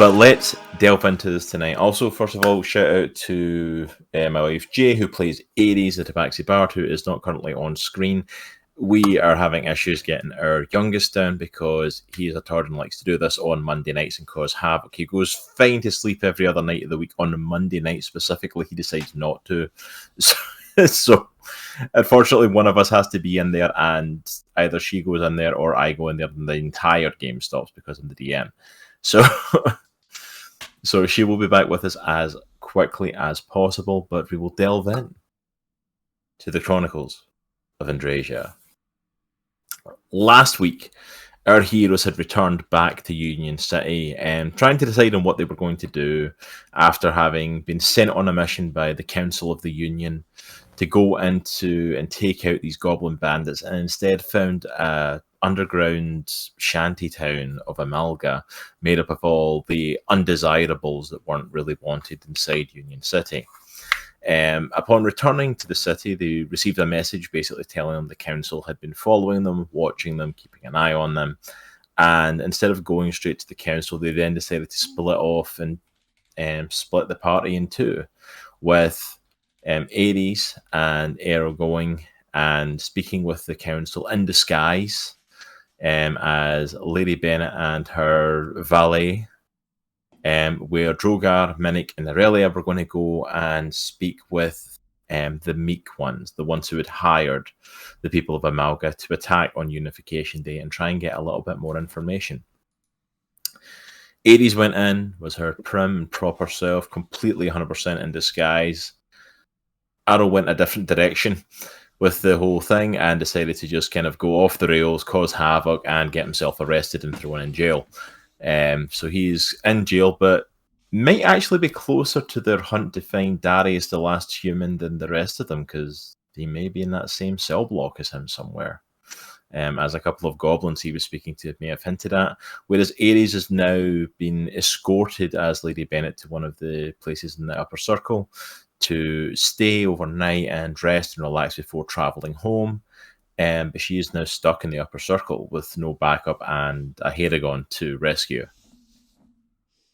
But let's delve into this tonight. Also, first of all, shout out to my wife Jaye, who plays Aries, the Tabaxi Bard, who is not currently on screen. We are having issues getting our youngest down because he's a tard and likes to do this on Monday nights and cause havoc. He goes fine to sleep every other night of the week. On Monday night specifically, he decides not to. So unfortunately, one of us has to be in there, and either she goes in there or I go in there, and the entire game stops because I'm the DM. So she will be back with us as quickly as possible, but we will delve in to the Chronicles of Andriesia. Last week, our heroes had returned back to Union City and trying to decide on what they were going to do after having been sent on a mission by the Council of the Union to go into and take out these goblin bandits, and instead found a underground shanty town of Amalga made up of all the undesirables that weren't really wanted inside Union City. Upon returning to the city, they received a message basically telling them the council had been following them, watching them, keeping an eye on them, and instead of going straight to the council, they then decided to split off and split the party in two, with Aries and Aero going and speaking with the council in disguise as Lady Bennett and her valet, where Droghar, Minnich, and Erellia were going to go and speak with the meek ones, the ones who had hired the people of Amalga to attack on Unification Day and try and get a little bit more information. Aries went in, was her prim and proper self, completely 100% in disguise. Aero went a different direction with the whole thing and decided to just kind of go off the rails, cause havoc, and get himself arrested and thrown in jail. So he's in jail, but might actually be closer to their hunt to find Darius, the last human, than the rest of them, because he may be in that same cell block as him somewhere. As a couple of goblins he was speaking to may have hinted at. Whereas Aries has now been escorted as Lady Bennett to one of the places in the upper circle to stay overnight and rest and relax before travelling home. But she is now stuck in the upper circle with no backup and a Haregon to rescue.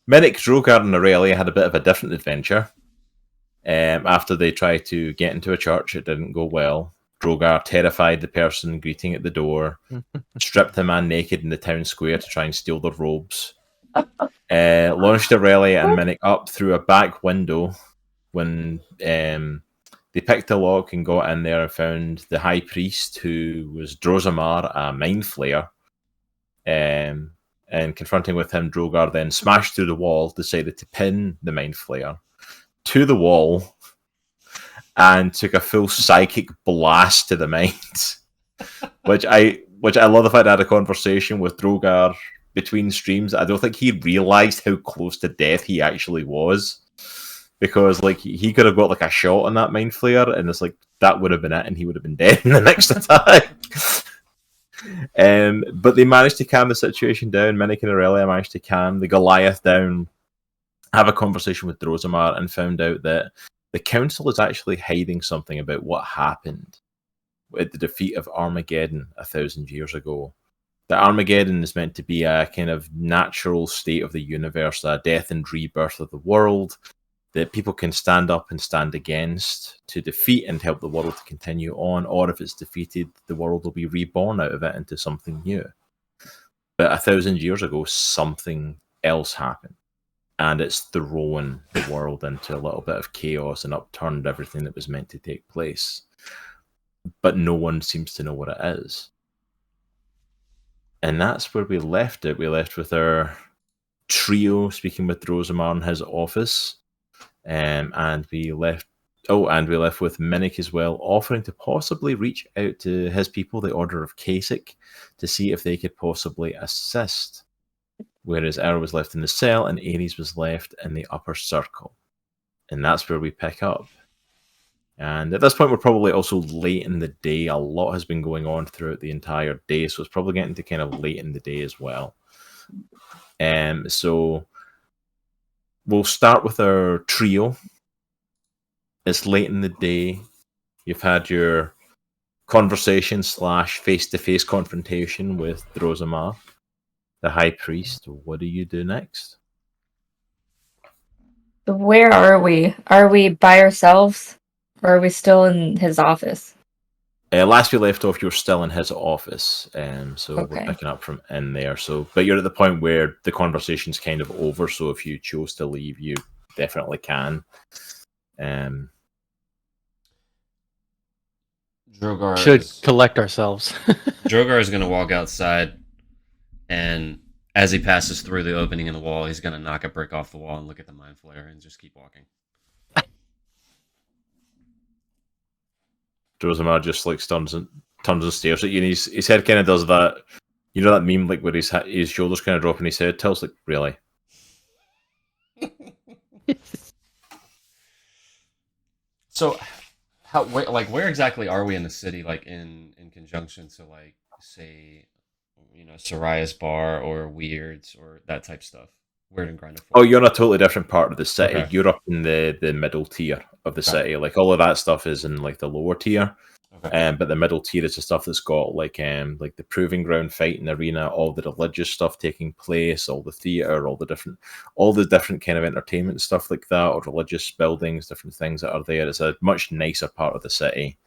Minnich, Droghar and Erellia had a bit of a different adventure. After they tried to get into a church, it didn't go well. Droghar terrified the person greeting at the door, stripped a man naked in the town square to try and steal their robes, launched Erellia and Minnich up through a back window when they picked a lock and got in there and found the high priest, who was Drosamar, a mind flayer. And confronting with him, Droghar then smashed through the wall, decided to pin the mind flayer to the wall, and took a full psychic blast to the mind. which I love the fact I had a conversation with Droghar between streams. I don't think he realised how close to death he actually was. Because like he could have got like a shot on that mind flayer, and it's like that would have been it, and he would have been dead in the next attack. But they managed to calm the situation down. Minnich and Erellia managed to calm the Goliath down, have a conversation with Drosamar, and found out that the council is actually hiding something about what happened at the defeat of Armageddon 1,000 years ago. That Armageddon is meant to be a kind of natural state of the universe, a death and rebirth of the world, that people can stand up and stand against to defeat and help the world to continue on, or if it's defeated, the world will be reborn out of it into something new. But 1,000 years ago, something else happened, and it's thrown the world into a little bit of chaos and upturned everything that was meant to take place. But no one seems to know what it is. And that's where we left it. We left with our trio speaking with Drosamar in his office. And we left with Minnich as well, offering to possibly reach out to his people, the Order of Kasich, to see if they could possibly assist. Whereas Aero was left in the cell and Aries was left in the upper circle. And that's where we pick up. And at this point, we're probably also late in the day. A lot has been going on throughout the entire day, so it's probably getting to kind of late in the day as well. So we'll start with our trio. It's late in the day. You've had your conversation / face-to-face confrontation with Drosamar, the High Priest. What do you do next? Where are we? Are we by ourselves? Or are we still in his office? Last we left off, you were still in his office, so Okay. we're picking up from in there. So, but you're at the point where the conversation's kind of over. So, if you chose to leave, you definitely can. Droghar Should collect ourselves. Droghar is going to walk outside, and as he passes through the opening in the wall, he's going to knock a brick off the wall and look at the mind flare and just keep walking. Aroumenar just like turns and stares at you, and his head kind of does that. You know that meme like where his shoulders kind of drop and his head tilts. Like, really? So, where exactly are we in the city? Like in conjunction to like say, Sariah's Bar or Weirds or that type stuff. Weird and Grinding. Oh, you're in a totally different part of the city. Okay. You're up in the middle tier of the city. Like all of that stuff is in like the lower tier. Okay. But the middle tier is the stuff that's got like the proving ground, fighting arena, all the religious stuff taking place, all the theater, all the different kind of entertainment stuff like that, or religious buildings, different things that are there. It's a much nicer part of the city.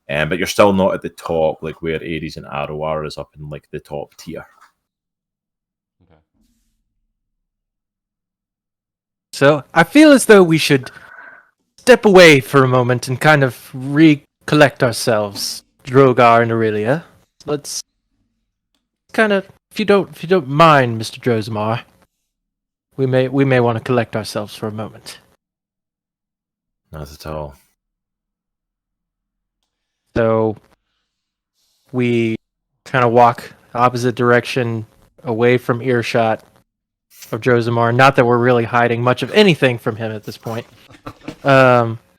But you're still not at the top, like where Aries and Aero are, is up in like the top tier. Okay. So I feel as though we should step away for a moment and kind of recollect ourselves, Droghar and Erellia. Let's kind of, if you don't mind, Mr. Drosemar, we may want to collect ourselves for a moment. Not at all. So we kind of walk opposite direction away from earshot of Drosemar. Not that we're really hiding much of anything from him at this point.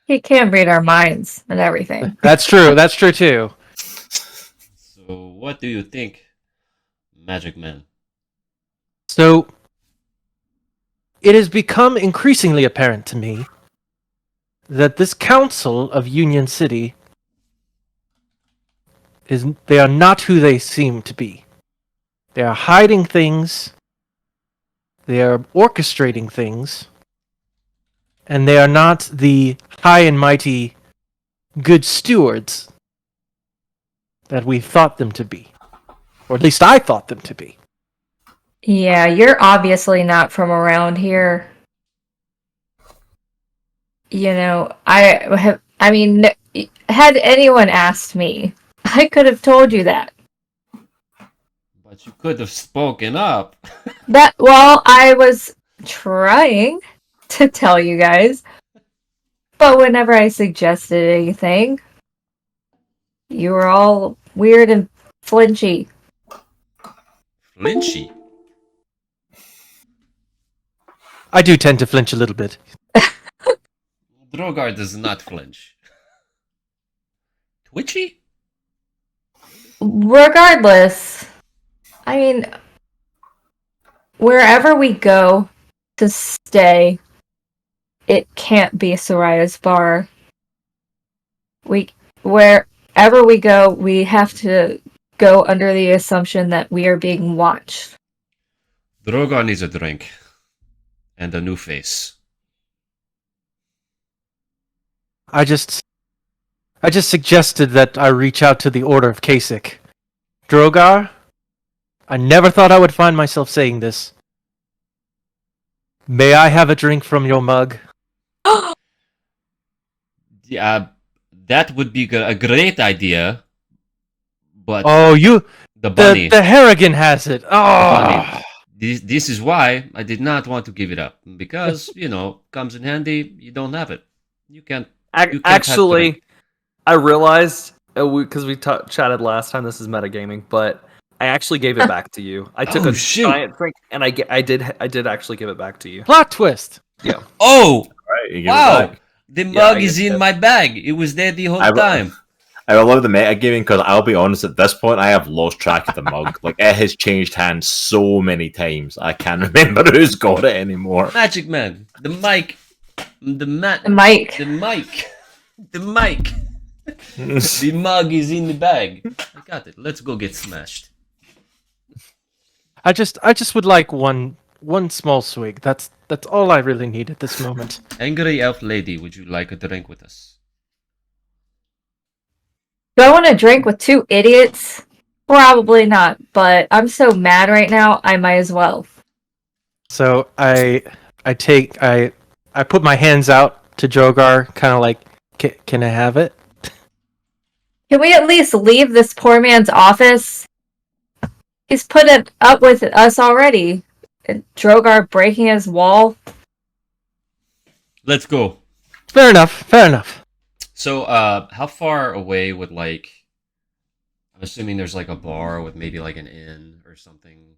He can read our minds and everything. That's true. That's true too. So, what do you think, Magic Man? So it has become increasingly apparent to me that this council of Union City they are not who they seem to be. They are hiding things, they are orchestrating things, and they are not the high and mighty good stewards that we thought them to be. Or at least I thought them to be. Yeah, you're obviously not from around here. Had anyone asked me, I could have told you that. But you could have spoken up. I was trying to tell you guys. But whenever I suggested anything, you were all weird and flinchy. Flinchy? I do tend to flinch a little bit. Droghar does not flinch. Twitchy? Regardless, wherever we go to stay, it can't be Sariah's Bar. Wherever we go, we have to go under the assumption that we are being watched. Droghar needs a drink. And a new face. I just suggested that I reach out to the Order of Kasich. Droghar, I never thought I would find myself saying this. May I have a drink from your mug? Yeah, that would be a great idea. But the bunny. The Haregon has it. Oh, This is why I did not want to give it up, because comes in handy. You don't have it. You can't. Actually, I realized because we chatted last time. This is metagaming, but I actually gave it back to you. I took giant drink, and I did actually give it back to you. Plot twist. Yeah. Oh, Right, wow! The mug is in my bag. It was there the whole time. I love the metagaming because I'll be honest, at this point I have lost track of the mug. Like, it has changed hands so many times, I can't remember who's got it anymore. Magic Man, the mic, the mic. The mug is in the bag. I got it. Let's go get smashed. I just would like one one small swig. That's all I really need at this moment. Angry elf lady, would you like a drink with us? Do I want to drink with two idiots? Probably not, but I'm so mad right now, I might as well. So I put my hands out to Droghar, kind of like, can I have it? Can we at least leave this poor man's office? He's put it up with us already. And Droghar breaking his wall. Let's go. Fair enough. So, how far away would I'm assuming there's like a bar with maybe like an inn or something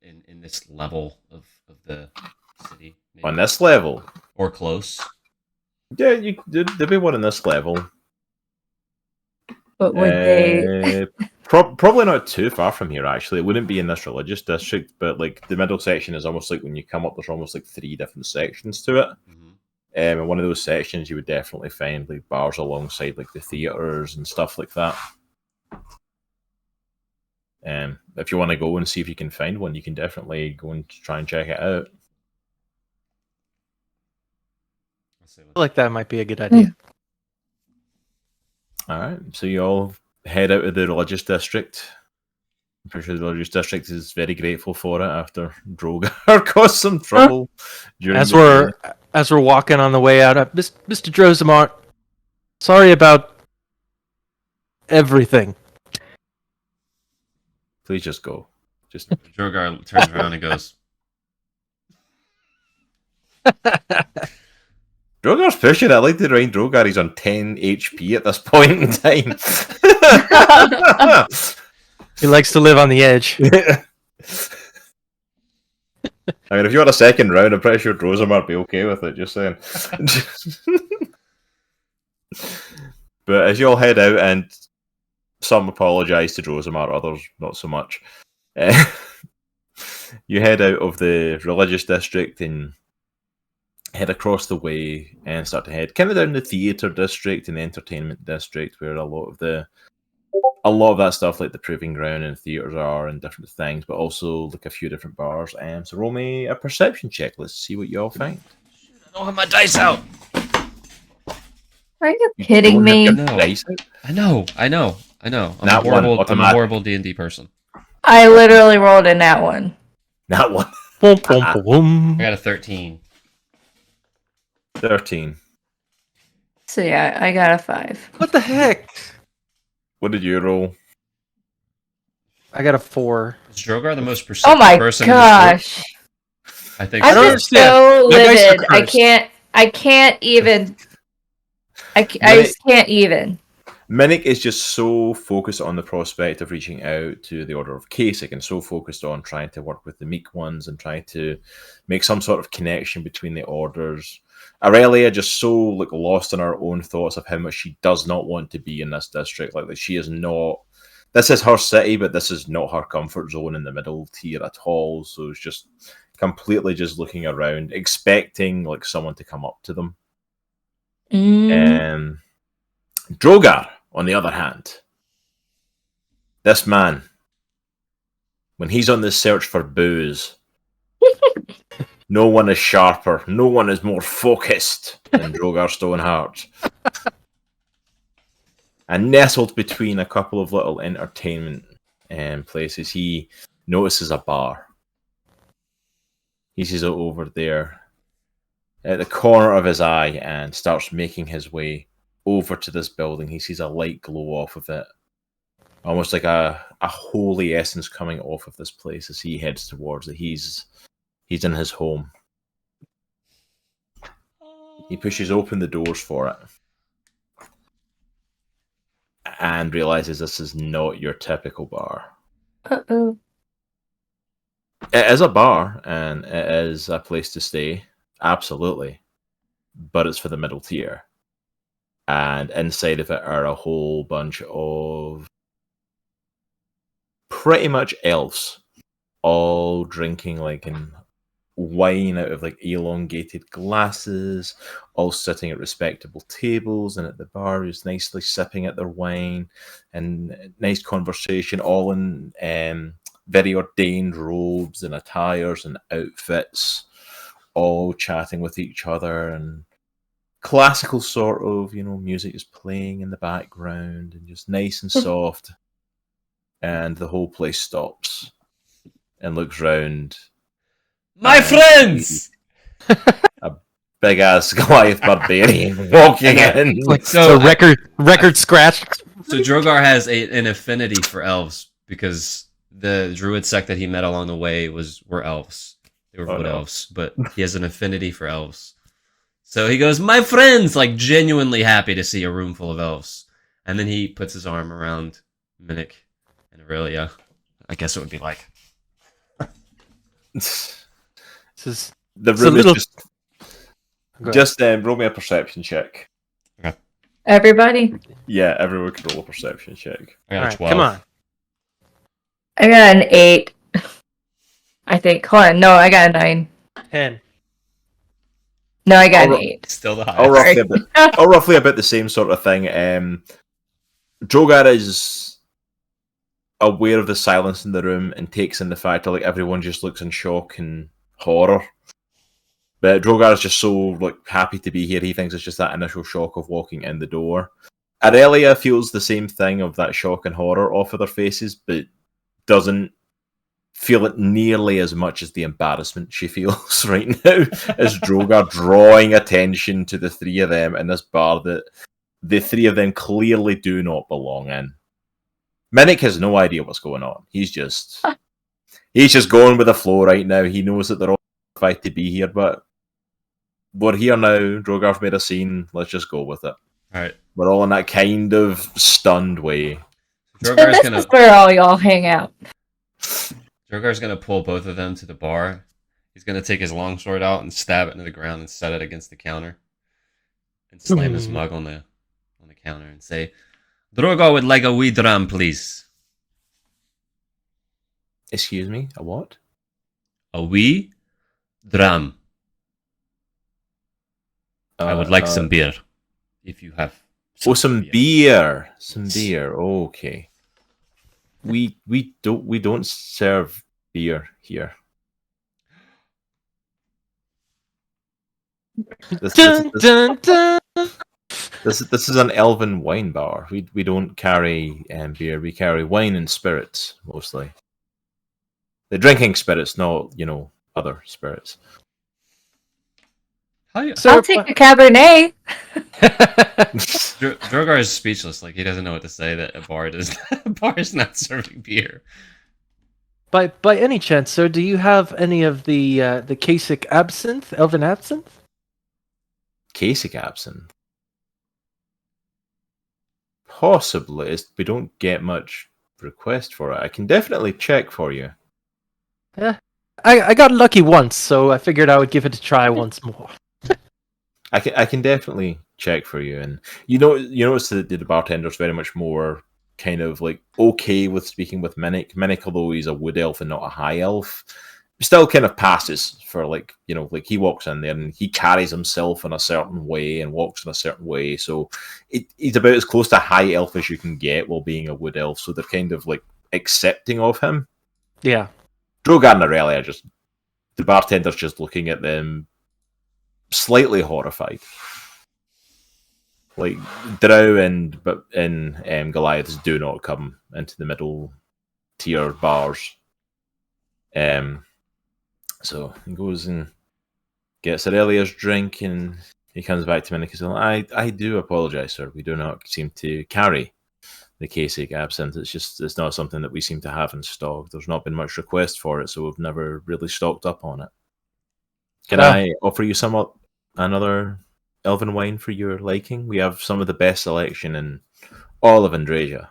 in this level of the city. Maybe? On this level? Or close. Yeah, there'd be one on this level. But would they... Probably not too far from here, actually. It wouldn't be in this religious district, but like the middle section is almost like when you come up, there's almost like 3 different sections to it. Mm-hmm. In one of those sections, you would definitely find like bars alongside like the theaters and stuff like that. If you want to go and see if you can find one, you can definitely go and try and check it out. I feel like that might be a good idea. All right, so you all head out of the religious district. I'm pretty sure the religious district is very grateful for it after Droghar caused some trouble. As we're walking on the way out, Mr. Drosemart, sorry about everything. Please just go. Just Droghar turns around and goes. Drogar's pushing it. I like to remind Droghar he's on 10 HP at this point in time. He likes to live on the edge. I mean, if you want a second round, I'm pretty sure Drosemart would be okay with it, just saying. But as you all head out, and some apologise to Drosemart, others not so much, you head out of the religious district and head across the way and start to head kind of down the theatre district and the entertainment district, where a lot of that stuff like the proving ground and theatres are and different things, but also like a few different bars. So roll me a perception check. Let's see what you all find. I don't have my dice out. Are you kidding me? No. Dice out? I know. I'm Nat one, I'm a automatic. horrible D&D person. I literally rolled in that one. That one. Boom, boom, boom. I got a 13. 13. So yeah, I got a 5. What the heck? What did you roll? I got a 4. Is Droghar the most perceptive Oh my person gosh. in this group? I think I'm so. just so My dice are livid. I can't even. I just can't even. Minnich is just so focused on the prospect of reaching out to the Order of Kasich and so focused on trying to work with the meek ones and trying to make some sort of connection between the orders. Erellia just so like lost in her own thoughts of how much she does not want to be in this district. Like that she is not. This is her city, but this is not her comfort zone in the middle tier at all. So it's just completely just looking around, expecting like someone to come up to them. Droghar, on the other hand, this man, when he's on the search for booze, no one is sharper, no one is more focused than Droghar Stoneheart. And nestled between a couple of little entertainment places, he notices a bar. He sees it over there at the corner of his eye and starts making his way over to this building. He sees a light glow off of it, almost like a holy essence coming off of this place as he heads towards it. He's in his home. He pushes open the doors for it and realizes this is not your typical bar. Uh-oh. It is a bar and it is a place to stay, absolutely, but it's for the middle tier. And inside of it are a whole bunch of pretty much elves, all drinking like in wine out of like elongated glasses, all sitting at respectable tables and at the bar, just nicely sipping at their wine and nice conversation, all in very ordained robes and attires and outfits, all chatting with each other, and classical sort of, music is playing in the background and just nice and soft. And the whole place stops and looks round. My friends! A big ass Goliath barbarian walking in. Like So- so record scratch. So Droghar has an affinity for elves because the druid sect that he met along the way were elves. They were wood elves, but he has an affinity for elves. So he goes, "My friends!" like genuinely happy to see a room full of elves. And then he puts his arm around Minnich and Erellia. I guess it would be like. This is The It's a room little- is Go just roll me a perception check. Everybody? Yeah, everyone can roll a perception check. I got all a right, 12. come on. I got an 8. I think. Hold on. No, I got a 9. 10. No, I got an Alright. 8. Still the All highest. roughly about the same sort of thing. Droghar is aware of the silence in the room and takes in the fact that everyone just looks in shock and horror. But Droghar is just so happy to be here. He thinks it's just that initial shock of walking in the door. Erellia feels the same thing of that shock and horror off of their faces, but doesn't feel it nearly as much as the embarrassment she feels right now as Droghar drawing attention to the three of them in this bar that the three of them clearly do not belong in. Minnich has no idea what's going on. He's just going with the flow right now. He knows that they're all fight to be here, but we're here now. Drogar's made a scene. Let's just go with it. All right. We're all in that kind of stunned way. Drogar's This gonna is where all y'all hang out. pull both of them to the bar. He's gonna take his longsword out and stab it into the ground and set it against the counter, and slam his mug on the counter and say, "Droghar would like a wee dram, please." Excuse me? A what? A wee dram. I would like some beer, if you have. Some beer. Some beer. Okay. We don't serve beer here. This is an elven wine bar. We don't carry beer. We carry wine and spirits mostly. The drinking spirits, not other spirits. I'll take a Cabernet. Droghar is speechless. He doesn't know what to say. That a bar is not serving beer. By any chance, sir, do you have any of the Kasich absinthe, elven absinthe? Kasich absinthe? Possibly. We don't get much request for it. I can definitely check for you. Yeah, I got lucky once, so I figured I would give it a try once more. I can definitely check for you, and you notice that the bartender's very much more kind of okay with speaking with Minnich. Minnich, although he's a wood elf and not a high elf, still kind of passes for he walks in there and he carries himself in a certain way and walks in a certain way. So he's about as close to high elf as you can get while being a wood elf. So they're kind of accepting of him. Yeah. Droghar and Erellia the bartender's just looking at them, slightly horrified. Drow and Goliaths do not come into the middle tier bars. So he goes and gets Erelia's drink, and he comes back to Minnich and says, I do apologise, sir. We do not seem to carry the Kasich absinthe. It's not something that we seem to have in stock. There's not been much request for it, so we've never really stocked up on it. Can I offer you another elven wine for your liking? We have some of the best selection in all of Andriesia.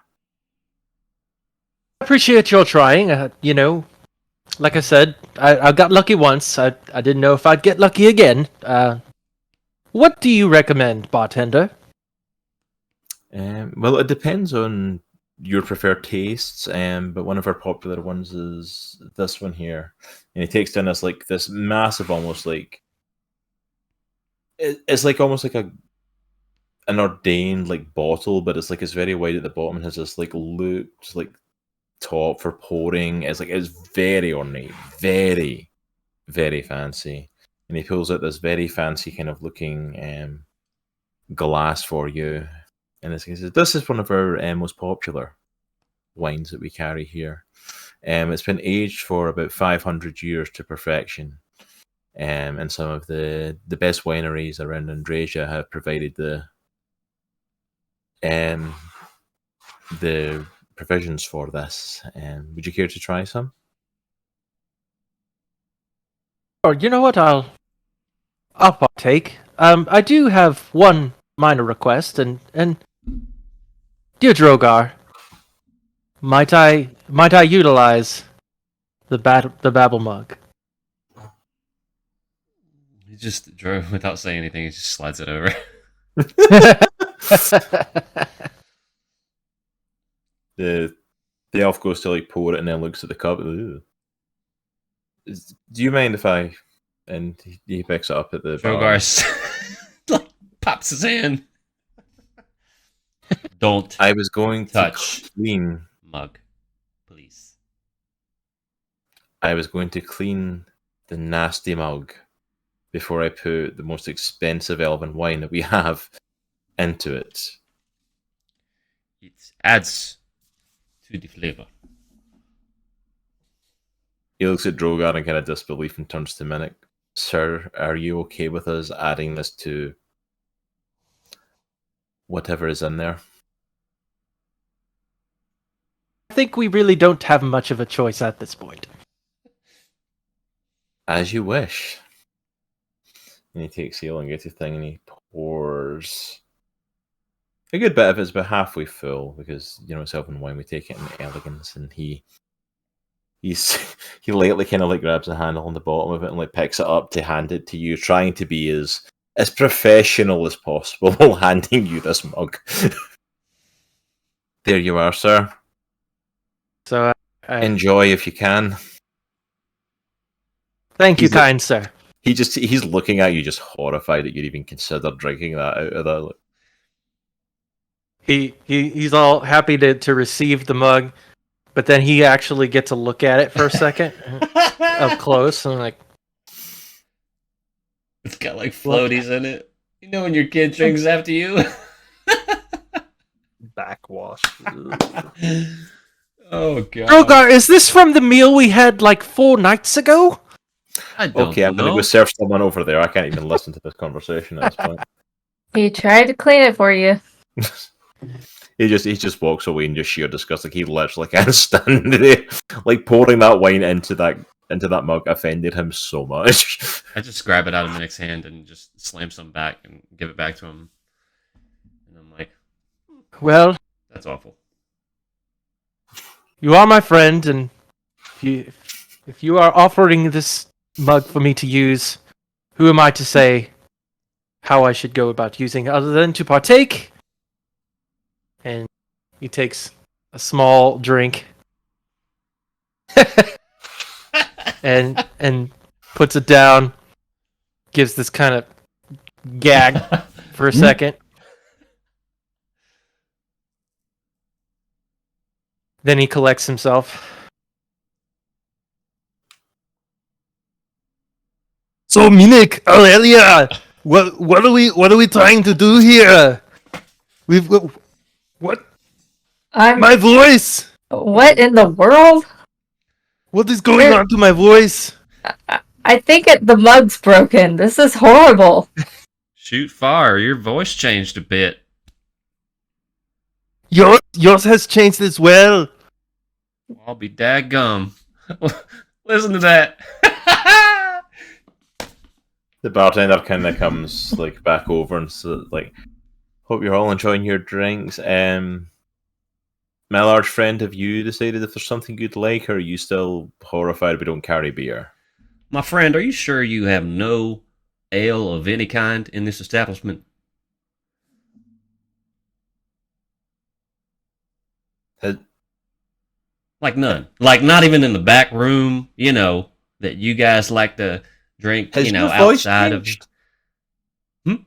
I appreciate your trying. Like I said, I got lucky once. I didn't know if I'd get lucky again. What do you recommend, bartender? Well, it depends on your preferred tastes, but one of our popular ones is this one here. And he takes down this massive, almost it's almost an ordained bottle, but it's very wide at the bottom and has this looped top for pouring. It's very ornate, very, very fancy. And he pulls out this very fancy kind of looking glass for you. And he says, this is one of our most popular wines that we carry here. It's been aged for about 500 years to perfection. And some of the best wineries around Andriesia have provided the provisions for this. Would you care to try some? Or you know what? I'll partake. I do have one minor request, and dear Droghar, might I utilize the babble mug? He just drove without saying anything. He just slides it over. The elf goes to like pour it and then looks at the cup. Ooh. Do you mind if I? And he picks it up at the Droghar pops his hand. Don't. I was going touch to clean mug, please. I was going to clean the nasty mug before I put the most expensive elven wine that we have into it. It adds to the flavor. He looks at Droghar in kind of disbelief and turns to Minnich. Sir, are you okay with us adding this to whatever is in there? I think we really don't have much of a choice at this point. As you wish. And he takes the elongated thing and he pours a good bit of it. It's about halfway full because, you know, it's elven wine. We take it in elegance, and he lightly kind of like grabs the handle on the bottom of it and like picks it up to hand it to you, trying to be as professional as possible, handing you this mug. There you are, sir. So enjoy if you can. Thank you, kind sir. He's looking at you, just horrified that you'd even consider drinking that out of that. He's all happy to receive the mug, but then he actually gets to look at it for a second up close, and like, it's got like floaties in it. You know when your kid drinks after you. Backwash. Oh god. Droghar, is this from the meal we had like 4 nights ago? I don't Okay, I'm going to go serve someone over there. I can't even listen to this conversation at this point. He tried to clean it for you. He just walks away in just sheer disgust. Like he literally can't stand it. Like pouring that wine into that mug offended him so much. I just grab it out of Minnich's hand and just slam some back and give it back to him. And I'm like, well, that's awful. You are my friend, and if you are offering this mug for me to use, who am I to say how I should go about using it other than to partake? And he takes a small drink and puts it down, gives this kind of gag for a second. Then he collects himself. So Minnich, Erellia, what are we trying to do here? What? My voice. What in the world? What is going on to my voice? I think the mug's broken. This is horrible. Shoot fire! Your voice changed a bit. Yours has changed as well. I'll be dadgum. Listen to that. The bartender kind of comes like back over and so, like, hope you're all enjoying your drinks. My large friend, have you decided if there's something you'd like, or are you still horrified we don't carry beer? My friend, are you sure you have no ale of any kind in this establishment? Like none. Like not even in the back room, you know, that you guys like to drink, Has you know, your voice outside changed? of.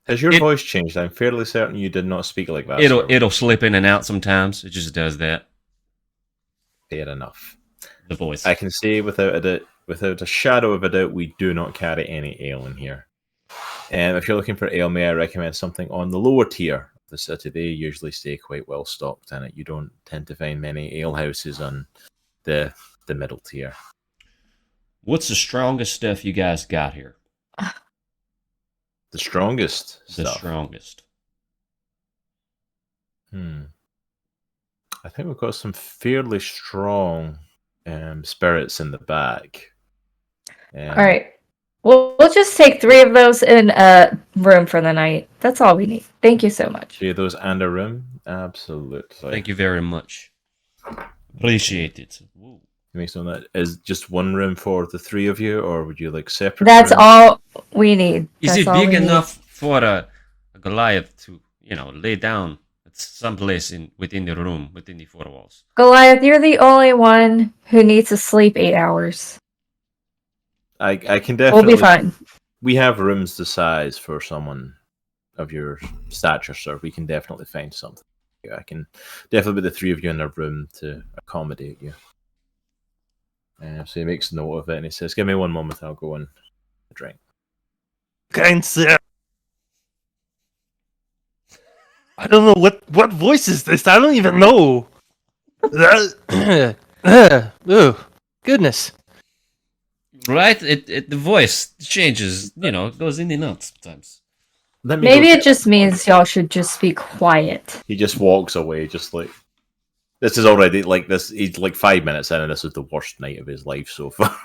Has your voice changed? I'm fairly certain you did not speak like that. It'll slip in and out sometimes. It just does that. Fair enough. The voice. I can say without a shadow of a doubt, we do not carry any ale in here. And if you're looking for ale, may I recommend something on the lower tier of the city? They usually stay quite well stocked in it. You don't tend to find many ale houses on the middle tier. What's the strongest stuff you guys got here? The strongest The stuff. strongest. I think we've got some fairly strong spirits in the back. All right. We'll just take 3 of those in a room for the night. That's all we need. Thank you so much. 3 of those and a room? Absolutely. Thank you very much. Appreciate it. Woo. Makes on that. Is just one room for the 3 of you, or would you like separate? That's rooms? all we need. Is That's it all big we need. enough for a Goliath to, lay down at someplace within the room, within the 4 walls? Goliath, you're the only one who needs to sleep 8 hours. I can definitely. We'll be fine. We have rooms the size for someone of your stature, sir. We can definitely find something. Yeah, I can definitely put the 3 of you in a room to accommodate you. So he makes note of it and he says, "Give me one moment, I'll go and drink." Kind sir. I don't know what voice is this. I don't even know. Oh, goodness. Right? The voice changes, goes in and out sometimes. Let me Maybe go it get just that means one. y'all should just be quiet. He just walks away, just like this is already like this. He's like 5 minutes in, and this is the worst night of his life so far.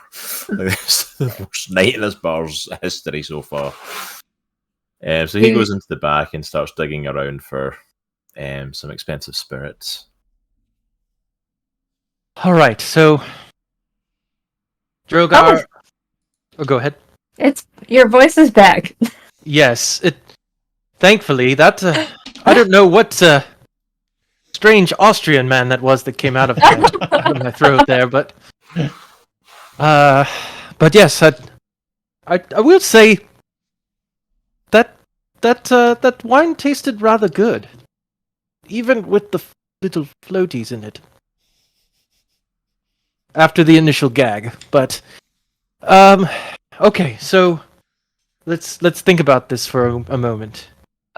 This is the worst night in this bar's history so far. So he goes into the back and starts digging around for some expensive spirits. All right, so Droghar. Oh, go ahead. It's your voice is back. Yes, thankfully that I don't know what strange Austrian man that was that came out of my throat there, but yes, I will say that wine tasted rather good, even with the little floaties in it. After the initial gag, but okay, so let's think about this for a moment.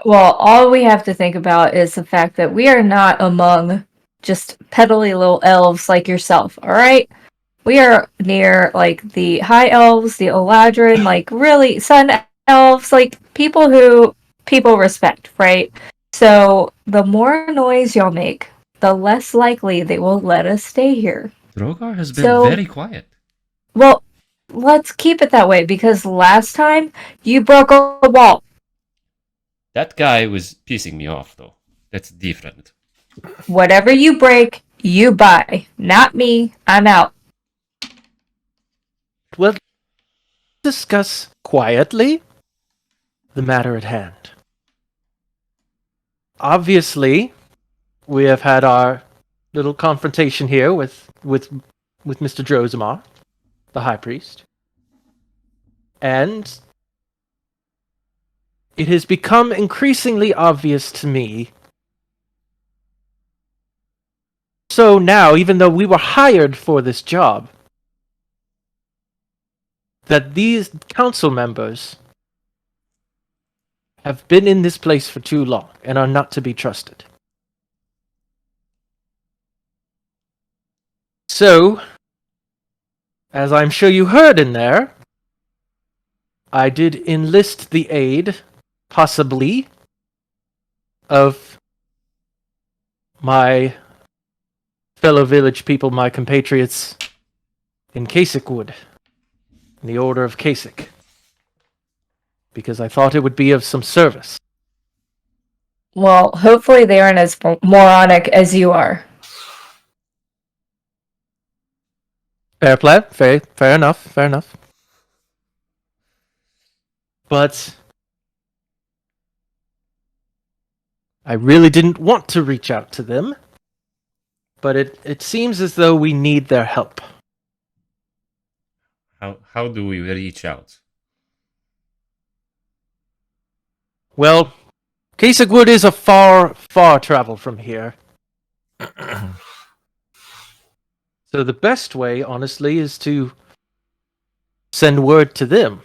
Well, all we have to think about is the fact that we are not among just peddly little elves like yourself, alright? We are near, like, the high elves, the Eladrin, like, really, sun elves, like, people who people respect, right? So, the more noise y'all make, the less likely they will let us stay here. Droghar has been So- very quiet. Well, let's keep it that way, because last time, you broke a wall. That guy was pissing me off, though. That's different. Whatever you break, you buy. Not me. I'm out. Well, discuss quietly the matter at hand. Obviously, we have had our little confrontation here with Mr. Drozimar, the High Priest, and it has become increasingly obvious to me. So now, even though we were hired for this job, that these council members have been in this place for too long and are not to be trusted. So, as I'm sure you heard in there, I did enlist the aid, possibly, of my fellow village people, my compatriots in Kasich Wood, in the Order of Kasich, because I thought it would be of some service. Well, hopefully they aren't as moronic as you are. Fair play, fair enough. But I really didn't want to reach out to them, but it seems as though we need their help. How do we reach out? Well, Kasich Wood is a far travel from here. So the best way, honestly, is to send word to them,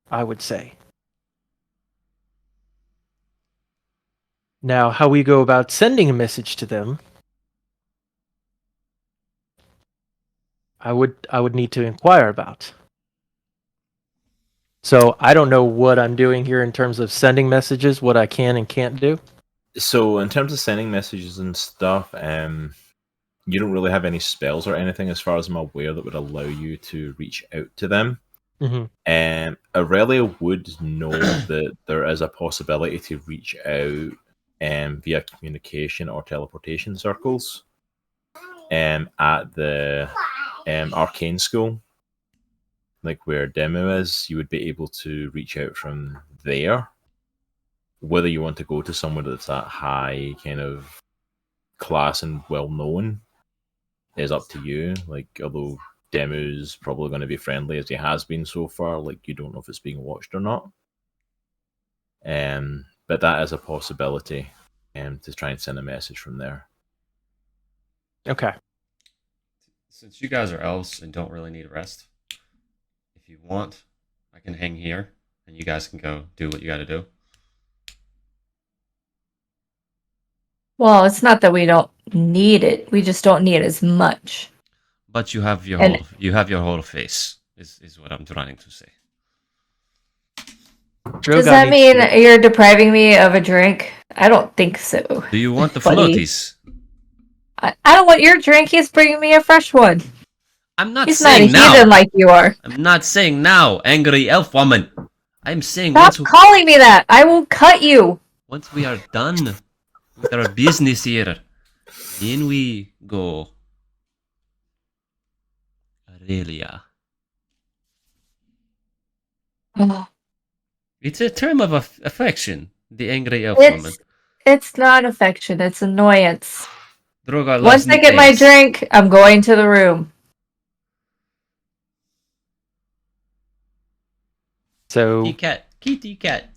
I would say. Now, how we go about sending a message to them, I would need to inquire about. So I don't know what I'm doing here in terms of sending messages, what I can and can't do. So in terms of sending messages and stuff, you don't really have any spells or anything, as far as I'm aware, that would allow you to reach out to them. Aurelia would know that there is a possibility to reach out via communication or teleportation circles at the arcane school, like where Demu is. You would be able to reach out from there. Whether you want to go to somewhere that's that high kind of class and well known is up to you. Like, although Demu's probably going to be friendly as he has been so far, like, you don't know if it's being watched or not. But that is a possibility to try and send a message from there. Okay. Since you guys are elves and don't really need rest, if you want, I can hang here and you guys can go do what you got to do. Well, it's not that we don't need it. We just don't need as much. But you have your And- whole face. Is what I'm trying to say. Does that mean you're depriving me of a drink? I don't think so. Do you want the Buddy. floaties? I don't want your drink. He's bringing me a fresh one. I'm not He's not a saying now. heathen like you are. I'm not saying now, angry elf woman. I'm saying Stop once calling me that. I will cut you. once we are done with our business here, then we go. Erellia. Oh, It's a term of affection. The angry elf woman. it's not affection. It's annoyance. Droghar loves Once I get my nicknames. drink, I'm going to the room. So Kitty cat.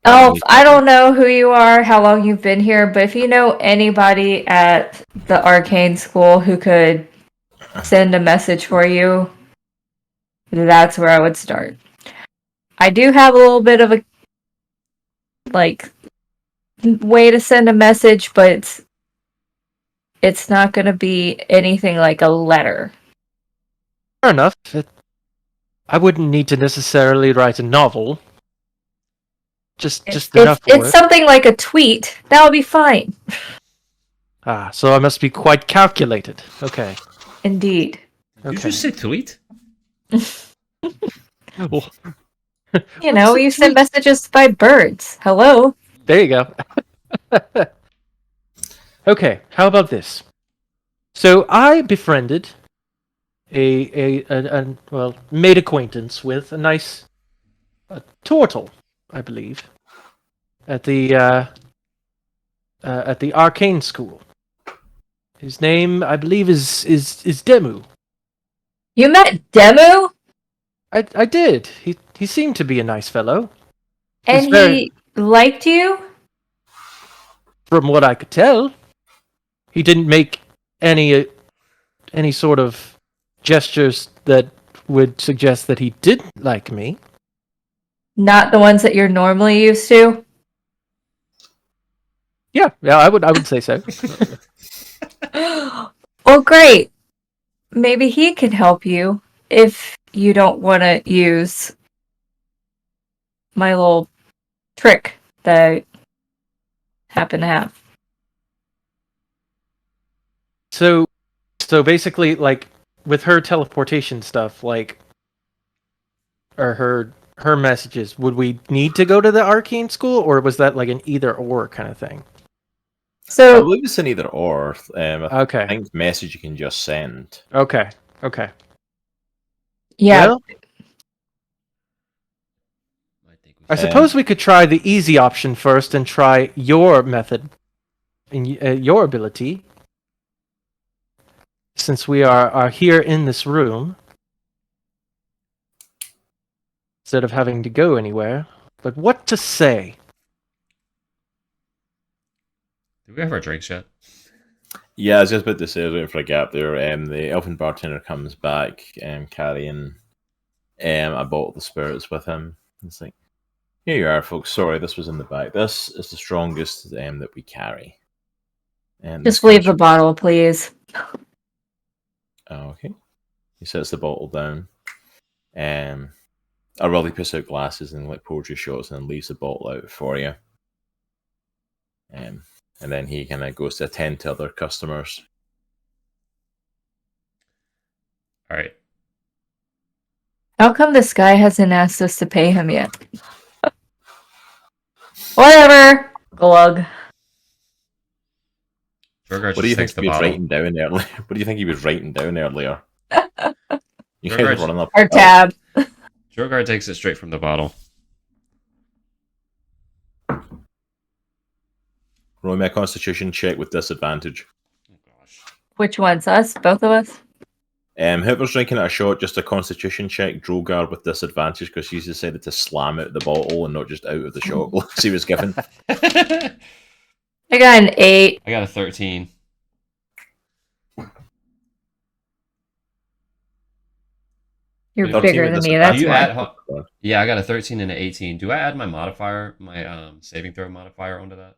Elf, I don't know who you are, how long you've been here, but if you know anybody at the arcane school who could send a message for you, that's where I would start. I do have a little bit of a way to send a message, but it's not going to be anything like a letter. fair enough. I wouldn't need to necessarily write a novel. Just enough for It's it. something like a tweet. That would be fine. So I must be quite calculated. Okay. Indeed. Did you Okay. just say tweet? Well, You know, you send messages by birds. Hello. there you go. Okay, how about this? So I befriended made acquaintance with a nice turtle, I believe, at the arcane school. His name, I believe, is Demu. You met Demu? I did. He seemed to be a nice fellow. And very- he liked you? From what I could tell, he didn't make any sort of gestures that would suggest that he didn't like me. Not the ones that you're normally used to? Yeah, I would say so. Well, great. Maybe he can help you if you don't want to use my little trick that I happen to have. So basically, like with her teleportation stuff, like, or her messages, would we need to go to the arcane school, or was that like an either or kind of thing? I So, believe it's an either or. I Okay, think message you can just send. okay. yeah. Well, I think we I should. suppose we could try the easy option first and try your method and your ability, since we are here in this room instead of having to go anywhere. But what to say? Do we have our drinks yet? Yeah, I was just about to say, I was waiting for a gap there. The elven bartender comes back carrying a bottle of spirits with him. It's like, here you are, folks. Sorry, this was in the back. This is the strongest that we carry. Just leave the bottle, please. Okay. He sets the bottle down. Erellia puts out glasses and like pours you shots and leaves the bottle out for you. And then he kind of goes to attend to other customers. All right. How come this guy hasn't asked us to pay him yet? Whatever. Glug. What do you think he was writing down earlier? What do you think he was writing down earlier? You guys are running up. Our tab. Droghar takes it straight from the bottle. Roll me a constitution check with disadvantage. Oh gosh. Which one's us? Both of us? Whoever's drinking a shot, just a constitution check, Droghar with disadvantage because he's decided to slam out the bottle and not just out of the shot glass he was given. I got an 8. I got a 13. You're 13 bigger with than me, that's disadvantage. why. Yeah, I got a 13 and an 18. Do I add my modifier, my saving throw modifier onto that?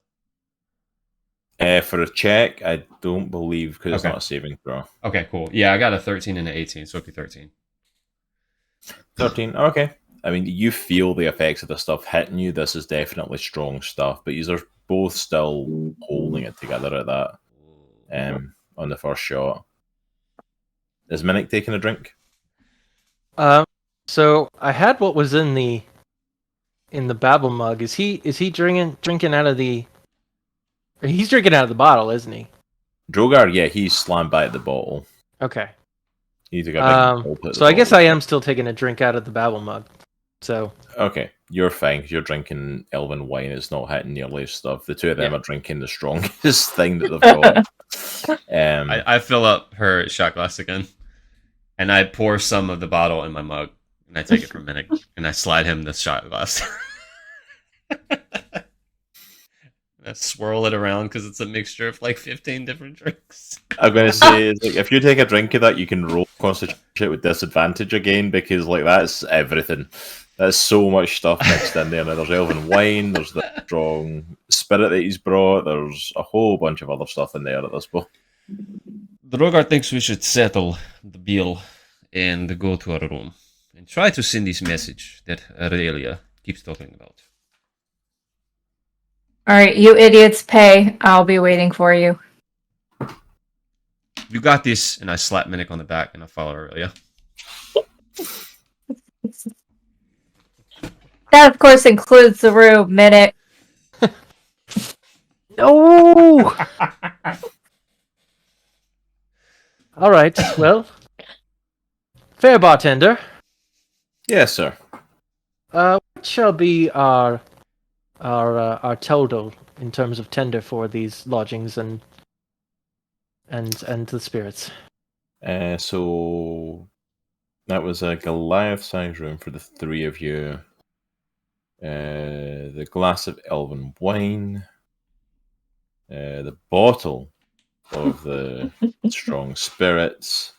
For a check, I don't believe because it's Okay. not a saving throw. Okay, cool. Yeah, I got a 13 and an 18, so it'll be 13. 13, okay. I mean, you feel the effects of the stuff hitting you. This is definitely strong stuff, but you are both still holding it together at that on the first shot. Is Minnich taking a drink? So I had what was in the babble mug. Is he drinking out of the? He's drinking out of the bottle, isn't he? Droghar, yeah, he's slammed by at the bottle. Okay. He took a big gulp at the So I guess bottle. I am still taking a drink out of the babble mug. So Okay, you're fine 'cause you're drinking elven wine. It's not hitting nearly stuff. The two of them Yeah. are drinking the strongest thing that they've got. I fill up her shot glass again, and I pour some of the bottle in my mug, and I take it from Minnich, and I slide him the shot glass. I swirl it around because it's a mixture of like 15 different drinks. I'm going to say, is, like, if you take a drink of that, you can roll constitution with disadvantage again because, like, that's everything. There's so much stuff mixed in there. Now, there's elven wine, there's the strong spirit that he's brought, there's a whole bunch of other stuff in there at this point. Droghar thinks we should settle the bill and go to our room and try to send this message that Aurelia keeps talking about. Alright, you idiots pay. I'll be waiting for you. You got this, and I slap Minnich on the back and I follow Aurelia. That, of course, includes the room, Minute. no. All right. Well, fair bartender. Yes, sir. What shall be our total in terms of tender for these lodgings and the spirits? So that was a Goliath-sized room for the three of you. The glass of elven wine, the bottle of the strong spirits.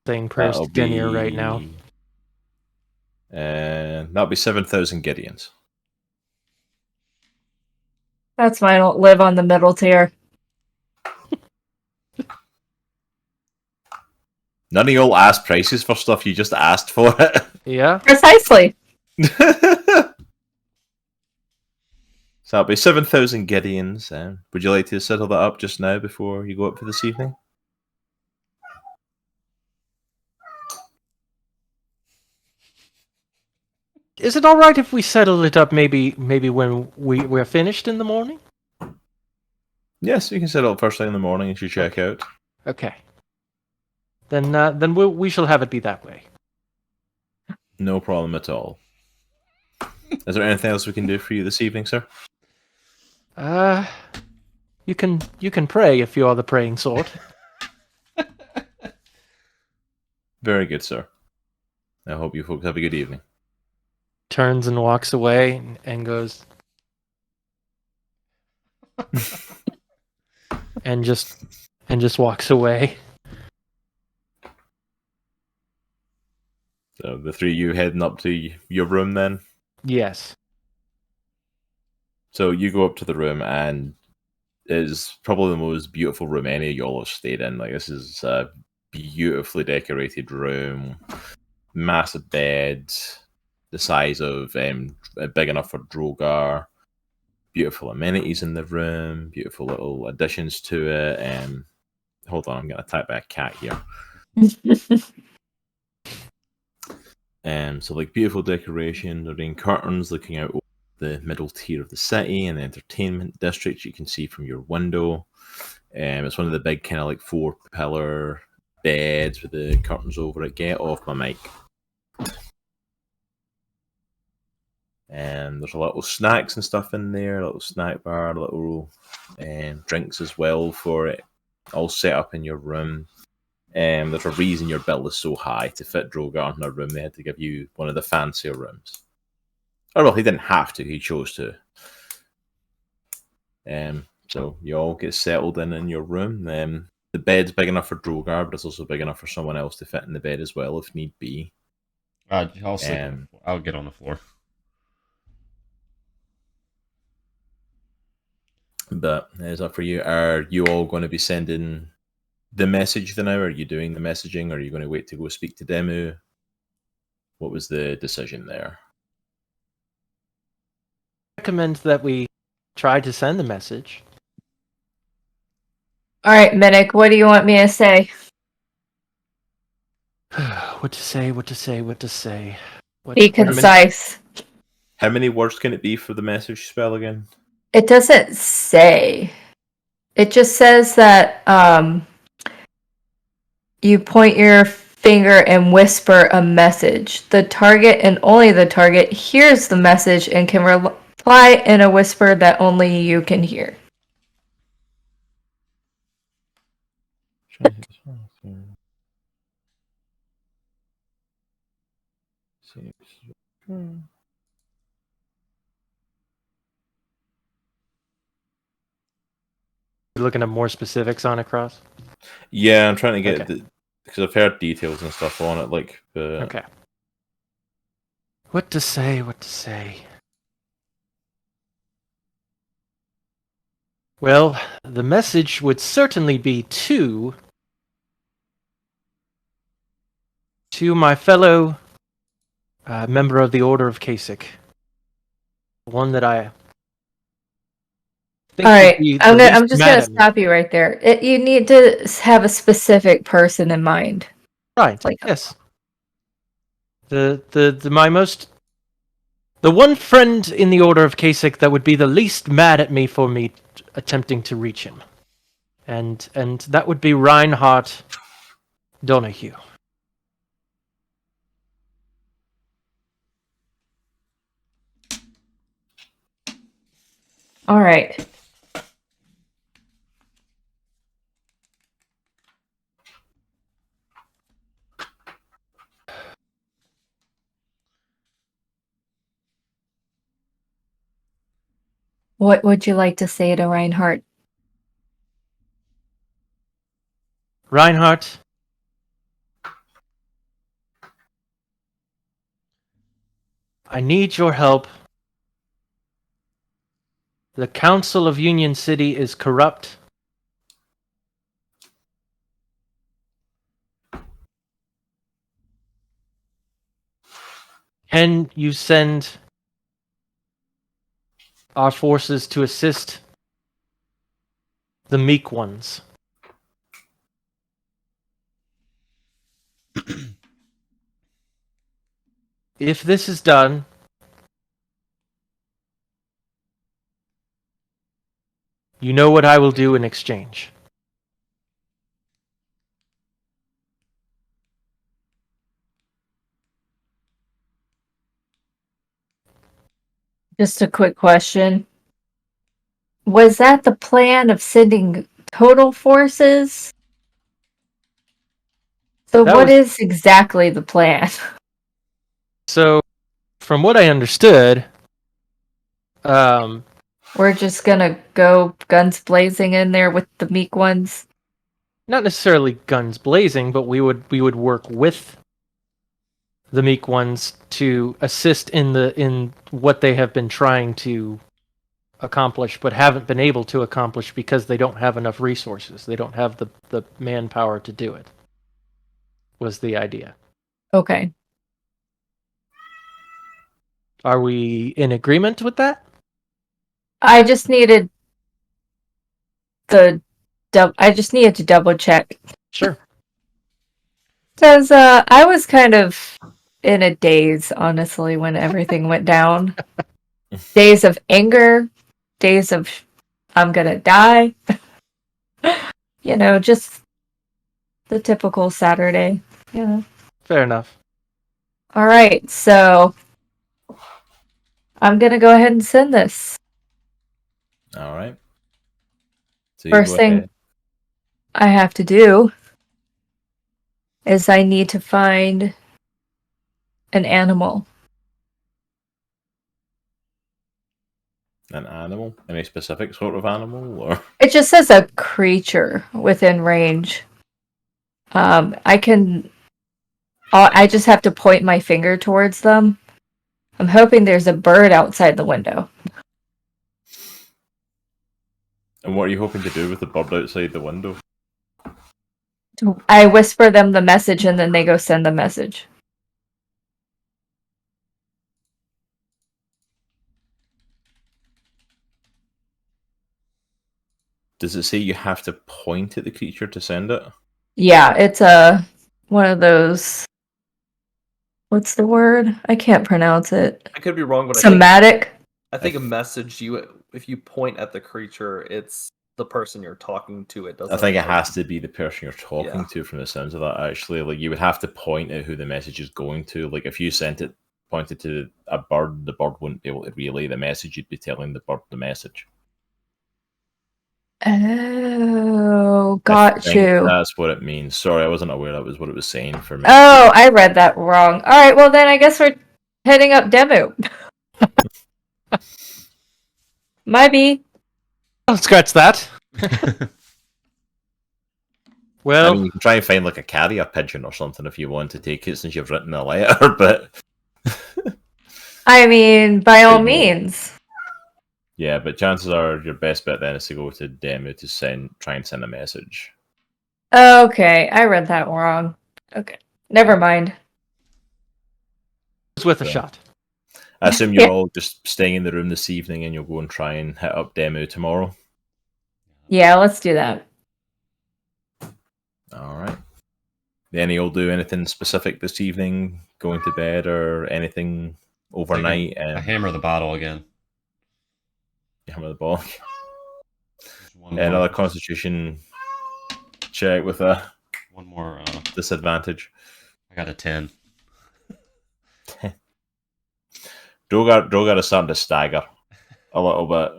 Saying prayers to Genir right now. That'll be 7,000 Gideons. That's why I don't live on the middle tier. None of y'all asked prices for stuff, you just asked for it. Yeah. Precisely. So that'll be 7,000 Gideons. Would you like to settle that up just now before you go up for this evening? Is it all right if we settle it up maybe when we're finished in the morning? Yes, you can settle it first thing in the morning as you check out. Okay. Then we shall have it be that way. No problem at all. Is there anything else we can do for you this evening, sir? You can pray if you are the praying sort. Very good, sir. I hope you folks have a good evening. Turns and walks away and goes. and just walks away. So the three of you heading up to your room then. Yes. So you go up to the room, and it's probably the most beautiful room any of y'all have stayed in. Like, this is a beautifully decorated room, massive bed, the size of big enough for Droghar. Beautiful amenities in the room, beautiful little additions to it. Hold on, I'm going to type by a cat here. So like beautiful decoration, there being curtains looking out over the middle tier of the city and the entertainment district you can see from your window. It's one of the big kind of like 4-pillar beds with the curtains over it. Get off my mic. And there's a little snacks and stuff in there, a little snack bar, a little drinks as well for it, all set up in your room. There's a reason your bill is so high. To fit Droghar in a room, they had to give you one of the fancier rooms. Oh well, he didn't have to; he chose to. So you all get settled in your room. The bed's big enough for Droghar, but it's also big enough for someone else to fit in the bed as well, if need be. I'll sleep. I'll get on the floor. But is that for you? Are you all going to be sending the message now? Are you doing the messaging? Or are you going to wait to go speak to Demu? What was the decision there? I recommend that we try to send the message. All right, Minnich, what do you want me to say? What to say? Be concise. How many words can it be for the message spell again? It doesn't say. It just says that you point your finger and whisper a message. The target and only the target hears the message and can reply in a whisper that only you can hear. You're looking at more specifics on it, Cross? Yeah, I'm trying to get Okay. because I've heard details and stuff on it. Like, Okay. What to say? Well, the message would certainly be to my fellow member of the Order of Kasich. One that I think All right, would be the I'm least just mad gonna at me. stop you right there. You need to have a specific person in mind. Right. Like- Yes. The one friend in the Order of Kasich that would be the least mad at me for me attempting to reach him. And that would be Reinhardt Donahue. All right. What would you like to say to Reinhardt? Reinhardt, I need your help. The Council of Union City is corrupt. Can you send our forces to assist the meek ones? If this is done, you know what I will do in exchange. Just a quick question. Was that the plan of sending total forces? So That what was- is exactly the plan? So, from what I understood, we're just gonna go guns blazing in there with the meek ones. Not necessarily guns blazing, but we would work with the meek ones to assist in what they have been trying to accomplish, but haven't been able to accomplish because they don't have enough resources. They don't have the manpower to do it. Was the idea. Okay. Are we in agreement with that? I just needed to double check. Sure. Because I was kind of in a daze, honestly, when everything went down. Days of anger, days of I'm gonna die. Just the typical Saturday. Fair enough. All right, so I'm gonna go ahead and send this. All right. So First thing I have to do is I need to find an animal. An animal? Any specific sort of animal, or? It just says a creature within range. I just have to point my finger towards them. I'm hoping there's a bird outside the window. And what are you hoping to do with the bird outside the window? I whisper them the message and then they go send the message. Does it say you have to point at the creature to send it? Yeah, it's one of those. What's the word? I can't pronounce it. I could be wrong, but Somatic. I think a message if you point at the creature, it's the person you're talking to. It doesn't. I think it has to be the person you're talking to from the sounds of that, actually. Like, you would have to point at who the message is going to. Like, if you pointed to a bird, the bird wouldn't be able to relay the message. You'd be telling the bird the message. Oh, got you. That's what it means. Sorry, I wasn't aware that was what it was saying for me. Oh, I read that wrong. All right, well then I guess we're heading up Demu. Might be. I'll scratch that. Well, I mean, you can try and find like a carrier pigeon or something if you want to take it, since you've written a letter. But I mean, by all means. Yeah, but chances are your best bet then is to go to Demu to try and send a message. Okay, I read that wrong. Okay, never mind. it's worth a shot. I assume you're all just staying in the room this evening, and you'll go and try and hit up Demu tomorrow. Yeah, let's do that. All right. Any will do anything specific this evening? Going to bed or anything overnight? I hammer the bottle again. Hammer the ball. Another Constitution check with a one more disadvantage. I got a 10. Droghar is starting to stagger a little bit.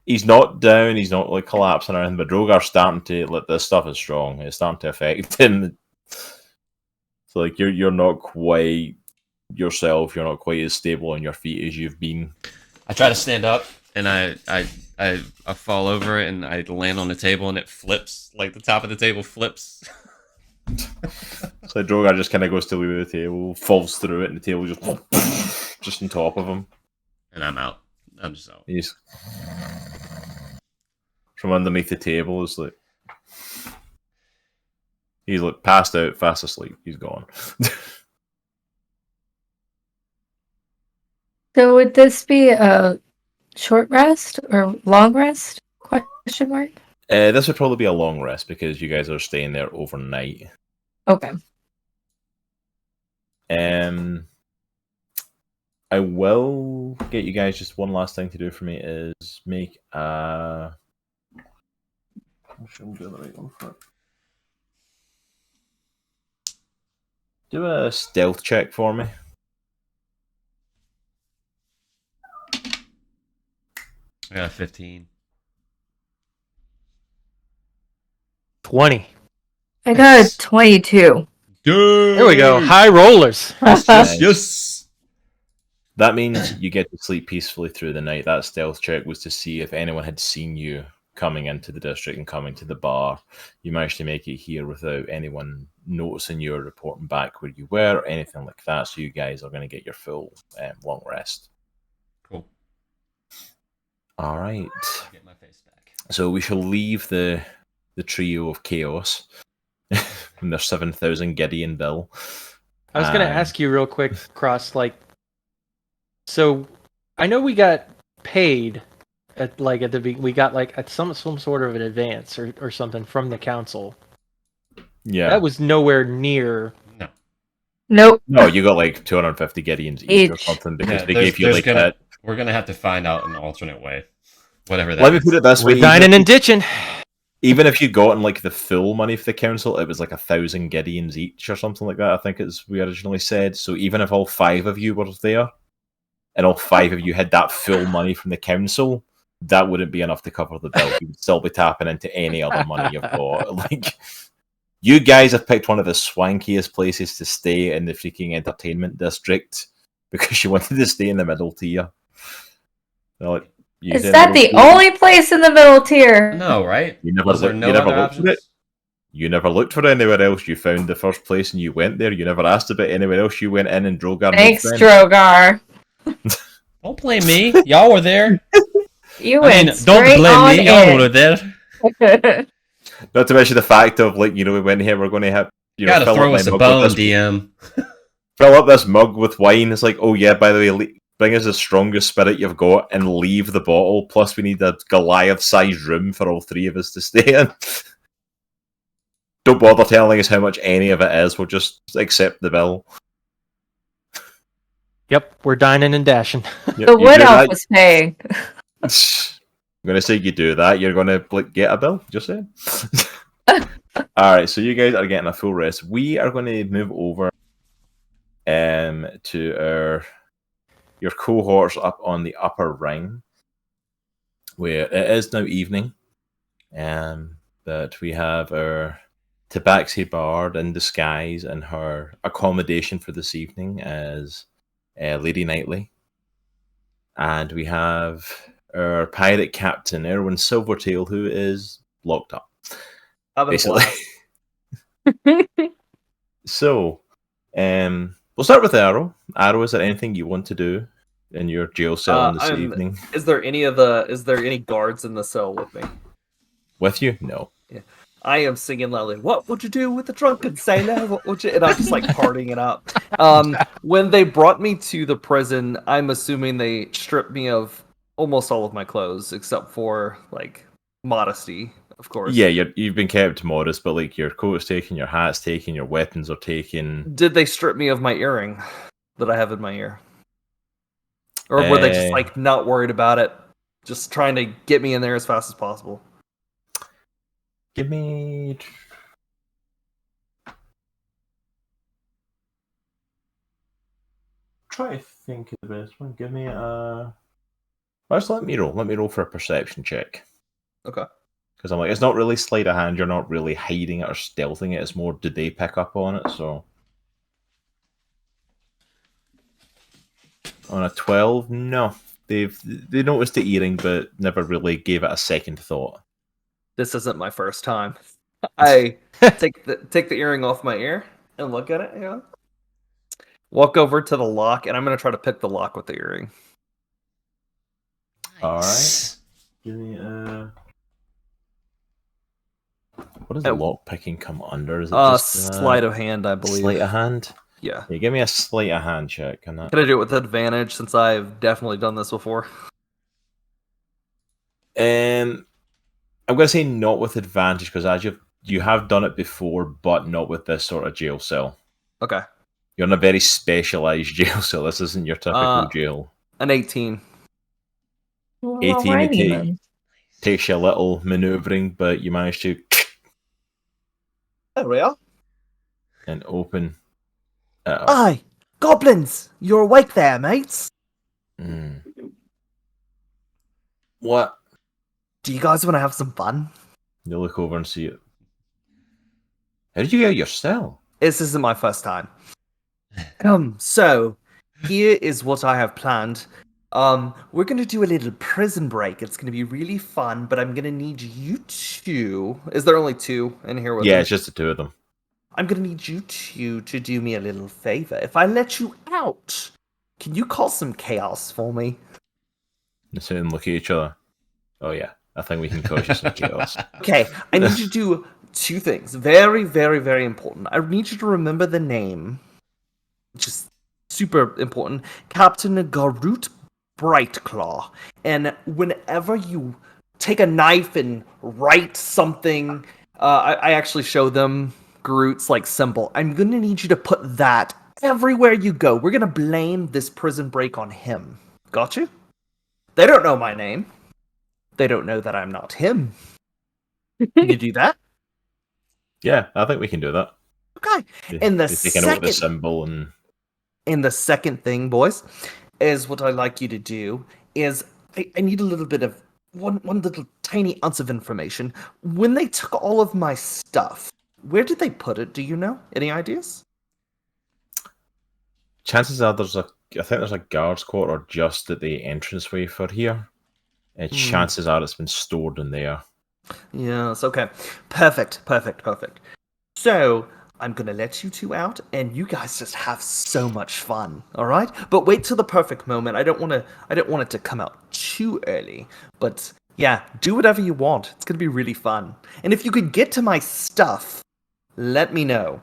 He's not down, he's not like collapsing or anything, but Drogar's starting to, like, this stuff is strong. It's starting to affect him. So like you're not quite yourself, you're not quite as stable on your feet as you've been. I try to stand up and I fall over it and I land on the table and it flips, like the top of the table flips. So Droghar just kind of goes to leave the table, falls through it, and the table just on top of him. And I'm out. I'm just out. He's from underneath the table. Is like he's like passed out, fast asleep. He's gone. So would this be a short rest or long rest? Question mark. This would probably be a long rest because you guys are staying there overnight. Okay. I will get you guys just one last thing to do for me is make a. I'm doing the right one for it. Do a stealth check for me. I got a 15. 20. I got a 22. There we go. High rollers. Yes. That means you get to sleep peacefully through the night. That stealth check was to see if anyone had seen you coming into the district and coming to the bar. You managed to make it here without anyone noticing you or reporting back where you were or anything like that. So you guys are going to get your full long rest. Cool. All right. Get my face back. So we shall leave the trio of chaos from their 7,000 Gideon bill. I was going to ask you real quick, Cross, like, so I know we got paid at we got like at some sort of an advance or something from the council. Yeah. That was nowhere near. No. Nope. No, you got like 250 Gideons each or something because they gave you like that. We're going to have to find out an alternate way. Whatever that Let is. me put it this way. We're dining and ditching. Even if you'd gotten like the full money for the council, it was like 1,000 Gideons each or something like that, I think as we originally said. So even if all 5 of you were there and all 5 of you had that full money from the council, that wouldn't be enough to cover the bill. You would still be tapping into any other money you've got. Like, you guys have picked one of the swankiest places to stay in the freaking entertainment district because you wanted to stay in the middle tier. Like, is that the only place in the middle tier? No, right? You never, Was there no other looked for it. options? You never looked for anywhere else. You found the first place and you went there. You never asked about anywhere else. You went in and Droghar. Thanks, Droghar. Don't blame me. Y'all were there. You went don't straight blame on me. Y'all in. were there. Not to mention the fact of, like, you know, we went here, we're going to have, you know, Gotta fill throw up us my a mug bone, with this, DM. fill up this mug with wine. It's like, oh yeah, by the way, bring us the strongest spirit you've got and leave the bottle. Plus, we need a Goliath-sized room for all 3 of us to stay in. Don't bother telling us how much any of it is. We'll just accept the bill. Yep, we're dining and dashing. The wood elf was paying. I'm going to say you do that. You're going to like get a bill. Just saying. All right, so you guys are getting a full rest. We are going to move over to your cohorts up on the upper ring, where it is now evening, but we have our Tabaxi bard in disguise, and her accommodation for this evening as Lady Knightley, and we have our pirate captain Erwin Silvertail, who is locked up, basically. So, we'll start with Aero. Aero, is there anything you want to do in your jail cell this evening? Is there any guards in the cell with me? With you? No. Yeah. I am singing loudly, "What would you do with a drunken sailor? What would you?" And I'm just like partying it up. When they brought me to the prison, I'm assuming they stripped me of almost all of my clothes except for like modesty, of course. Yeah, you've been kept modest, but like your coat's taken, your hat's taken, your weapons are taken. Did they strip me of my earring that I have in my ear? Or were they just like not worried about it, just trying to get me in there as fast as possible? Give me. Try to think of the best one. Give me a. Let's let me roll. Let me roll for a perception check. Okay. Because I'm like, it's not really sleight of hand. You're not really hiding it or stealthing it. It's more, did they pick up on it? So on a 12, no, they noticed the earring, but never really gave it a second thought. This isn't my first time. I take the earring off my ear and look at it. Yeah. Walk over to the lock, and I'm gonna try to pick the lock with the earring. All right. Give me what does lock picking come under? Is it just sleight of hand, I believe. Sleight of hand? Yeah. Yeah, give me a sleight of hand check on that. Can I do it with advantage since I've definitely done this before? I'm going to say not with advantage because as you have done it before, but not with this sort of jail cell. Okay. You're in a very specialized jail cell. This isn't your typical jail. An 18. 18 takes you a little maneuvering, but you manage to. There we are. And open. Aye, goblins! You're awake there, mates. What? Do you guys want to have some fun? You look over and see it. How did you get out of your cell? This isn't my first time. So, here is what I have planned. We're gonna do a little prison break. It's gonna be really fun, but I'm gonna need you two. Is there only two in here with Yeah, them? it's just the two of them. I'm gonna need you two to do me a little favor. If I let you out, can you cause some chaos for me? They sit and look at each other. Oh yeah, I think we can cause you some chaos. Okay, I need you to do two things. Very, very, very important. I need you to remember the name, which is super important. Captain Garut Brightclaw. And whenever you take a knife and write something, I actually show them Garut's like symbol. I'm gonna need you to put that everywhere you go. We're gonna blame this prison break on him. Got you? They don't know my name. They don't know that I'm not him. Can you do that? Yeah, I think we can do that. Okay. And the You're taking out the second, symbol and and the second thing, boys, is what I'd like you to do is I need a little bit of one little tiny ounce of information. When they took all of my stuff, where did they put it? Do you know? Any ideas? chances are I think there's a guard's quarter just at the entranceway for here. And chances are it's been stored in there. Yes, okay. Perfect. So, I'm gonna let you two out, and you guys just have so much fun, alright? But wait till the perfect moment. I don't want it to come out too early. But yeah, do whatever you want. It's gonna be really fun. And if you could get to my stuff, let me know.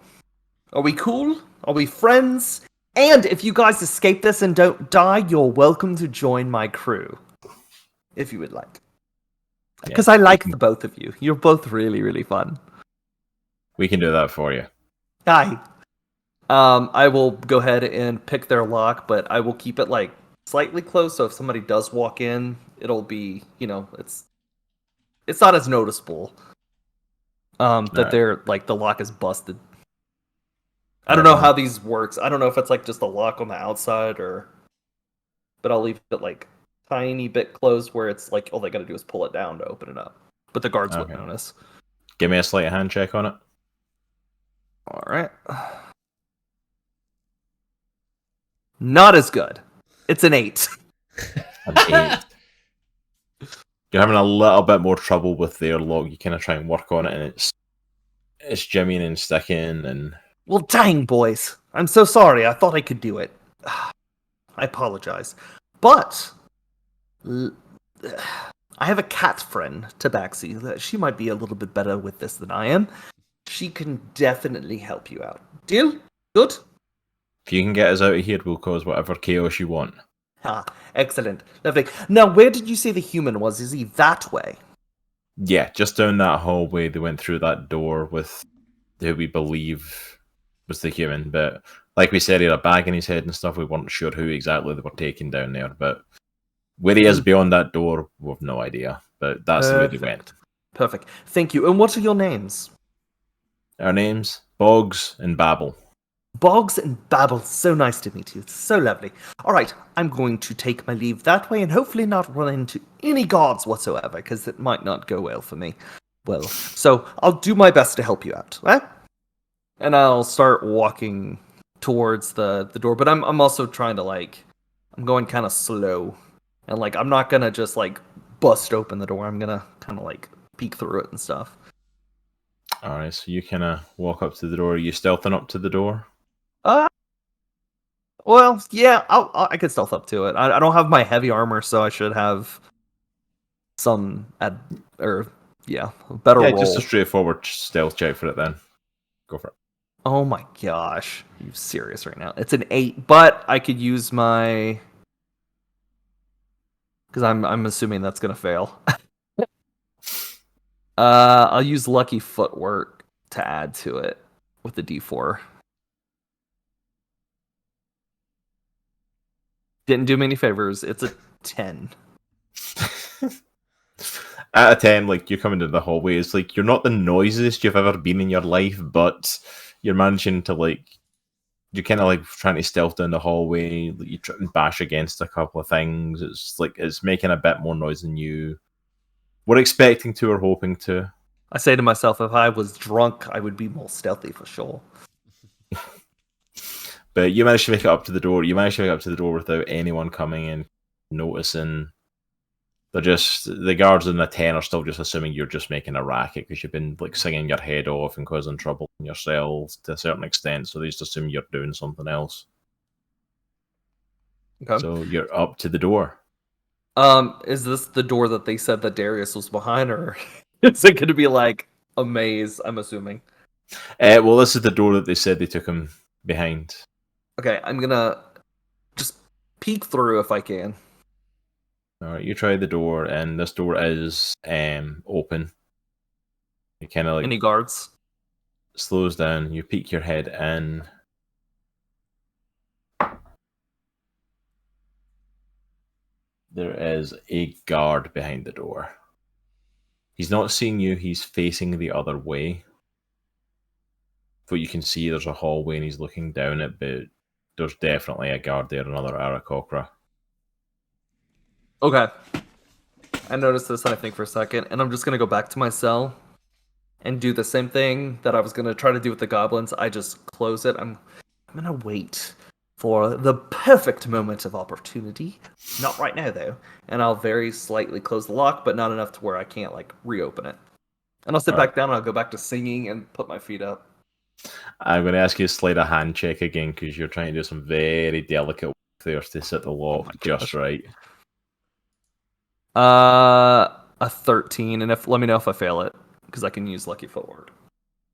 Are we cool? Are we friends? And if you guys escape this and don't die, you're welcome to join my crew. If you would like. Because I like the both of you. You're both really, really fun. We can do that for you. Hi. I will go ahead and pick their lock, but I will keep it like slightly closed, so if somebody does walk in, it'll be, it's not as noticeable. That they're like the lock is busted. I don't know how these works. I don't know if it's like just a lock on the outside but I'll leave it like tiny bit closed where it's like all they gotta do is pull it down to open it up. But the guards wouldn't notice. Give me a sleight of hand check on it. Alright. Not as good. It's an 8. An 8. You're having a little bit more trouble with their log. You kind of try and work on it, and it's jimmying and sticking. And well, dang, boys. I'm so sorry. I thought I could do it. I apologize. But I have a cat friend, Tabaxi. She might be a little bit better with this than I am. She can definitely help you out. Deal? Good? if you can get us out of here, we'll cause whatever chaos you want. Ah, excellent. Lovely. Now, where did you say the human was? Is he that way? Yeah, just down that hallway. They went through that door with who we believe was the human. But like we said, he had a bag in his head and stuff. We weren't sure who exactly they were taking down there. But where he is beyond that door, we have no idea. But that's the way they went. Perfect. Thank you. And what are your names? Our names, Boggs and Babel. Boggs and Babel. So nice to meet you. It's so lovely. All right, I'm going to take my leave that way and hopefully not run into any guards whatsoever, because it might not go well for me. Well, so I'll do my best to help you out. Eh? And I'll start walking towards the door, but I'm also trying to, like, I'm going kind of slow. And, like, I'm not going to just, like, bust open the door. I'm going to kind of, like, peek through it and stuff. Alright, so you kind of walk up to the door. Are you stealthing up to the door? Well, yeah, I could stealth up to it. I don't have my heavy armor, so I should have some better Yeah, roll. just a straightforward stealth check for it then. Go for it. Oh my gosh, are you serious right now? It's an 8, but I could use my, because I'm assuming that's gonna fail. I'll use lucky footwork to add to it with the D4. Didn't do me any favors. It's a 10. Out of 10, like, you're coming to the hallway, it's like, you're not the noisiest you've ever been in your life, but you're managing to, like, you're kind of, like, trying to stealth down the hallway, like, you try and bash against a couple of things, it's, like, it's making a bit more noise than you were expecting to or hoping to. I say to myself, if I was drunk, I would be more stealthy for sure. But you managed to make it up to the door. You managed to make it up to the door without anyone coming and noticing. The guards in the 10 are still just assuming you're just making a racket because you've been like singing your head off and causing trouble in yourselves to a certain extent. So they just assume you're doing something else. Okay. So you're up to the door. Is this the door that they said that Darius was behind, or is it going to be like a maze? I'm assuming. Well, this is the door that they said they took him behind. Okay, I'm gonna just peek through if I can. All right, you try the door, and this door is open. It kind of like Any guards? slows down. You peek your head in. There is a guard behind the door. He's not seeing you. He's facing the other way. But you can see there's a hallway, and he's looking down it. But there's definitely a guard there. Another Aarakocra. Okay. I noticed this, I think, for a second, and I'm just gonna go back to my cell and do the same thing that I was gonna try to do with the goblins. I just close it. I'm gonna wait for the perfect moment of opportunity. Not right now, though. And I'll very slightly close the lock, but not enough to where I can't like reopen it. And I'll sit back down. And I'll go back to singing and put my feet up. I'm going to ask you to slide a hand check again because you're trying to do some very delicate work there to set the lock just right. A 13, and let me know if I fail it because I can use lucky footwork.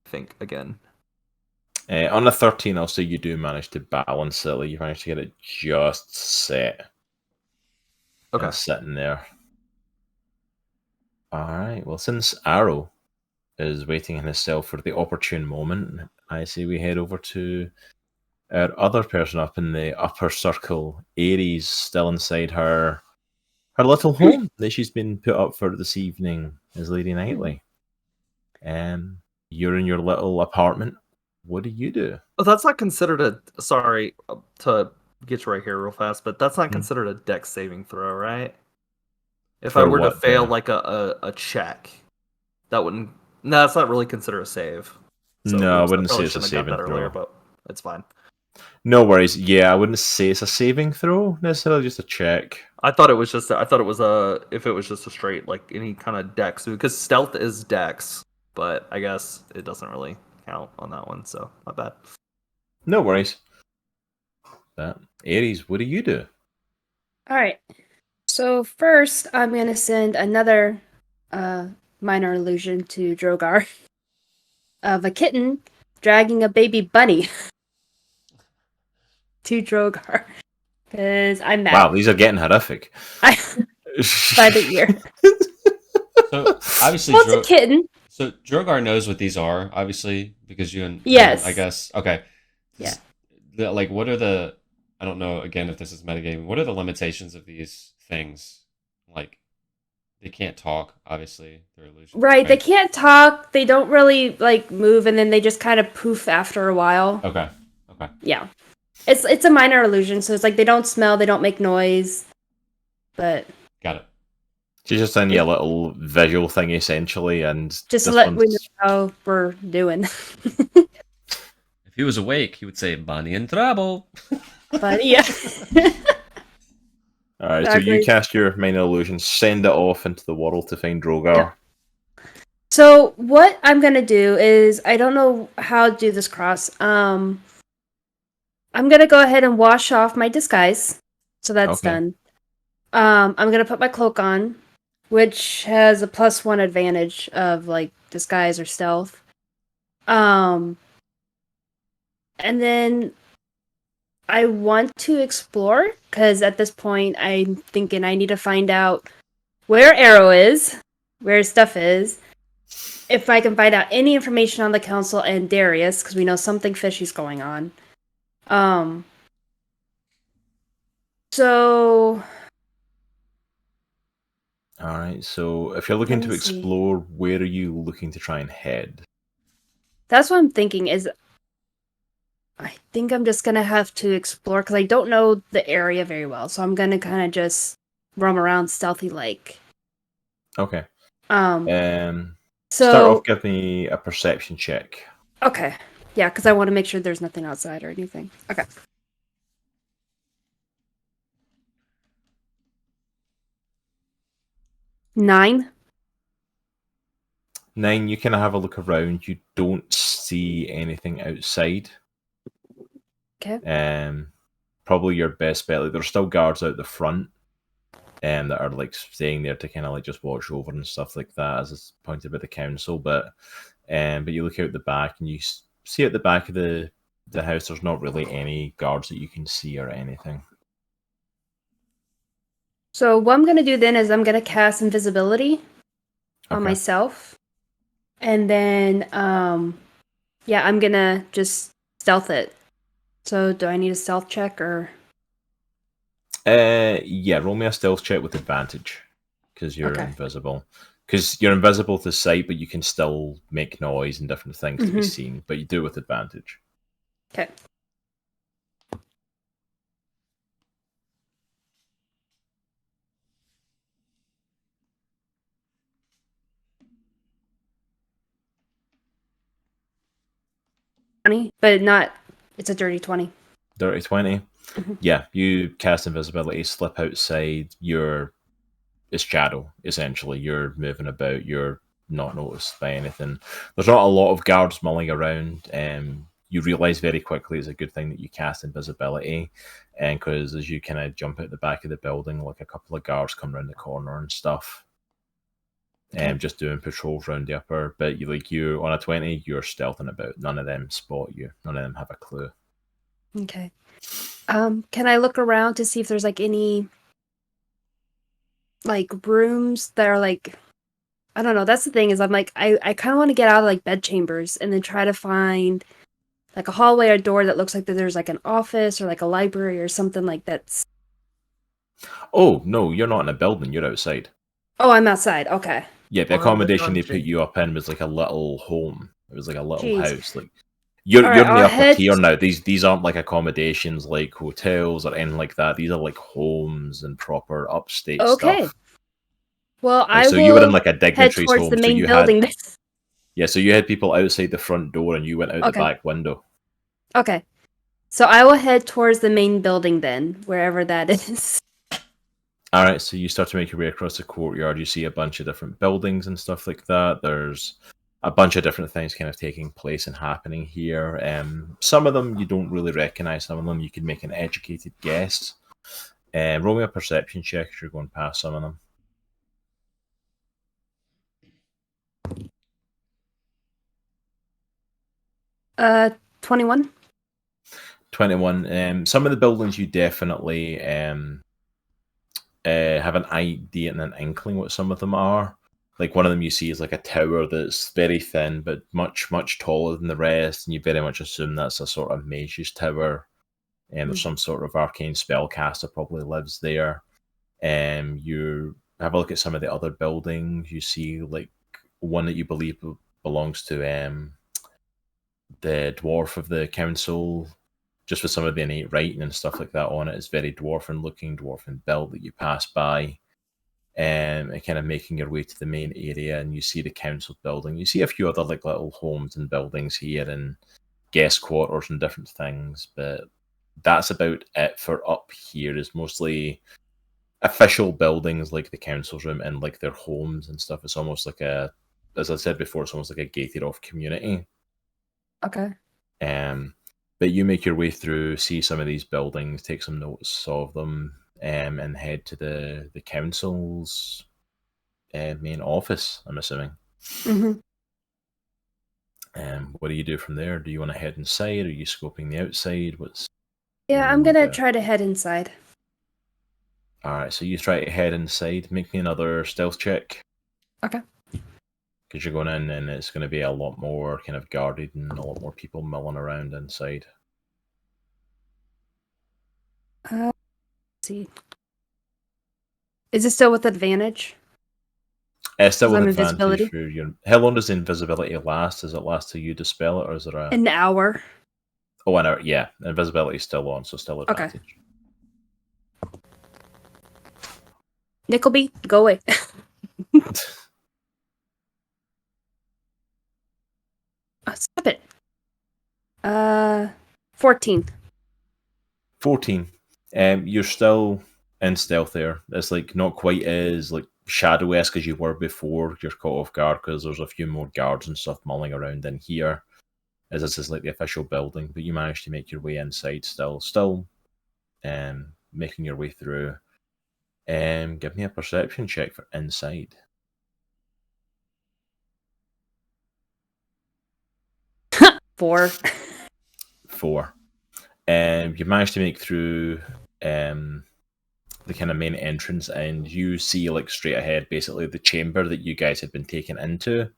I think again. On a 13, I'll say you do manage to balance it. Like you manage to get it just set. Okay. Sitting there. Alright, well, since Aero is waiting in his cell for the opportune moment, I say we head over to our other person up in the upper circle, Aries, still inside her little home that she's been put up for this evening as Lady Nightly. You're in your little apartment. What do you do? Oh, that's not considered a. Sorry to get you right here real fast, but that's not considered a dex saving throw, right? If For I were to what, fail then? like a check, that wouldn't. No, that's not really considered a save. No, I oops, wouldn't say probably it's a shouldn't have got saving that earlier, throw. but it's fine. No worries. Yeah, I wouldn't say it's a saving throw necessarily, just a check. I thought it was just. I thought it was a. If it was just a straight like any kind of dex, because stealth is dex, but I guess it doesn't really count on that one. So my bad. No worries. Aries, what do you do? All right. So first, I'm gonna send another minor illusion to Droghar of a kitten dragging a baby bunny to Droghar because I'm mad. Wow, these are getting horrific. By the ear. So obviously, Well, it's a kitten. So Droghar knows what these are, obviously, because you and Yes. I guess. Okay. Yeah. Like, what are the? I don't know. Again, if this is metagaming, what are the limitations of these things? Like, they can't talk. Obviously, they're illusions. Right. They can't talk. They don't really like move, and then they just kind of poof after a while. Okay. Yeah. It's a minor illusion, so it's like they don't smell, they don't make noise, but Got it. She's just in your little visual thing, essentially, and just this let we know one's- how we're doing. If he was awake, he would say "Bunny in trouble." But yeah. All right, so you cast your minor illusion, send it off into the world to find Droghar. Yeah. So what I'm gonna do is I don't know how to do this cross. I'm gonna go ahead and wash off my disguise, so that's done. I'm gonna put my cloak on, which has a +1 advantage of like disguise or stealth. And then I want to explore because at this point I'm thinking I need to find out where Aero is, where his stuff is. If I can find out any information on the council and Darius, because we know something fishy's going on. So All right, so if you're looking Let to me see. explore, where are you looking to try and head? that's what I'm thinking is I think I'm just gonna have to explore because I don't know the area very well. So I'm gonna kind of just roam around stealthy like. Okay. So Start off, give me a perception check. okay. Yeah, because I want to make sure there's nothing outside or anything. Okay. Nine. 9, you kind of have a look around. You don't see anything outside. Okay. Probably your best bet. Like, there's still guards out the front, that are like staying there to kind of like just watch over and stuff like that, as is pointed by the council. But you look out the back and you see at the back of the house, there's not really any guards that you can see or anything. So what I'm gonna do then is I'm gonna cast invisibility on Okay. myself, and then yeah, I'm gonna just stealth it. So do I need a stealth check or? Yeah, roll me a stealth check with advantage because you're Okay. invisible. Because you're invisible to sight, but you can still make noise and different things to be seen. But you do it with advantage. Okay. But not. It's a dirty 20. Dirty 20. Yeah, you cast invisibility, slip outside. It's shadow essentially. You're moving about. You're not noticed by anything. There's not a lot of guards mulling around. You realize very quickly it's a good thing that you cast invisibility, and because as you kind of jump out the back of the building, like a couple of guards come around the corner and stuff. Just doing patrols around the upper. But you on a 20, you're stealthing about. None of them spot you. None of them have a clue. Okay. Can I look around to see if there's like any like rooms that are like, I don't know. That's the thing is I'm like I kind of want to get out of like bed chambers and then try to find like a hallway or door that looks like that there's like an office or like a library or something like that's. Oh no, you're not in a building. You're outside. Oh, I'm outside. Okay. Yeah, the Oh, the accommodation they dungeon. put you up in was like a little home. It was like a little Jeez. house. Like you're All right, you're in the I'll upper head- tier now. These aren't like accommodations like hotels or anything like that. These are like homes and proper upstate Okay. stuff. Well, Like, I so will you were in like a head dignitary's towards home. the So main you building. had so you had people outside the front door and you went out Okay. the back window. Okay. So I will head towards the main building then, wherever that is. All right, so you start to make your way across the courtyard. You see a bunch of different buildings and stuff like that. There's a bunch of different things kind of taking place and happening here. Some of them you don't really recognize. Some of them you can make an educated guess. Roll me a perception check if you're going past some of them. 21. 21. Some of the buildings you definitely have an idea and an inkling what some of them are. Like one of them you see is like a tower that's very thin but much, much taller than the rest, and you very much assume that's a sort of mage's tower. There's some sort of arcane spellcaster probably lives there. You have a look at some of the other buildings. You see like one that you believe belongs to the dwarf of the council, just with some of the innate writing and stuff like that on it. It's very dwarven looking, dwarven build that you pass by. And kind of making your way to the main area, and you see the council building. You see a few other like little homes and buildings here and guest quarters and different things, but that's about it for up here. Is mostly official buildings like the council's room and like their homes and stuff. It's almost like as I said before, it's almost like a gated off community. Okay. But you make your way through, see some of these buildings, take some notice of them, and head to the council's main office, I'm assuming. Mm-hmm. What do you do from there? Do you want to head inside? Are you scoping the outside? Yeah, I'm gonna try to head inside. Alright, so you try to head inside. Make me another stealth check. Okay. Because you're going in and it's going to be a lot more kind of guarded and a lot more people milling around inside. Let's see. Is it still with advantage? Still with I'm advantage invisibility? for your... How long does the invisibility last? Does it last till you dispel it, or is there a... An hour. Oh, an hour, yeah. Invisibility is still on, so still Okay. advantage. Nickelby, go away. Oh, stop it. 14. 14. You're still in stealth there. It's like not quite as like shadow-esque as you were before. You're caught off guard because there's a few more guards and stuff mulling around in here, as this is like the official building. But you managed to make your way inside still making your way through. Give me a perception check for inside. 4. 4. You managed to make through the kind of main entrance, and you see like straight ahead basically the chamber that you guys had been taken into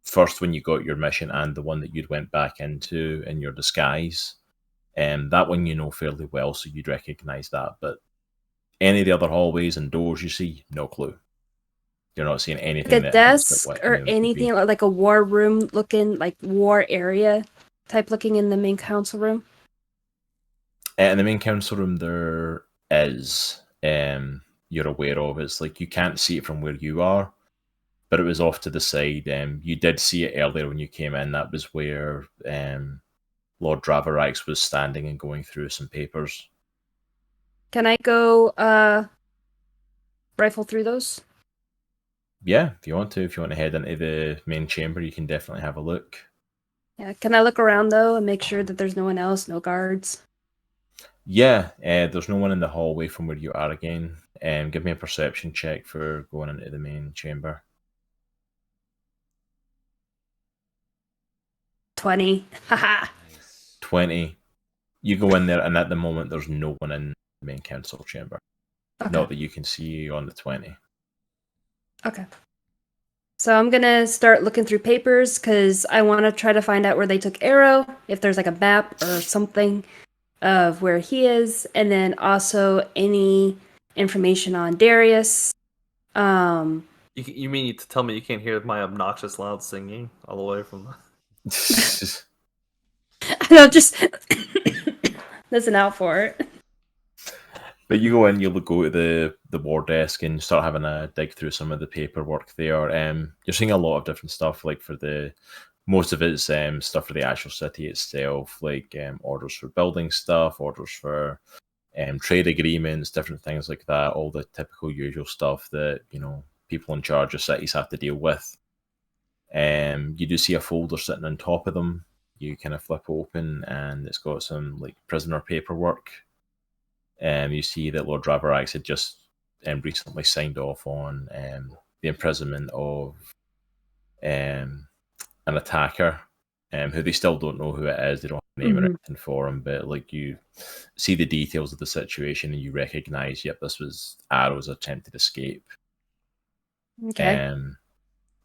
first when you got your mission, and the one that you'd went back into in your disguise. That one you know fairly well, so you'd recognize that. But any of the other hallways and doors you see, no clue. You're not seeing anything. Like a that desk what or any of them could be. anything like a war room looking, like war area type looking in the main council room? In the main council room, there is. You're aware of. It's like you can't see it from where you are, but it was off to the side. You did see it earlier when you came in. That was where Lord Dravarax was standing and going through some papers. Can I go rifle through those? Yeah, if you want to. If you want to head into the main chamber, you can definitely have a look. Yeah. Can I look around though and make sure that there's no one else, no guards? Yeah, there's no one in the hallway from where you are again. Give me a perception check for going into the main chamber. 20. Haha. 20. You go in there, and at the moment, there's no one in the main council chamber. Okay. Not that you can see on the 20. Okay. So I'm gonna start looking through papers because I want to try to find out where they took Aero, if there's like a map or something of where he is, and then also any information on Darius. You mean you to tell me you can't hear my obnoxious loud singing all the way from the... No, just listen out for it. But you go in, you go to the war desk and start having a dig through some of the paperwork there. You're seeing a lot of different stuff, like for most of it's stuff for the actual city itself, like orders for building stuff, orders for trade agreements, different things like that, all the typical usual stuff that, people in charge of cities have to deal with. You do see a folder sitting on top of them. You kind of flip open, and it's got some like prisoner paperwork. You see that Lord Dravarax had just recently signed off on the imprisonment of an attacker, who they still don't know who it is. They don't have a name or anything for him, but like you see the details of the situation and you recognize, yep, this was Arrow's attempted escape. Okay.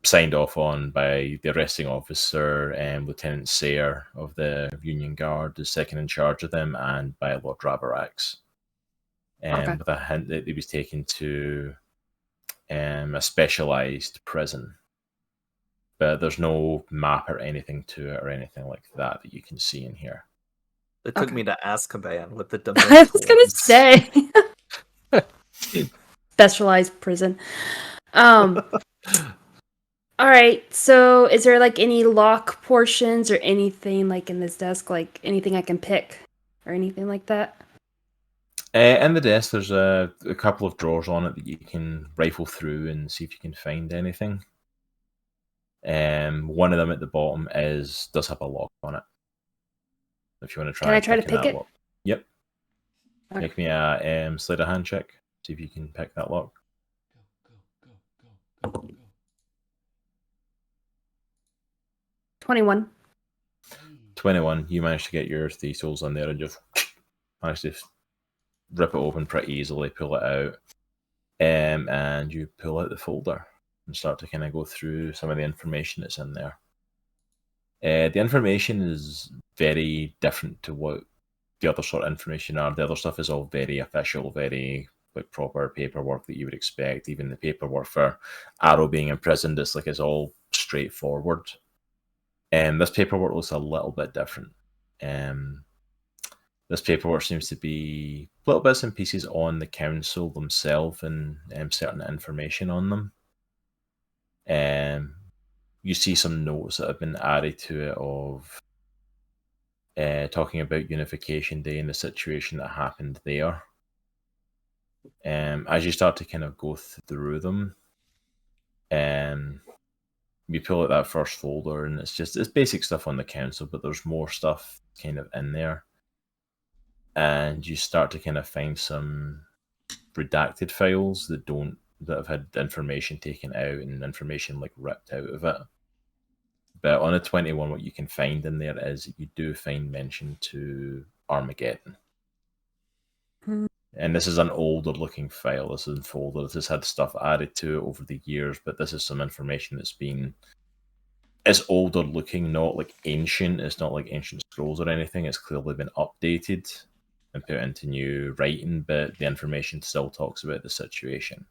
Signed off on by the arresting officer, Lieutenant Sayer of the Union Guard, the second in charge of them, and by Lord Dravarax. With a hint that he was taken to a specialised prison. But there's no map or anything to it or anything like that you can see in here. It took me to Azkaban with the I was gonna say specialized prison. All right. So, is there like any lock portions or anything like in this desk, like anything I can pick or anything like that? In the desk, there's a couple of drawers on it that you can rifle through and see if you can find anything. One of them at the bottom does have a lock on it. If you want to try, can I try to pick it? Lock. Yep. Okay. Make me a sleight of hand check. See if you can pick that lock. Go. 21. 21. You managed to get your thesos on there and just managed to rip it open pretty easily, pull it out, and you pull out the folder and start to kind of go through some of the information that's in there. The information is very different to what the other sort of information are. The other stuff is all very official, very like proper paperwork that you would expect. Even the paperwork for Aero being imprisoned, it's all straightforward. This paperwork looks a little bit different. This paperwork seems to be little bits and pieces on the council themselves and certain information on them. You see some notes that have been added to it of talking about Unification Day and the situation that happened there. As you start to kind of go through them, you pull out that first folder, and it's basic stuff on the council, but there's more stuff kind of in there. And you start to kind of find some redacted files that have had information taken out and information like ripped out of it. But on a 21, what you can find in there is you do find mention to Armageddon. And this is an older looking file. This is a folder. This has had stuff added to it over the years, but this is some information that's been... It's older looking, not like ancient. It's not like ancient scrolls or anything. It's clearly been updated and put into new writing, but the information still talks about the situation.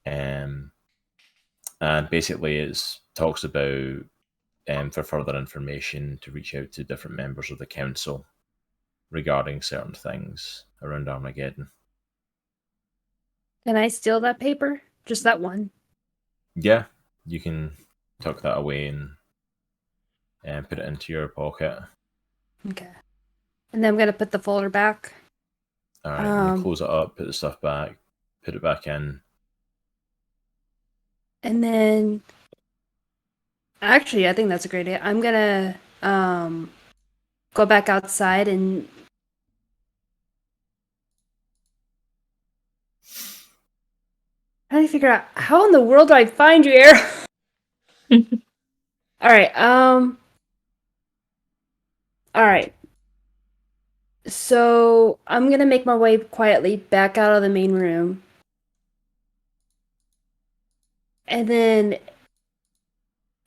And basically it talks about, for further information, to reach out to different members of the council regarding certain things around Armageddon. Can I steal that paper? Just that one? Yeah, you can tuck that away and put it into your pocket. Okay. And then I'm going to put the folder back. Alright, close it up, put the stuff back, put it back in. And then... Actually, I think that's a great idea. I'm going to go back outside and... trying to figure out how in the world do I find you, Aero? Alright, Alright. So, I'm gonna make my way quietly back out of the main room. And then...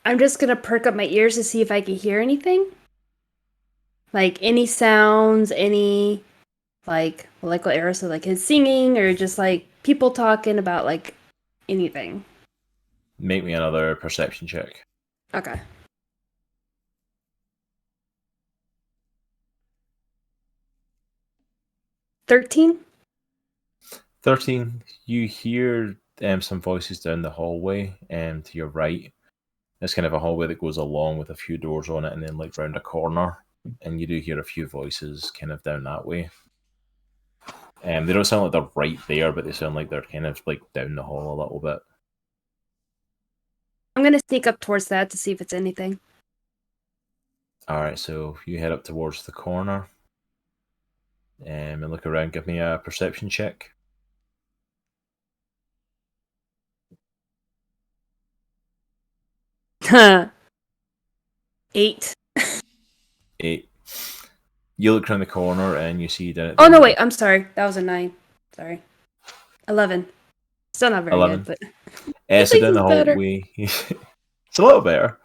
I'm just gonna perk up my ears to see if I can hear anything. Like, any sounds, any... Like what Aero said, like his singing, or just like people talking about like anything. Make me another perception check. Okay. $13? 13. You hear some voices down the hallway to your right. It's kind of a hallway that goes along with a few doors on it, and then like round a corner, and you do hear a few voices kind of down that way. They don't sound like they're right there, but they sound like they're kind of like down the hall a little bit. I'm gonna sneak up towards that to see if it's anything. Alright, so you head up towards the corner and look around. Give me a perception check. Huh. 8. 8. You look around the corner and you see that... Oh no, wait, I'm sorry. That was a 9. Sorry. 11. Still not very 11. good, but... So down the better. hallway... it's a little better.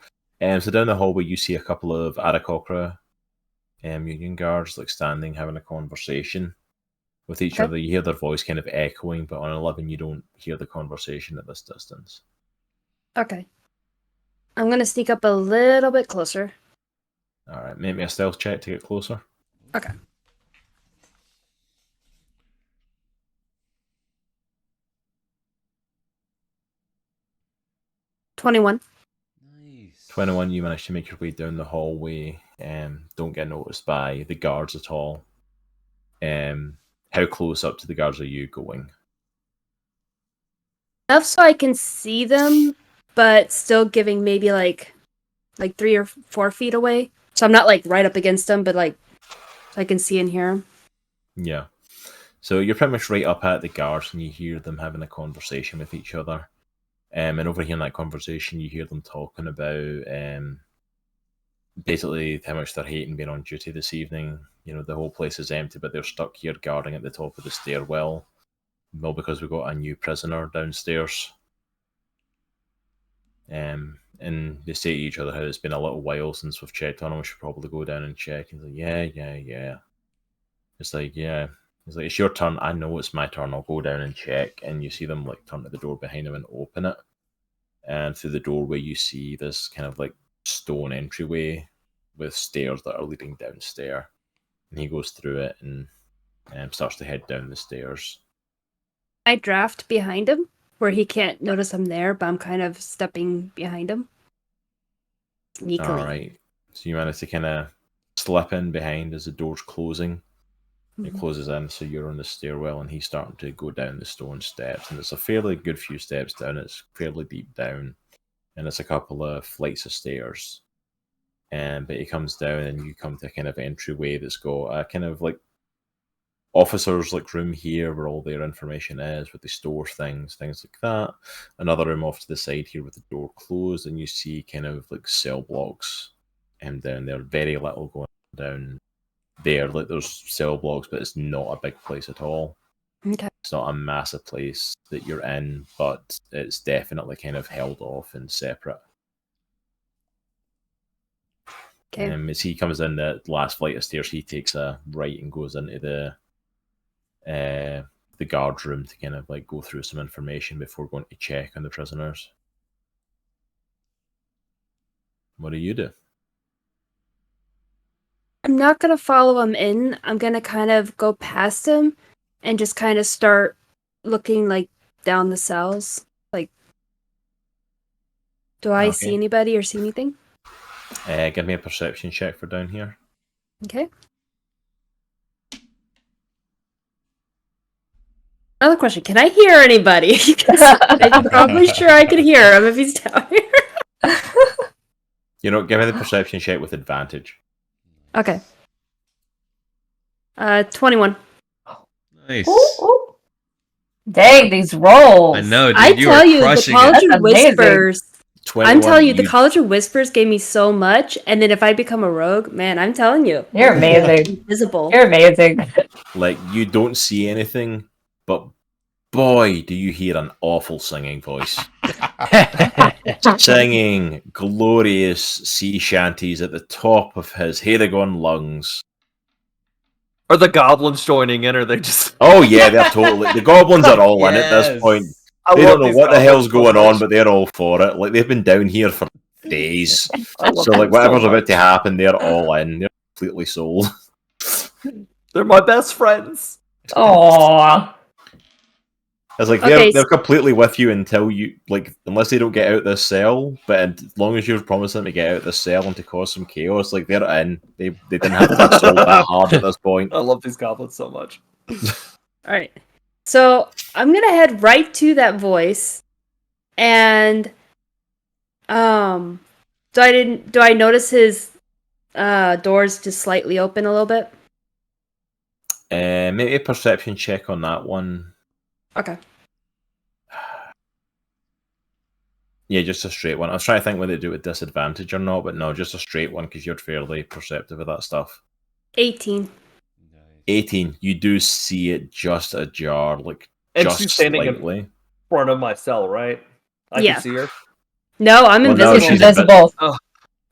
So down the hallway you see a couple of Arakocra Union guards like standing, having a conversation with each other. You hear their voice kind of echoing, but on 11 you don't hear the conversation at this distance. Okay. I'm gonna sneak up a little bit closer. Alright, make me a stealth check to get closer. Okay. $21. Nice. 21, you manage to make your way down the hallway. Don't get noticed by the guards at all. How close up to the guards are you going? Enough so I can see them, but still giving maybe like 3 or 4 feet away. So I'm not like right up against them, but like I can see and hear them. Yeah. So you're pretty much right up at the guards and you hear them having a conversation with each other. And over here in that conversation, you hear them talking about basically how much they're hating being on duty this evening. You know, the whole place is empty, but they're stuck here guarding at the top of the stairwell. Well, because we've got a new prisoner downstairs. And they say to each other how it's been a little while since we've checked on him. We should probably go down and check. And he's like, yeah. It's like, yeah. He's like, it's your turn. I know it's my turn. I'll go down and check. And you see them like turn to the door behind him and open it. And through the doorway, you see this kind of like stone entryway with stairs that are leading downstairs. And he goes through it and starts to head down the stairs. I draft behind him where he can't notice I'm there, but I'm kind of stepping behind him. Sneakily. Alright. So you manage to kind of slip in behind as the door's closing. It closes in, so you're on the stairwell, and he's starting to go down the stone steps. And it's a fairly good few steps down. It's fairly deep down, and it's a couple of flights of stairs. But he comes down, and you come to a kind of entryway that's got a kind of like officers' like room here, where all their information is, where they store things like that. Another room off to the side here with the door closed, and you see kind of like cell blocks, down there. Very little going down there. Like there's cell blocks, but it's not a big place at all. Okay. It's not a massive place that you're in, but it's definitely kind of held off and separate. Okay. As he comes in the last flight of stairs, he takes a right and goes into the guard room to kind of like go through some information before going to check on the prisoners. What do you do? I'm not gonna follow him in. I'm gonna kind of go past him and just kind of start looking like down the cells. Like, do I see anybody or see anything? Give me a perception check for down here. Okay. Another question: can I hear anybody? I'm probably sure I could hear him if he's down here. Give me the perception check with advantage. Okay. 21. Nice. Ooh. Dang, these rolls. I know, dude. I tell you, the crushing College That's of amazing. Whispers. 21, I'm telling you, the College of Whispers gave me so much, and then if I become a rogue, man, I'm telling you, You're amazing. invisible. You're amazing. like you don't see anything, but boy, do you hear an awful singing voice. Singing glorious sea shanties at the top of his Haregon lungs. Are the goblins joining in, or are they just? Oh yeah, they're totally. The goblins are all in at this point. They don't know what the hell's going on, but they're all for it. Like they've been down here for days. So like whatever's about to happen, they're all in. They're completely sold. They're my best friends. Aww. It's like Okay, they're completely with you until you unless they don't get out this cell. But as long as you've promised them to get out this cell and to cause some chaos, like they're in. They didn't have to be sold that hard at this point. I love these goblins so much. All right. So I'm gonna head right to that voice, and do I notice his doors just slightly open a little bit? Maybe a perception check on that one. Okay. Yeah, just a straight one. I was trying to think whether they do it with disadvantage or not, but no, just a straight one because you're fairly perceptive of that stuff. 18. 18. You do see it just ajar, like And just she's standing slightly. in front of my cell, right? I Yeah. can see her. No, I'm Well, no, invisible. she's Invisible.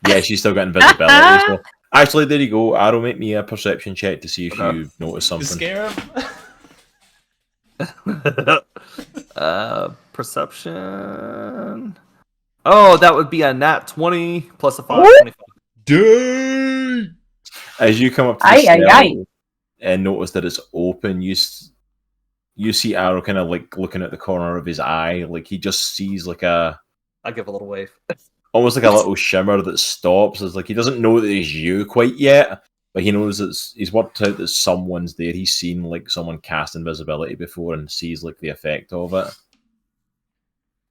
Yeah, she's still got invisibility as well. Actually, there you go. Arrow, make me a perception check to see if you notice To something. scare him? Perception. Oh, that would be a nat 20 plus a 5. Woo! 25. Dang! As you come up to the cell and notice that it's open, you see Arrow kind of like looking at the corner of his eye, like he just sees like I give a little wave. almost like a little shimmer that stops. It's like he doesn't know that it's you quite yet, but he knows he's worked out that someone's there. He's seen like someone cast invisibility before and sees like the effect of it.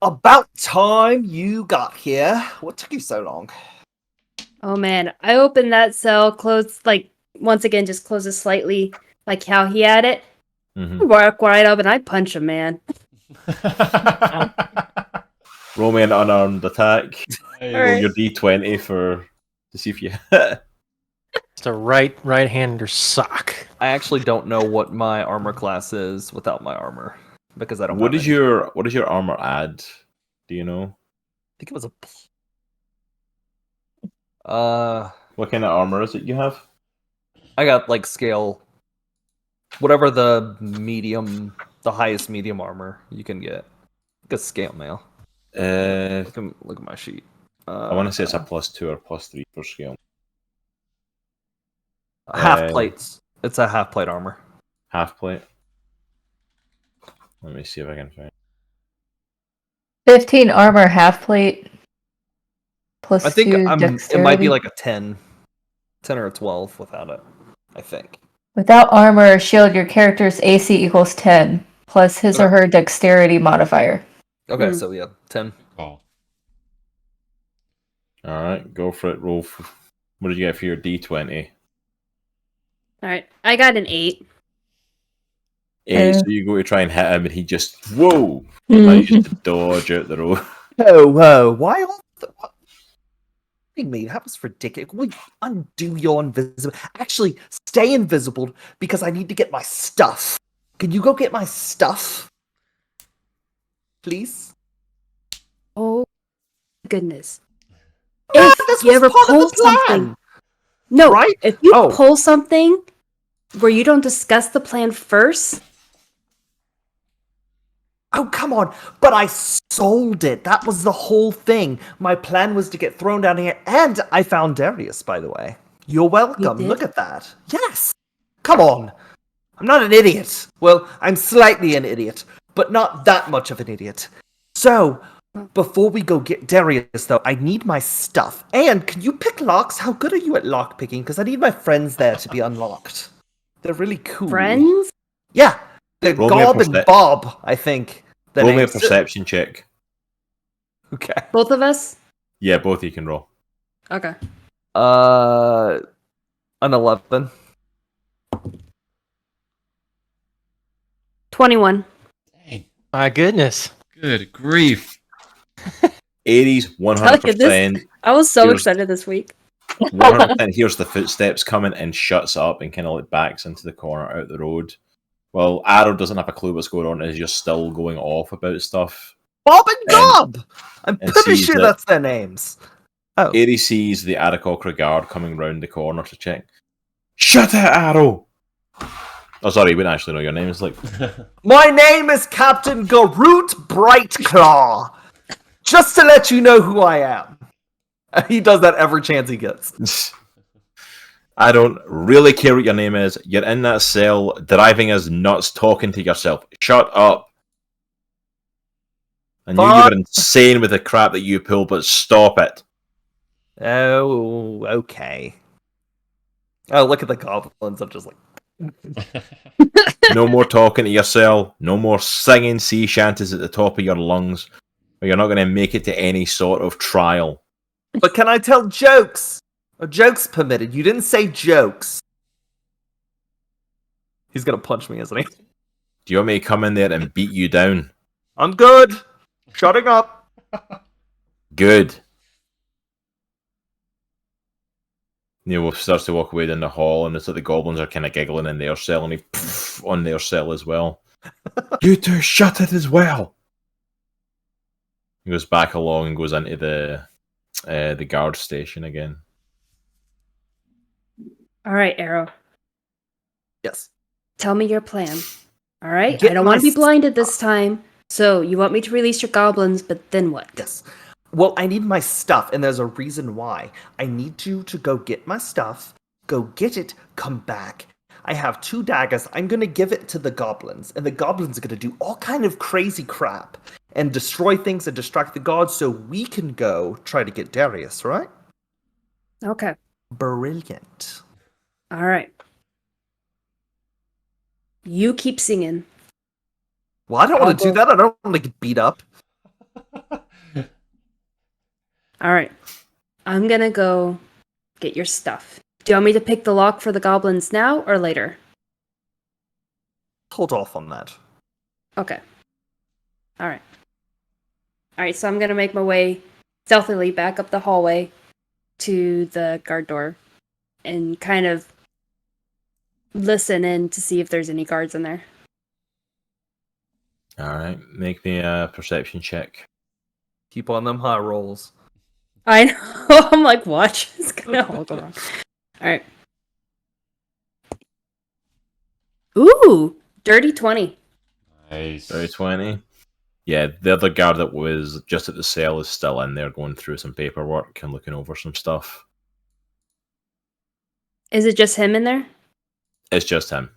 About time you got here. What took you so long? Oh man, I opened that cell, closed once again, just close it slightly, like how he had it. Mm-hmm. Walk right up and I punch him, man. Roll me an unarmed attack. Nice. Roll your d20 to see if you hit. It's a right-hander sock. I actually don't know what my armor class is without my armor because I don't. What have does any. your armor add? Do you know? I think it was What kind of armor is it you have? I got like scale, whatever the highest medium armor you can get. Good scale mail. Look at my sheet. I want to say it's a +2 or +3 for scale. Half plates. It's a half plate armor. Half plate. Let me see if I can find. 15 armor, half plate. Plus I think 2 it might be dexterity. like a 10 10 or a 12 without it, I think. Without armor or shield, your character's AC equals 10, plus his or her dexterity modifier. Okay, so yeah, 10. Oh. Alright, go for it. Roll. What did you get for your D20? Alright, I got an 8. 8, so you go to try and hit him, and he just, whoa! Manages to dodge out the road. Whoa, why all the... What? Me, that was ridiculous. Will you undo your invisible? Actually, stay invisible because I need to get my stuff. Can you go get my stuff? Please? Oh, goodness. No, If this you was ever part of pull the plan. something... No, Right? if you Oh. pull something where you don't discuss the plan first... Oh, come on. But I sold it. That was the whole thing. My plan was to get thrown down here, and I found Darius, by the way. You're welcome. did? Look at that. Yes. Come on. I'm not an idiot. Well, I'm slightly an idiot, but not that much of an idiot. So, before we go get Darius, though, I need my stuff. And can you pick locks? How good are you at lock picking? Because I need my friends there to be unlocked. They're really cool. Friends? Yeah. They're Roll me a Gob and Bob, I think. The Roll me a names. perception check. Okay. Both of us? Yeah, both you can roll. Okay. An 11. 21. Dang. My goodness. Good grief. Aries, 100%. I was so Here's- excited this week. 100% hears the footsteps coming and shuts up and kind of like backs into the corner out the road. Well, Aero doesn't have a clue what's going on and is just still going off about stuff. Bob and Gob! I'm and pretty sees sure that- that's their names. Oh. Aries sees the Adcock guard coming round the corner to check. Shut it, Aero! Oh, sorry, we don't actually know your name. It's like, My name is Captain Garut Brightclaw. Just to let you know who I am. He does that every chance he gets. I don't really care what your name is. You're in that cell, driving us nuts, talking to yourself. Shut up. I knew you Fuck. were insane with the crap that you pull, but stop it. Oh, okay. Oh, look at the goblins. I'm just like, No more talking to yourself. No more singing sea shanties at the top of your lungs, or you're not going to make it to any sort of trial. But can I tell jokes? Are jokes permitted? You didn't say jokes. he's gonna punch me, isn't he? Do you want me to come in there and beat you down? I'm good. Shutting up. Good. Neil starts to walk away down the hall, and it's like the goblins are kind of giggling in their cell, and he on their cell as well. You two shut it as well. He goes back along and goes into the guard station again. All right, Aero. Yes. Tell me your plan. All right? Get I don't my want to be blinded this time. So, you want me to release your goblins, but then what? Yes. Well, I need my stuff, and there's a reason why. I need you to go get my stuff, go get it, come back. I have 2 daggers. I'm going to give it to the goblins, and the goblins are going to do all kind of crazy crap and destroy things and distract the gods so we can go try to get Darius, right? Okay. Brilliant. All right. You keep singing. Well, I don't want to do that. I don't want to get beat up. All right. I'm going to go get your stuff. Do you want me to pick the lock for the goblins now or later? Hold off on that. Okay. All right. All right, so I'm going to make my way stealthily back up the hallway to the guard door and kind of listen in to see if there's any guards in there. Alright, make me a perception check. Keep on them high rolls. I know. I'm like, watch. It's going to all go wrong. All right. Ooh, dirty 20. Nice. 20. Yeah, the other guard that was just at the cell is still in there going through some paperwork and looking over some stuff. Is it just him in there? It's just him.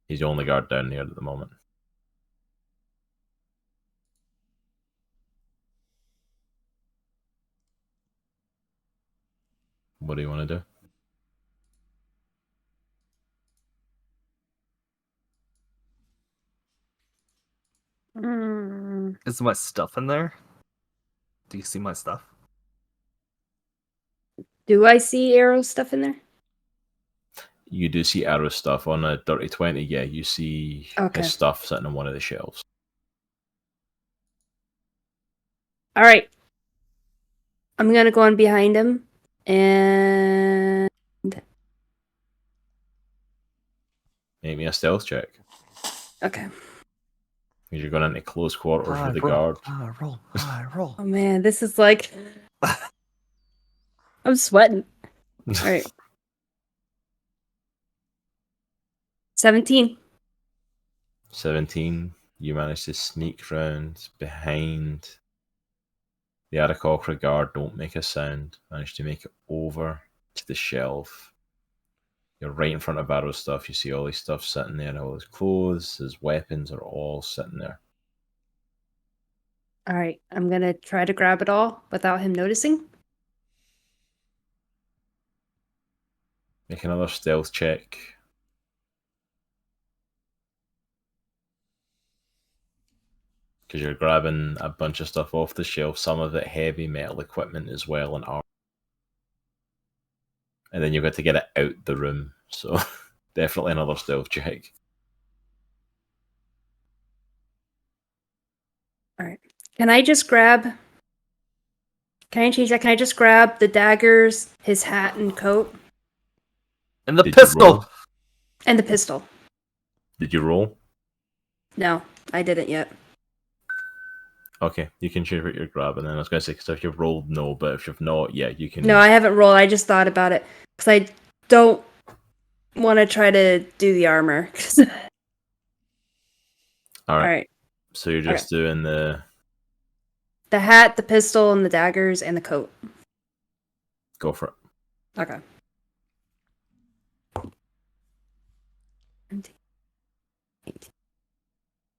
He's the only guard down there at the moment. What do you want to do? Is my stuff in there? Do you see my stuff? Do I see Aero stuff in there? You do see Arrow stuff on a dirty 20. Yeah, you see Okay. his stuff sitting on one of the shelves. All right. I'm gonna go on behind him and Make me a stealth check. okay. Because you're going into close quarters with the guard. Roll. Oh man, this is like I'm sweating. All right. 17. 17. You manage to sneak round behind the Aarakocra guard. Don't make a sound. Manage to make it over to the shelf. You're right in front of Arrow's stuff. You see all his stuff sitting there. All his clothes, his weapons are all sitting there. All right. I'm gonna try to grab it all without him noticing. Make another stealth check. Because you're grabbing a bunch of stuff off the shelf, some of it heavy metal equipment as well, and armor. And then you've got to get it out the room, so definitely another stealth check. All right. Can I just grab? Can I change that? Can I just grab the daggers, his hat and coat, And the Did you roll? pistol. and the pistol? Did you roll? No, I didn't yet. Okay, you can choose what you're grabbing. Then I was going to say, because if you've rolled, no, but if you've not, yeah, you can. No, I haven't rolled. I just thought about it because I don't want to try to do the armor. All All right. right. So you're just doing the. The hat, the pistol, and the daggers, and the coat. Go for it. Okay.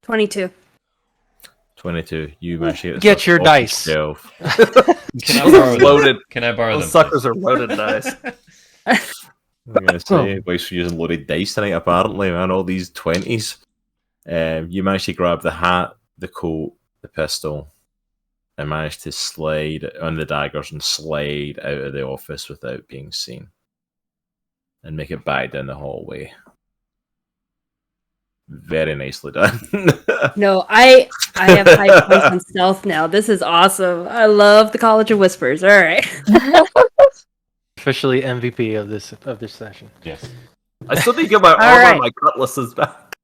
22. 22. You managed to Get stuff your off dice. the shelf. Can I borrow them? Loaded. Can I borrow Those them? suckers are loaded dice. I'm going to say, Boy's using loaded dice tonight, apparently, man. All these 20s. You managed to grab the hat, the coat, the pistol, and managed to slide on the daggers and slide out of the office without being seen. And make it back down the hallway. Very nicely done. No, I have high points on stealth now. This is awesome. I love the College of Whispers. All right. Officially MVP of this session. Yes. I still need to get my armor right. and my cutlasses back.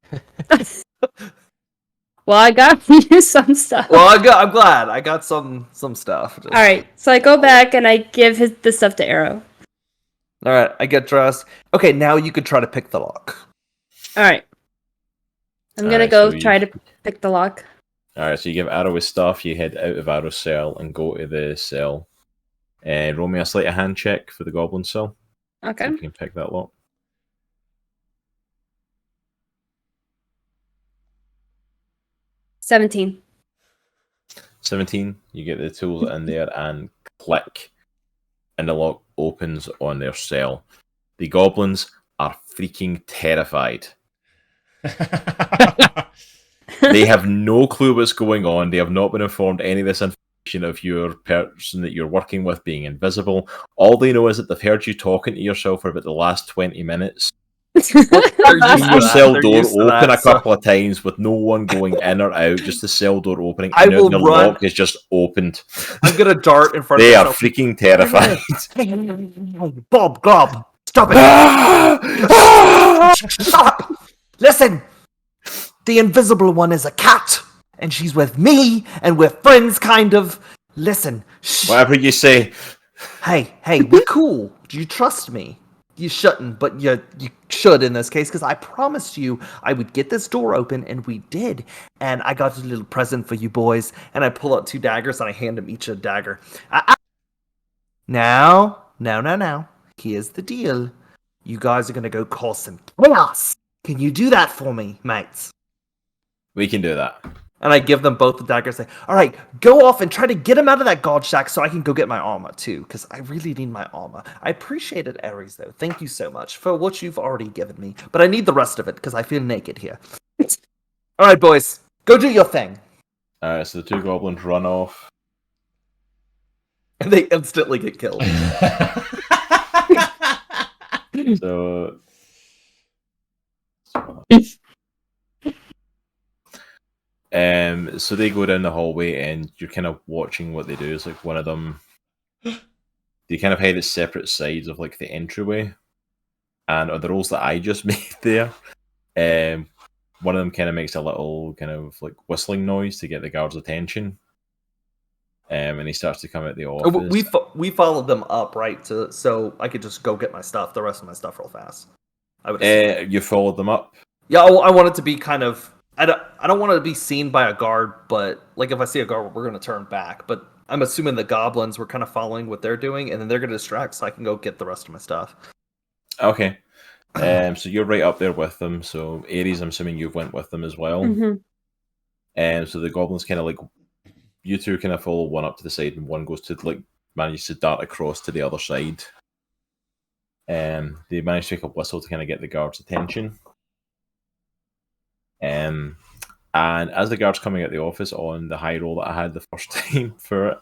Well, I got you some stuff. Well, I'm glad. I got some stuff. Just- All right. So I go back and I give the stuff to Aero. All right, I get dressed. Okay, now you could try to pick the lock. All right. I'm going to Alright, go so try to pick the lock. Alright, so you give Arrow his stuff, you head out of Arrow's cell and go to the cell. Roll me a sleight of hand check for the goblin cell. Okay. See if you can pick that lock. 17. 17, you get the tools in there and click, and the lock opens on their cell. The goblins are freaking terrified. They have no clue what's going on. They have not been informed any of this information of your person that you're working with being invisible. All they know is that they've heard you talking to yourself for about the last 20 minutes. Seen your cell door open a couple of times with no one going in or out, just the cell door opening, I and now will the run. lock is just opened. I'm gonna dart in front They of are myself. freaking terrified. Bob, Glob, stop it! Stop! Listen! The invisible one is a cat, and she's with me, and we're friends, kind of. Listen. Shh. Whatever you say. Hey, we're cool. Do you trust me? You shouldn't, but you should in this case, because I promised you I would get this door open, and we did. And I got a little present for you boys, and I pull out 2 daggers, and I hand them each a dagger. Now. Here's the deal. You guys are going to go cause some chaos. Can you do that for me, mates? We can do that. And I give them both the daggers. Say, all right, go off and try to get him out of that god shack so I can go get my armor too, because I really need my armor. I appreciate it, Aries, though. Thank you so much for what you've already given me. But I need the rest of it because I feel naked here. All right, boys, go do your thing. So the two goblins run off. And they instantly get killed. So so they go down the hallway, and you're kind of watching what they do. It's like one of them, they kind of head at separate sides of like the entryway, and on the rolls that I just made there, one of them kind of makes a little kind of like whistling noise to get the guard's attention, and he starts to come out the office. We followed them up, right? So I could just go get my stuff, the rest of my stuff, real fast. I would. You followed them up. Yeah, I want it to be kind of. I don't want to be seen by a guard, but like if I see a guard, we're gonna turn back. But I'm assuming the goblins were kind of following what they're doing, and then they're gonna distract, so I can go get the rest of my stuff. Okay. So you're right up there with them. So Aries, I'm assuming you went with them as well. And so the goblins kind of like, you two kind of follow one up to the side, and one goes to like manages to dart across to the other side. They manage to make a whistle to kind of get the guard's attention. And as the guard's coming out the office on the high roll that I had the first time for it,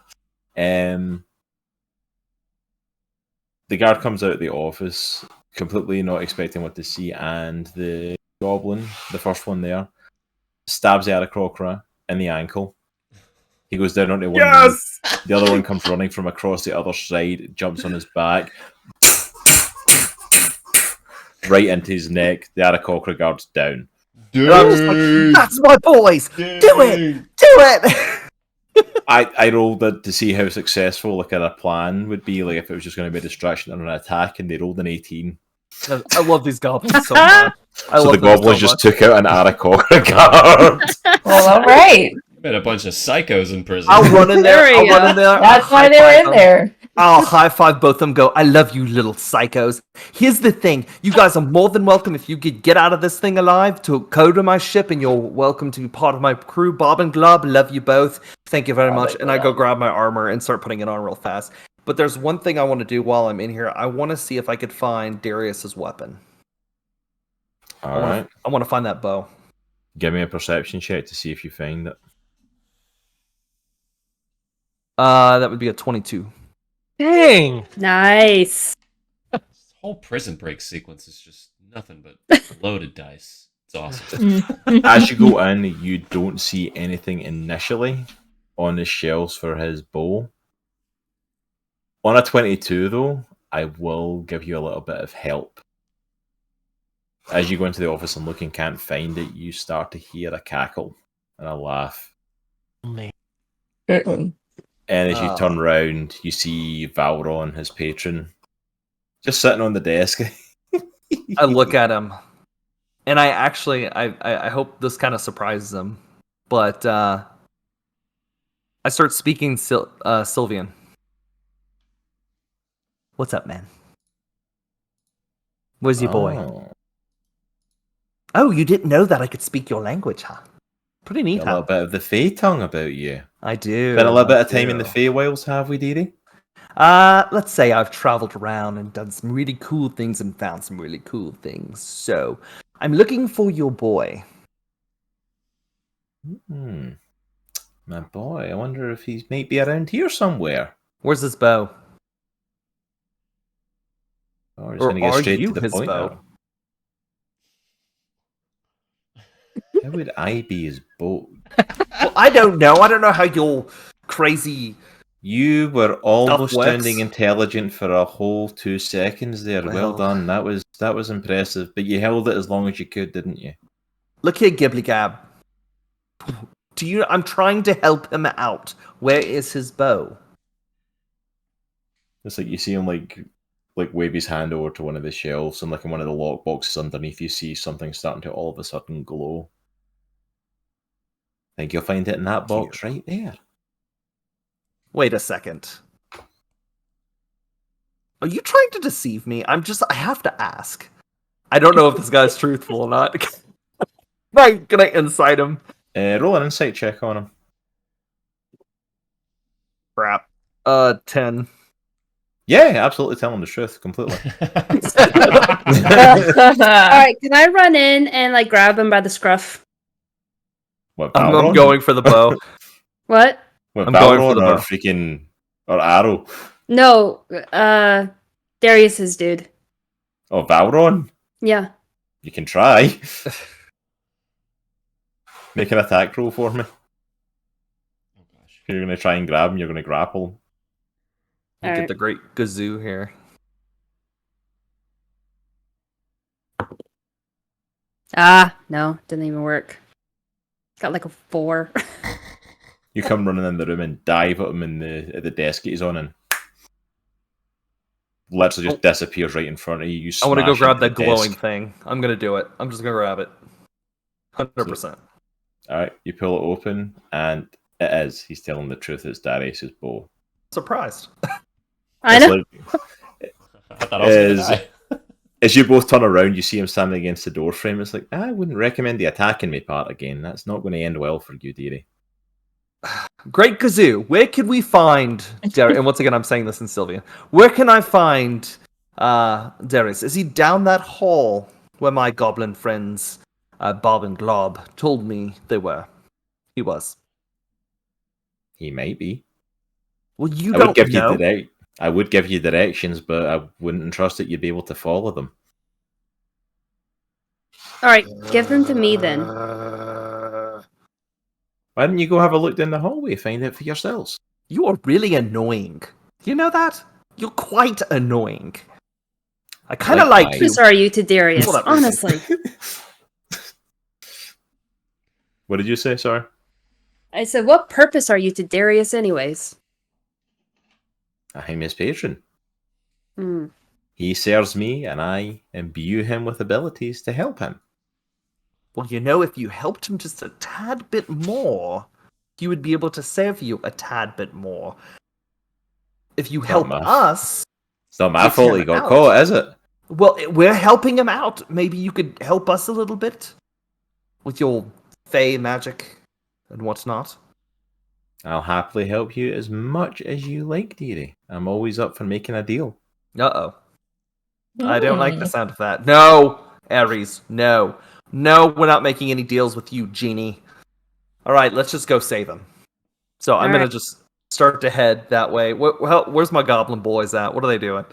the guard comes out of the office completely not expecting what to see, and the goblin, the first one there, stabs Aarakocra in the ankle. He goes down onto one knee. The other one comes running from across the other side, jumps on his back, right into his neck. The Aarakocra guard's down. And I was like, that's my boys! Do it! Do it! I rolled it to see how successful like a plan would be, like if it was just going to be a distraction and an attack, and they rolled an 18. I love these goblins so much. So the goblins just took out an Aarakocra guard. Well, all right. Been a bunch of psychos in prison. I'll run in there. I'll run in there. That's why they were in there. I'll high five both of them. Go, I love you, little psychos. Here's the thing: you guys are more than welcome if you could get out of this thing alive to go to my ship, and you're welcome to be part of my crew. Bob and Glub, love you both. Thank you very much. And I go grab my armor and start putting it on real fast. But there's one thing I want to do while I'm in here. I want to see if I could find Darius's weapon. All right. I want to find that bow. Give me a perception check to see if you find it. That would be a 22. Dang! Nice. This whole prison break sequence is just nothing but loaded dice. It's awesome. As you go in, you don't see anything initially on the shelves for his bow. On a 22, though, I will give you a little bit of help. As you go into the office and look and can't find it, you start to hear a cackle and a laugh. Man. And as you turn around, you see Valron, his patron, just sitting on the desk. I look at him, and I hope this kind of surprises him, but I start speaking Sylvian. What's up, man? Where's your boy? Oh, you didn't know that I could speak your language, huh? Pretty neat, A little bit of the Fey tongue about you. I do. Been a little bit of time in the Feywilds, have we, dearie? Let's say I've traveled around and done some really cool things and found some really cool things. So, I'm looking for your boy. My boy, I wonder if he might be around here somewhere. Where's his bow? Or he's going to get straight to the his point bow? now. How would I be his bow? Well, I don't know. I don't know how your crazy... You were almost works. sounding intelligent for a whole 2 seconds there. Well done. That was impressive. But you held it as long as you could, didn't you? Look here, Gibbly Gab. I'm trying to help him out. Where is his bow? It's like you see him like wave his hand over to one of the shelves, and like in one of the lock boxes underneath, you see something starting to all of a sudden glow. I think you'll find it in that box right there. Wait a second. Are you trying to deceive me? I have to ask. I don't know if this guy's truthful or not. Can I insight him? Roll an insight check on him. Crap. 10. Yeah, absolutely tell him the truth completely. Alright, can I run in and like grab him by the scruff? What, I'm Valron? going for the bow. What? What, I'm going for Balron the or bow. freaking or Arrow? No, Darius's dude. Oh, Balron? Yeah. You can try. Make an attack roll for me. Oh gosh. If you're going to try and grab him, you're going to grapple. Get Alright. the great Gazoo here. No, didn't even work. Got like a 4. You come running in the room and dive at him at the desk he's on and literally just disappears right in front of you. You I want to go smash grab into that the glowing desk. thing. I'm gonna do it. I'm just gonna grab it. 100%. Alright, you pull it open and it is. He's telling the truth. It's Darius's bow. Surprised. I It's know. like- I thought I was gonna Is- die. As you both turn around, you see him standing against the door frame. It's like, I wouldn't recommend the attacking me part again. That's not going to end well for you, dearie. Great Kazoo, where can we find Darius? And once again, I'm saying this in Sylvia. Where can I find Darius? Is he down that hall where my goblin friends, Bob and Glob, told me they were? He was. He might be. Well, you I don't would give know. you I would give you directions, but I wouldn't trust that you'd be able to follow them. Alright, give them to me then. Why don't you go have a look down the hallway, find out for yourselves? You are really annoying. You know that? You're quite annoying. I kind of Like like my- you. Whose are you to Darius? Whatever. Honestly. What did you say? Sorry. I said, what purpose are you to Darius anyways? I'm his patron. Hmm. He serves me, and I imbue him with abilities to help him. Well, you know, if you helped him just a tad bit more, he would be able to serve you a tad bit more. If you help my- us, It's not my Kick fault him he got out. caught, is it? well, we're helping him out. Maybe you could help us a little bit with your fey magic and whatnot. I'll happily help you as much as you like, dearie. I'm always up for making a deal. Uh-oh. I don't like the sound of that. No, Aries, no. No, we're not making any deals with you, genie. All right, let's just go save him. So I'm going Alright. to just start to head that way. Where's my goblin boys at? What are they doing?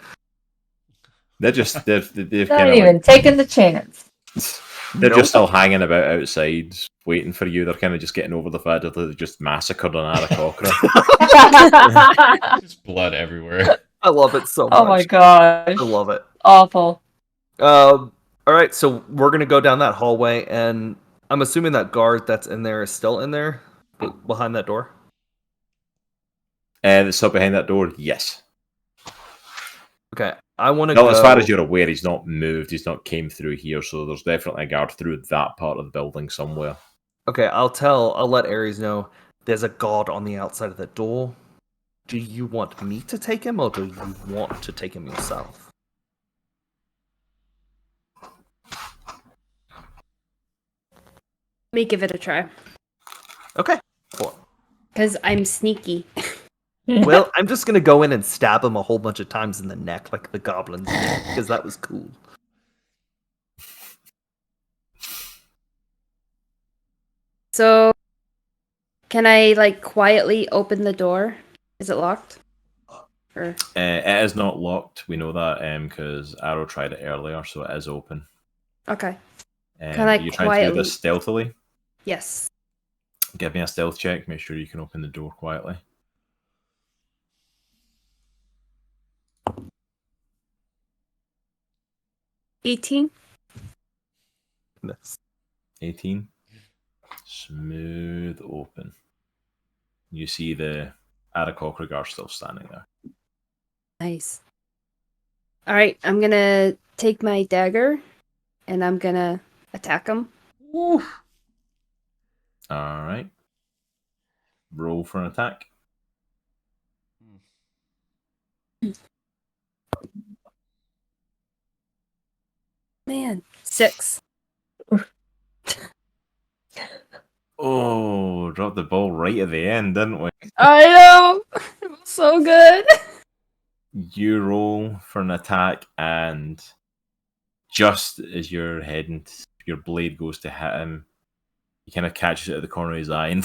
They're just they've Not kind of even taking the chance. they're Nope. just still hanging about outside, waiting for you. They're kind of just getting over the fact that they just massacred an Aarakocra. Just blood everywhere. I love it so much. Oh my gosh. I love it. Awful. All right, so we're gonna go down that hallway, and I'm assuming that guard that's in there is still in there, behind that door. And it's up behind that door. Yes. Okay, I want to Well, go. as far as you're aware, he's not moved. He's not came through here, so there's definitely a guard through that part of the building somewhere. Okay, I'll let Aries know there's a guard on the outside of the door. Do you want me to take him, or do you want to take him yourself? Let me give it a try. Okay. Because I'm sneaky. Well, I'm just gonna go in and stab him a whole bunch of times in the neck, like the goblins did, because that was cool. So, can I, like, quietly open the door? Is it locked? Or... It is not locked. We know that because Aero tried it earlier, so it is open. Okay. Can I you trying to do quietly- this stealthily? Yes. Give me a stealth check. Make sure you can open the door quietly. $18? Goodness. 18. Smooth open. You see the Aarakocra guard still standing there. Nice. Alright, I'm gonna take my dagger, and I'm gonna attack him. Alright. Roll for an attack. Man, 6. Oh, dropped the ball right at the end, didn't we? I know! It was so good! You roll for an attack, and just as you're heading, your blade goes to hit him, he kind of catches it at the corner of his eye, and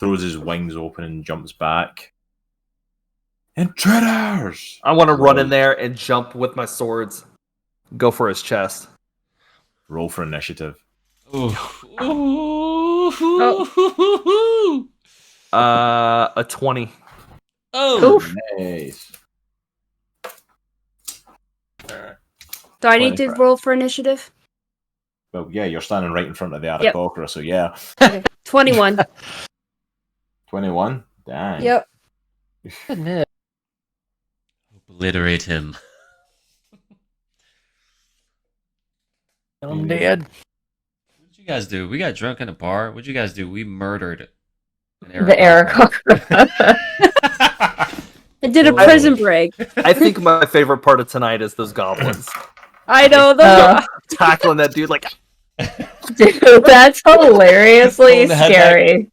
throws his wings open and jumps back. Intruders! I want to run in Roll. there and jump with my swords. Go for his chest. Roll for initiative. Ooh. A 20. Oh. Oof. Nice. Alright. Do I need to 20. roll for initiative? Well, yeah, you're standing right in front of the Yep. Aarakocra, so yeah. Okay. 21. 21? Dang. Yep. Goodness. Obliterate him. I'm dead. What did you guys do? We got drunk in a bar. What did you guys do? We murdered an The Aarakocra. I did a Oh. prison break. I think my favorite part of tonight is those goblins I know those. tackling that dude like. Dude, that's hilariously Hold the head scary.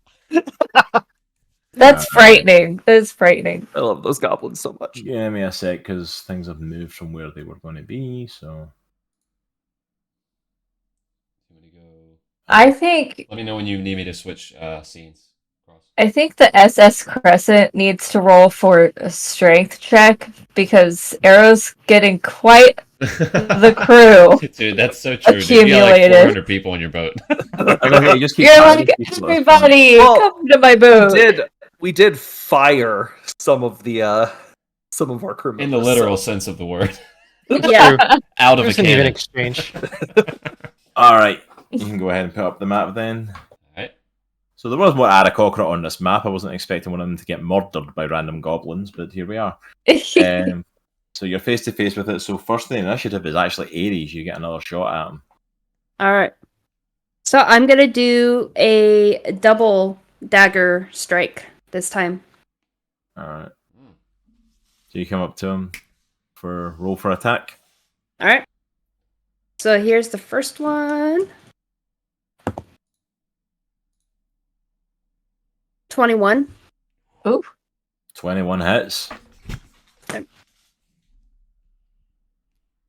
That's frightening. That's frightening. I love those goblins so much. Give me a sec, because things have moved from where they were going to be, so... I think Let me know when you need me to switch scenes. I think the SS Crescent needs to roll for a strength check because Aero's getting quite the crew. Dude, that's so true. Dude. You got like Accumulated. 400 people on your boat. You just keep You're adding like, people, that's fine. everybody, Well, come to my boat. We did fire some of our crew members. In the literal sense of the word. Yeah. Out of a There's an even cannon. exchange. Alright, you can go ahead and put up the map then. Alright. So there was more Aarakocra on this map. I wasn't expecting one of them to get murdered by random goblins, but here we are. So you're face to face with it. So first in the initiative is actually Aries. You get another shot at him. All right. So I'm going to do a double dagger strike this time. Alright. So you come up to him for roll for attack. All right. So here's the first one. 21. 21 hits.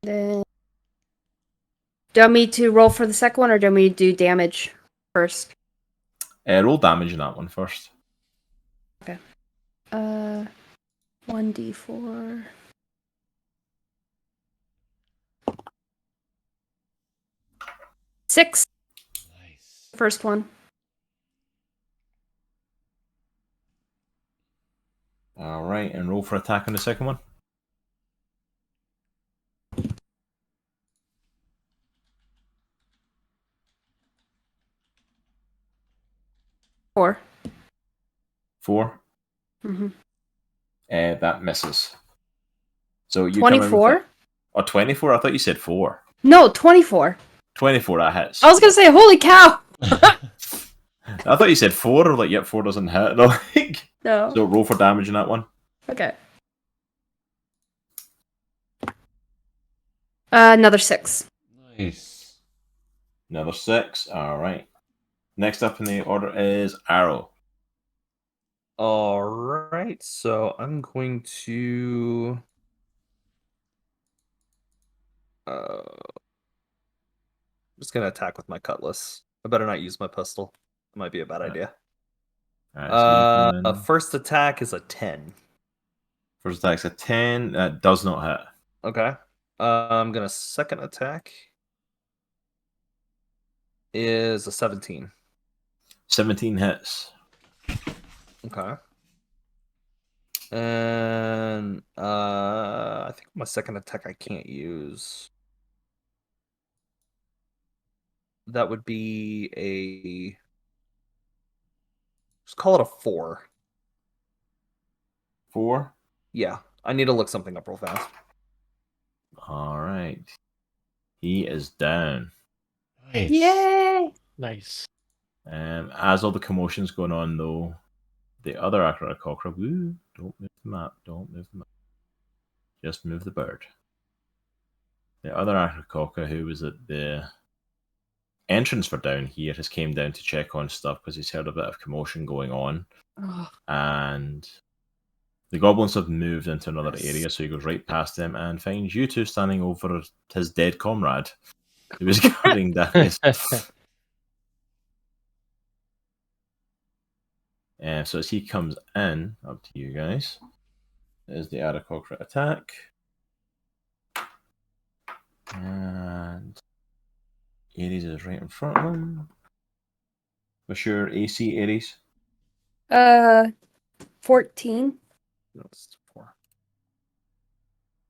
Then do you want me to roll for the second one or do you want me to do damage first? Roll damage in that one first. 1d4. Six. Nice. First one. Alright, and roll for attack on the second one. Four. 4. Mm-hmm. That misses. So you come in with 24? a- Oh, 24? I thought you said 4. No, 24. 24, that hits. I was gonna say, holy cow! I thought you said 4, or like, yep, 4 doesn't hit. No, like, No. so roll for damage in that one. Okay. Another 6. Nice. Another 6. Alright. Next up in the order is Aero. All right, so I'm going to. Just gonna attack with my cutlass. I better not use my pistol. It might be a bad idea. Alright, so you come in. First attack is a 10. First attack's a 10. That does not hit. Okay. I'm gonna second attack is a 17. 17 hits. Okay. And I think my second attack I can't use. That would be a. Just call it a 4. 4. Yeah, I need to look something up real fast. Alright. He is down. Nice. Yay! Nice. As all the commotion's going on, though, the other Aarakocra, woo, don't move the map, don't move the map. Just move the bird. The other Aarakocra, who was at the entrance for down here, has came down to check on stuff because he's heard a bit of commotion going on. And the goblins have moved into another area, so he goes right past them and finds you two standing over his dead comrade, who was guarding down his... So as he comes in, up to you guys, is the Aero crit attack. And Aries is right in front of him. What's your AC, Aries? 14.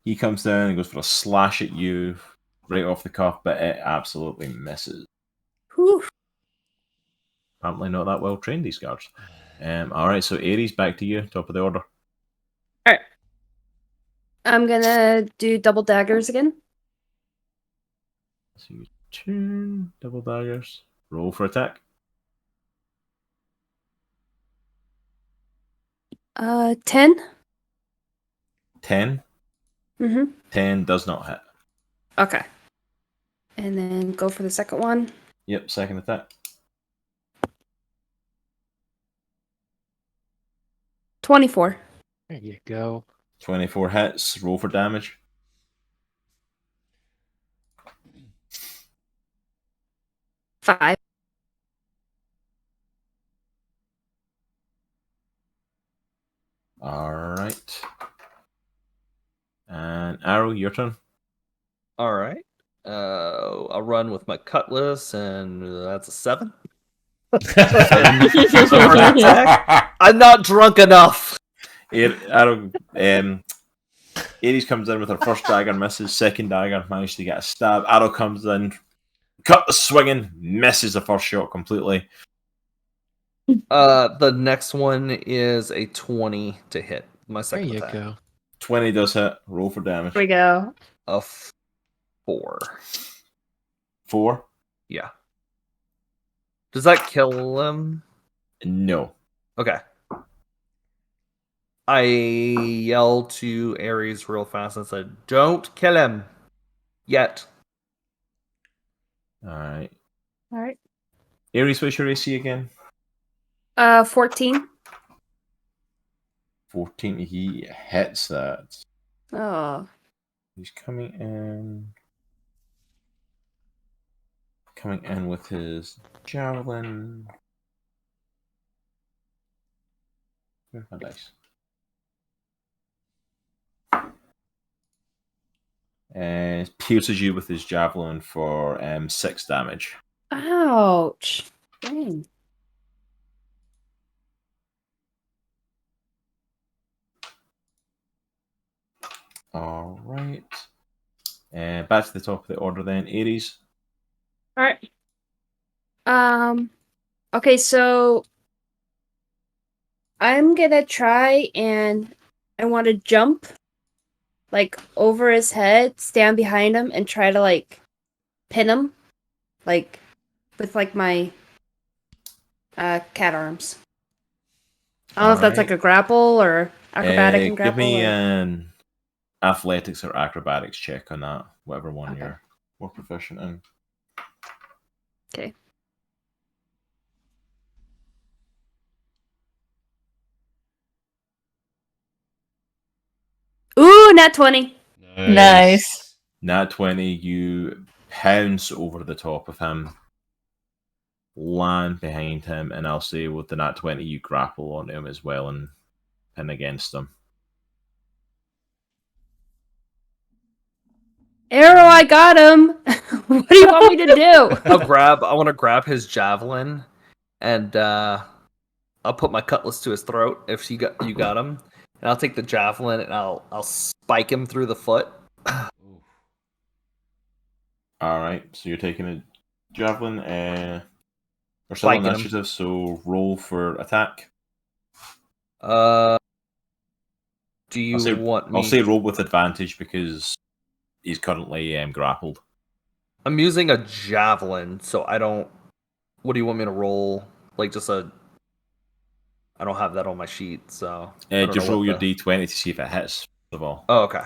He comes down and goes for a slash at you right off the cuff, but it absolutely misses. Whew. Apparently not that well trained, these guards. Alright, so Aries, back to you, top of the order. Alright. I'm gonna do double daggers again. So you turn, double daggers, roll for attack. 10. 10. Mm-hmm. 10 does not hit. Okay. And then go for the second one. Yep, second attack. 24. There you go. 24 hits, roll for damage. Five. Alright. And Aero, your turn. All right. I'll run with my cutlass, and that's a 7. I'm not drunk enough. Aero, Aries comes in with her first dagger, misses. Second dagger, managed to get a stab. Aero comes in, cut the swinging, misses the first shot completely. The next one is a 20 to hit. My There second you attack. go. 20 does hit. Roll for damage. Here we go. A 4. 4? Yeah. Does that kill him? No. Okay. I yell to Aries real fast and said, "Don't kill him yet." Alright. Alright. Aries, what's your AC again? 14. 14. He hits that. Oh. He's coming in. Coming in with his javelin. Where's my dice? And pierces you with his javelin for 6 damage. Ouch. Dang. Alright. Back to the top of the order then. Aries. Alright. Okay, so I'm gonna try and I want to jump like over his head, stand behind him, and try to like pin him, like with like my cat arms. I don't know if that's like a grapple or acrobatic and grapple. Give me or... an athletics or acrobatics check on that, whatever one you're more proficient in. Okay. Ooh, nat 20. Nice. Nat 20, you pounce over the top of him, land behind him, and I'll say with the nat 20, you grapple onto him as well and pin against him. Aero, I got him. What do you want me to do? I want to grab his javelin, and I'll put my cutlass to his throat if you got him, and I'll take the javelin and I'll spike him through the foot. All right, so you're taking a javelin. We're still on Spiking him. initiative, so roll for attack. Do you want me? I'll say roll with advantage because he's currently grappled. I'm using a javelin, so I don't. What do you want me to roll? Like just a. I don't have that on my sheet, so. I don't Just know roll what your the- d20 to see if it hits, first of all. Oh, okay.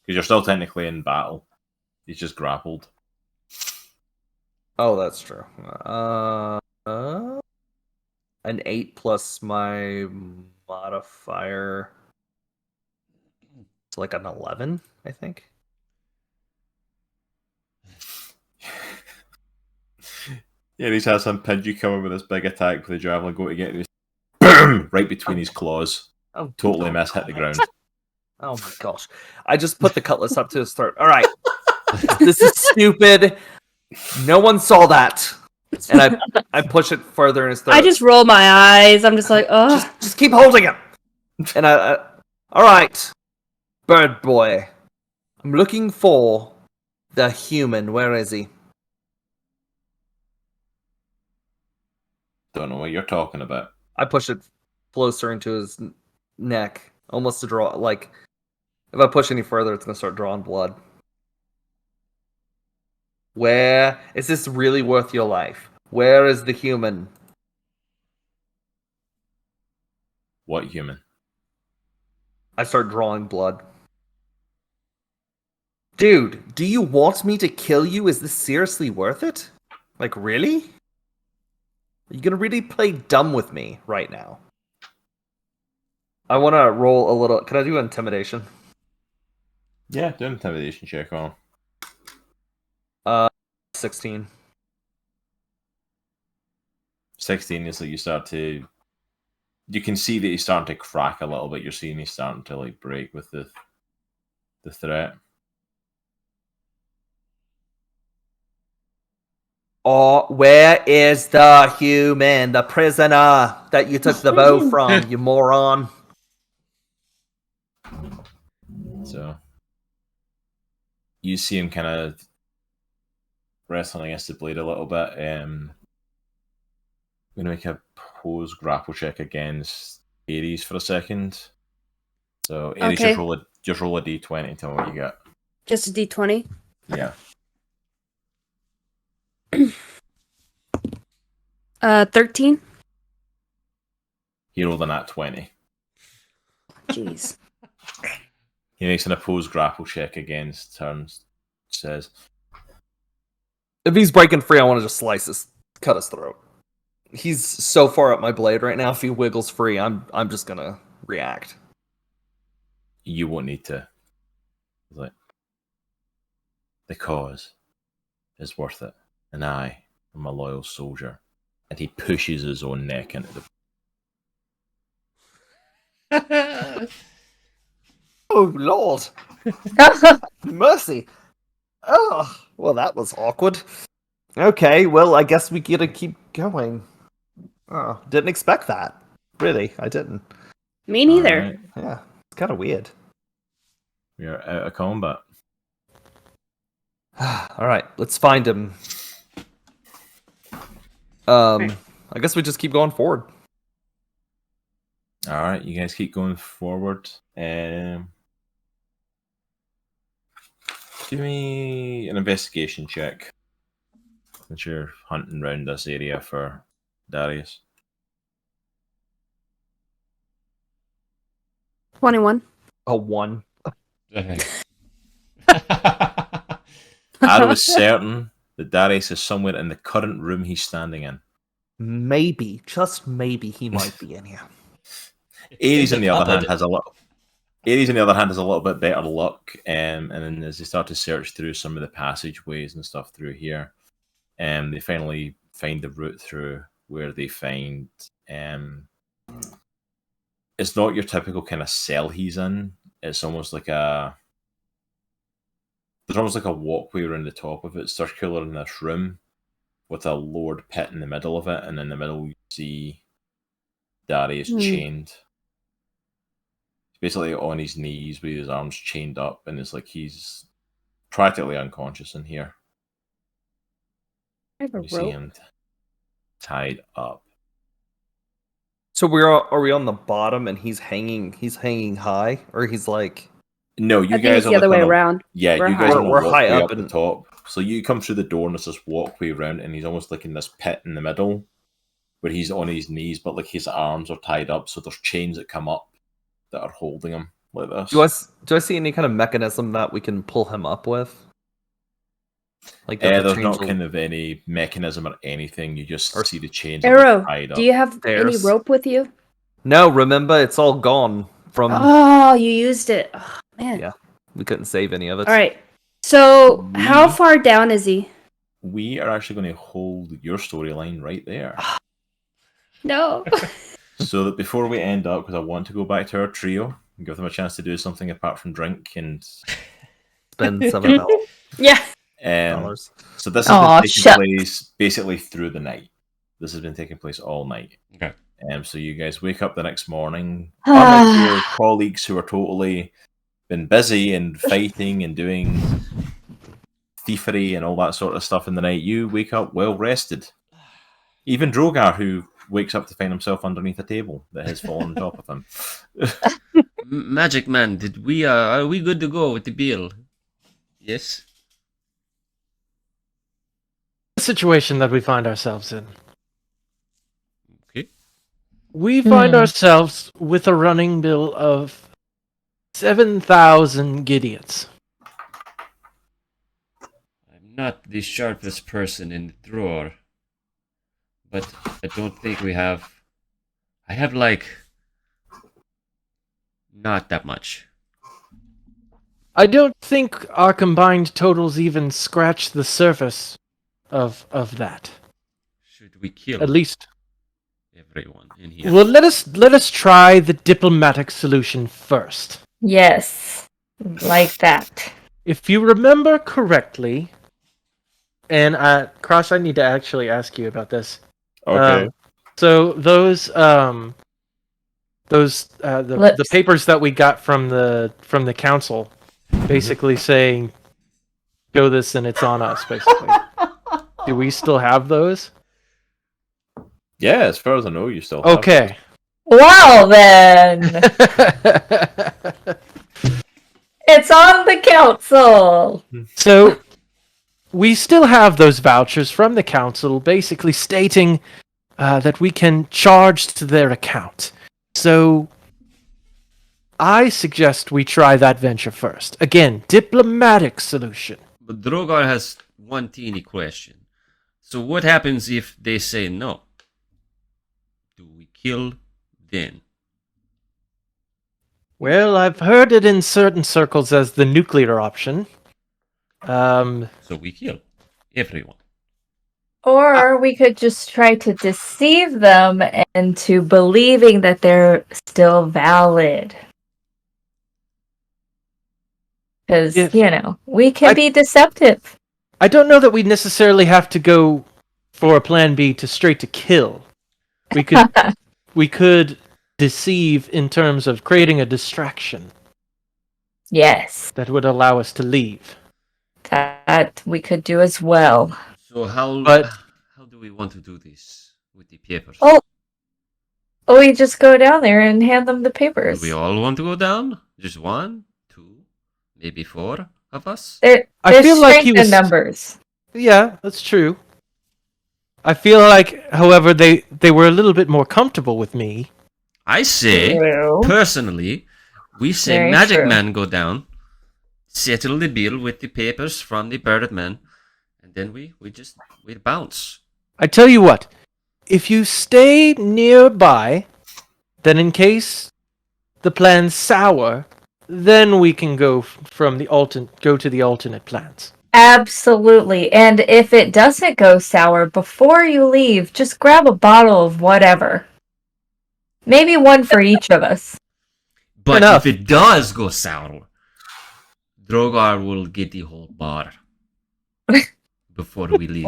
Because you're still technically in battle. He's just grappled. Oh, that's true. An 8 plus my modifier. It's like an 11, I think. Yeah, he's had some pinned you coming with this big attack with the javelin, go to get his. right between his claws. Oh, Totally miss, hit the ground. Oh my gosh. I just put the cutlass up to his throat. All right. This is stupid. No one saw that. And I push it further in his throat. I just roll my eyes. I'm just like, oh. Just keep holding him. And all right. Bird boy. I'm looking for the human. Where is he? Don't know what you're talking about. I push it closer into his neck. Almost to draw, like, if I push any further, it's going to start drawing blood. Where is this really worth your life? Where is the human? What human? I start drawing blood. Dude, do you want me to kill you? Is this seriously worth it? Like, really? Are you going to really play dumb with me right now? I want to roll a little... Can I do intimidation? Yeah, do an intimidation check on. 16. 16 is like you start to... You can see that he's starting to crack a little bit. You're seeing he's starting to like break with the threat. Oh, where is the human? The prisoner that you took the bow from, you moron. So you see him kind of wrestling against the blade a little bit. I'm going to make a pose grapple check against Aries for a second. So Aries, Okay. just roll a d20 and tell me what you got. Just a d20. Yeah. 13. He rolled a nat 20. Jeez. He makes an opposed grapple check against her and says, If he's breaking free, I want to just cut his throat. He's so far up my blade right now. If he wiggles free, I'm just gonna react. you won't need to. He's like, the cause is worth it, and I am a loyal soldier. And he pushes his own neck into the... Oh, Lord. Mercy. Oh, well, that was awkward. Okay, well, I guess we gotta keep going. Oh, didn't expect that. Really, I didn't. Me neither. Alright, Yeah, it's kind of weird. we are out of combat. All right, let's find him. I guess we just keep going forward. Alright, you guys keep going forward. Give me an investigation check. Since you're hunting around this area for Darius. 21. A 1. Aero is certain that Darius is somewhere in the current room he's standing in. Maybe, just maybe, he might be in here. Aries, on the other hand, has a little. Aries, on the other hand, has a little bit better luck, and then as they start to search through some of the passageways and stuff through here, they finally find the route through where they find. It's not your typical kind of cell he's in. It's almost like a. There's almost like a walkway around the top of it, circular in this room, with a lowered pit in the middle of it, and in the middle you see Darius chained. He's basically on his knees with his arms chained up, and it's like he's practically unconscious in here. I have a You see rope. him tied up. So are we on the bottom and he's hanging high, or he's like? No, you I think guys it's are the other like way on a- around. Yeah, We're you guys high. are on a We're walkway high up up at the and- top. So you come through the door and there's this walkway around, and he's almost like in this pit in the middle, where he's on his knees, but like his arms are tied up, so there's chains that come up that are holding him like this. Do I see any kind of mechanism that we can pull him up with? Like that the There's chains not will- kind of any mechanism or anything. You just Or- see the chains are, like, Aero, tied up. do you have any There's- rope with you? No, remember, it's all gone from. Oh, you used it. Oh, man. Yeah. We couldn't save any of it. All right. So, how Me? far down is he? We are actually going to hold your storyline right there. No. So that before we end up, because I want to go back to our trio and give them a chance to do something apart from drink and Spend $7. Yeah. So this has been taking shucks. place basically through the night. This has been taking place all night. Okay. So you guys wake up the next morning. Unlike your colleagues who are totally been busy and fighting and doing thievery and all that sort of stuff in the night, you wake up well rested. Even Droghar, who wakes up to find himself underneath a table that has fallen on top of him. Magic Man, are we good to go with the bill? Yes. The situation that we find ourselves in. Okay. We find ourselves with a running bill of 7,000 Gideons. I'm not the sharpest person in the drawer, but I don't think we have. I have not that much. I don't think our combined totals even scratch the surface of that. Should we kill At least everyone in here? Well, let us try the diplomatic solution first. Yes, like that. If you remember correctly, and Cross, I need to actually ask you about this. Okay. So the papers that we got from the council, basically saying, "Show this and it's on us." Basically, do we still have those? Yeah, as far as I know, you still have Okay. Well then, it's on the council. So we still have those vouchers from the council, basically stating that we can charge to their account. So I suggest we try that venture first. Again, diplomatic solution. But Droghar has one teeny question. So what happens if they say no? Do we kill then? Well, I've heard it in certain circles as the nuclear option. So we kill everyone. Or we could just try to deceive them into believing that they're still valid. Because, we can be deceptive. I don't know that we necessarily have to go for a plan B to straight to kill. We could deceive in terms of creating a distraction. Yes. That would allow us to leave. That we could do as well. So how do we want to do this with the papers? Oh, we just go down there and hand them the papers. Do we all want to go down? Just 1, 2, maybe 4 of us? I feel like he was in numbers. Yeah, that's true. I feel like, however, they were a little bit more comfortable with me. I say, personally, we say Very Magic true. Man go down, settle the bill with the papers from the Birded Man, and then we bounce. I tell you what, if you stay nearby, then in case the plan's sour, then we can go to the alternate plans. Absolutely. And if it doesn't go sour, before you leave, just grab a bottle of whatever. Maybe one for each of us. But Enough. if it does go sour, Droghar will get the whole bar before we leave.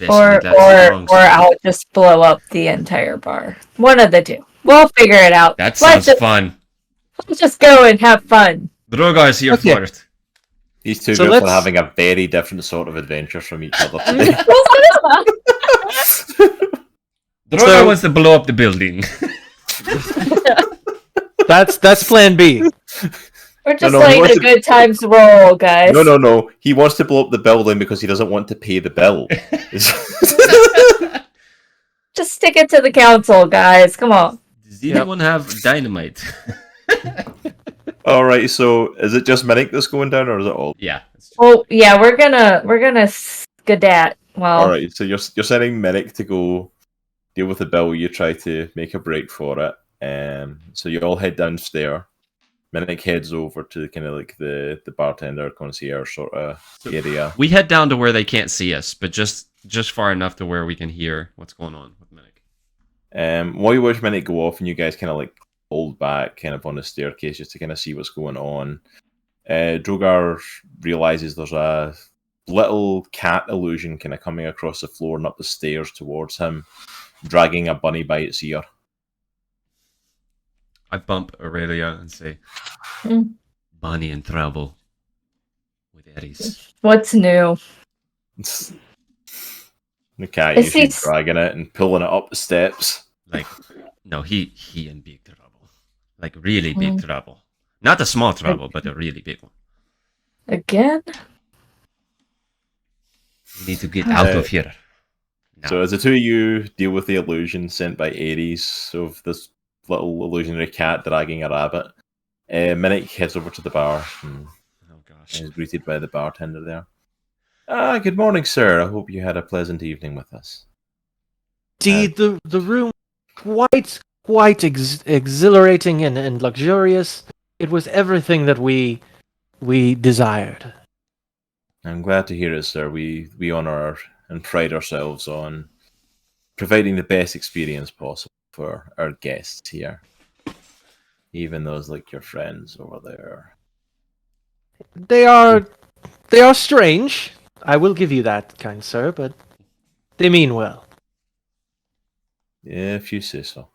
Or I'll just blow up the entire bar. One of the two. We'll figure it out. That sounds fun. Let's just go and have fun. Drogar's here for it. These two groups are having a very different sort of adventure from each other today. Drogar wants to blow up the building. That's plan B. We're just letting the good times roll, guys. No. He wants to blow up the building because he doesn't want to pay the bill. Just stick it to the council, guys. Come on. Does anyone have dynamite? Alright, so is it just Minnich that's going down, or is it all? Yeah. Oh, yeah, we're gonna skedat. Well, alright, so you're sending Minnich to go deal with the bill. You try to make a break for it. So you all head downstairs. Minnich heads over to kind of like the bartender concierge sort of area. We head down to where they can't see us, but just far enough to where we can hear what's going on with Minnich. While you watch Minnich go off, and you guys kind of like hold back, kind of on the staircase, just to kind of see what's going on. Droghar realizes there's a little cat illusion kind of coming across the floor and up the stairs towards him, dragging a bunny by its ear. I bump Aurelia and say, Mm. Bunny in trouble with Aries. What's new? The cat Is usually he- dragging it and pulling it up the steps. Like, no, he in big trouble. Like, really big trouble. Not a small trouble, but a really big one. Again? We need to get out of here. Now. So as the two of you deal with the illusion sent by Aries of this little illusionary cat dragging a rabbit, Minnich heads over to the bar and Oh, gosh. is greeted by the bartender there. Good morning, sir. I hope you had a pleasant evening with us. Indeed, the room quite exhilarating and luxurious. It was everything that we desired. I'm glad to hear it, sir. We honor and pride ourselves on providing the best experience possible for our guests here. Even those like your friends over there. They are strange. I will give you that, kind sir, but they mean well. Yeah, if you say so.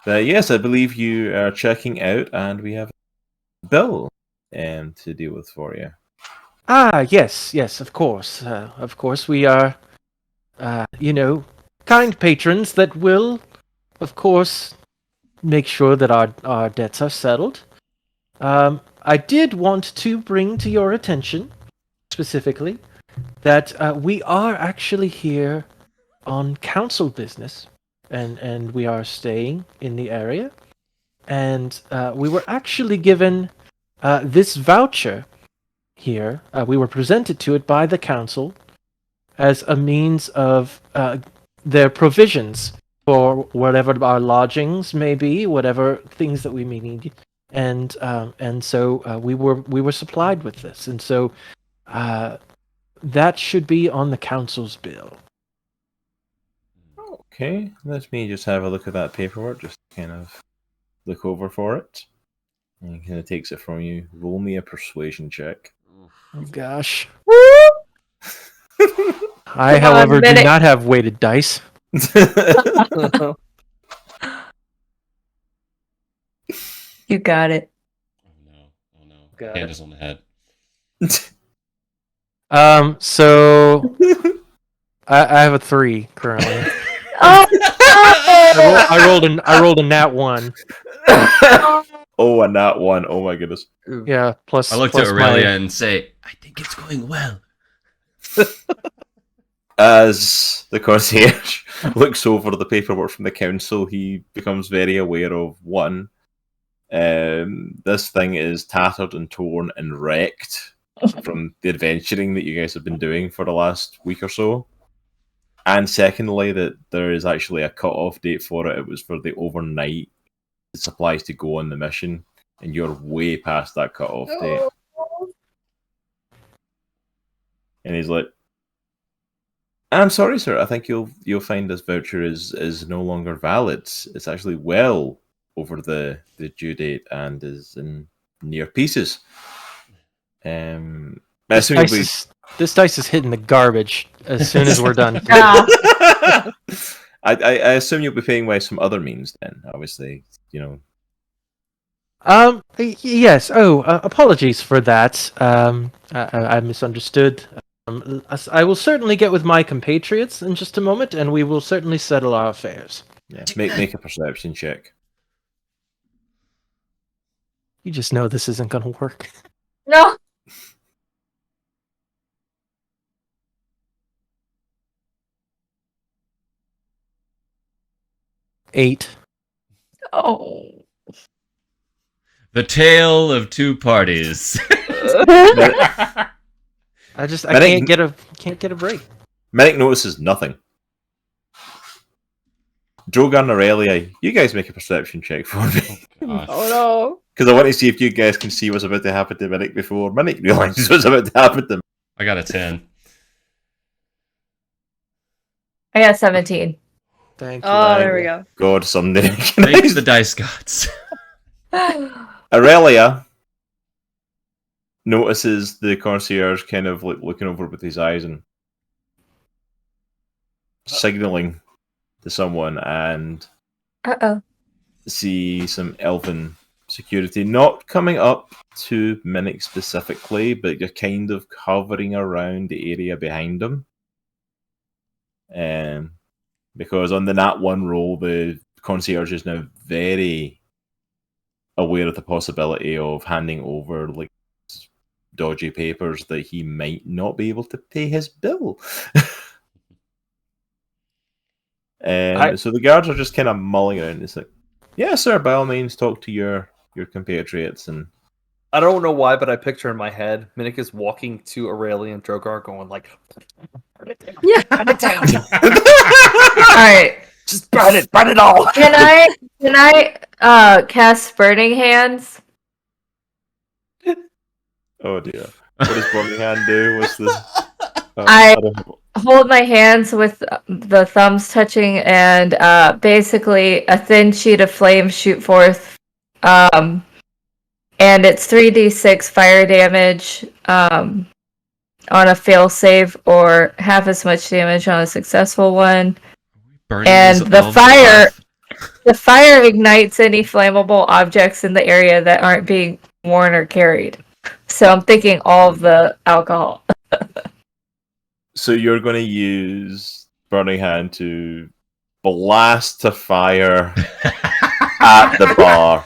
But yes, I believe you are checking out, and we have a bill to deal with for you. Ah, yes, of course. We are, kind patrons that will, of course, make sure that our debts are settled. I did want to bring to your attention, specifically, that we are actually here on council business, and we are staying in the area, and we were actually given this voucher here. We were presented to it by the council as a means of their provisions for whatever our lodgings may be, whatever things that we may need, and so we were supplied with this, and so that should be on the council's bill. Okay, let me just have a look at that paperwork, just kind of look over for it. And he kind of takes it from you. Roll me a persuasion check. Oh gosh. Come I, on, however, do Minnich. not have weighted dice. You got it. Oh no. Got Hand is on the head. So I have a 3 currently. Oh, I rolled a nat 1. Oh, and that one. Oh my goodness. Yeah, plus. I look to plus Aurelia my- and say, I think it's going well. As the concierge looks over the paperwork from the council, he becomes very aware of one. This thing is tattered and torn and wrecked from the adventuring that you guys have been doing for the last week or so. And secondly, that there is actually a cut-off date for it. It was for the overnight supplies to go on the mission, and you're way past that cut-off date. And he's like, I'm sorry, sir. I think you'll find this voucher is no longer valid. It's actually well over the due date and is in near pieces. This dice is hitting the garbage as soon as we're done. Ah. I assume you'll be paying by some other means then, obviously, you know. Yes. Oh, apologies for that. I misunderstood. I will certainly get with my compatriots in just a moment, and we will certainly settle our affairs. Yeah, make a perception check. You just know this isn't going to work. No. Eight. Oh. The tale of two parties. I Minnich- can't get a break. Minnich notices nothing. Droghar and Erellia, you guys make a perception check for me. Gosh. Oh no. Because I want to see if you guys can see what's about to happen to Minnich before Minnich realizes what's about to happen to him. I got a 10. I got 17. Thank you. Oh, there we go. God, someday. Thanks the dice gods. Erellia notices the concierge kind of like looking over with his eyes and signaling to someone, and Uh-oh. see some elven security not coming up to Minnich specifically, but you're kind of hovering around the area behind him. Because on the Nat 1 roll, the concierge is now very aware of the possibility of handing over like dodgy papers that he might not be able to pay his bill. So the guards are just kind of mulling around. It's like, yeah, sir, by all means, talk to your compatriots. And I don't know why, but I picture in my head Minnich is walking to Erellia and Droghar, going like, Yeah. "Burn it down, All right. just burn it all." Can I cast Burning Hands? oh dear, what does Burning Hand do? What's the? I hold my hands with the thumbs touching, and basically a thin sheet of flame shoot forth. And it's 3d6 fire damage on a fail save, or half as much damage on a successful one. Burning And these the elves fire, alive. the fire ignites any flammable objects in the area that aren't being worn or carried. So I'm thinking all of the alcohol. So you're going to use Burning Hand to blast a fire at the bar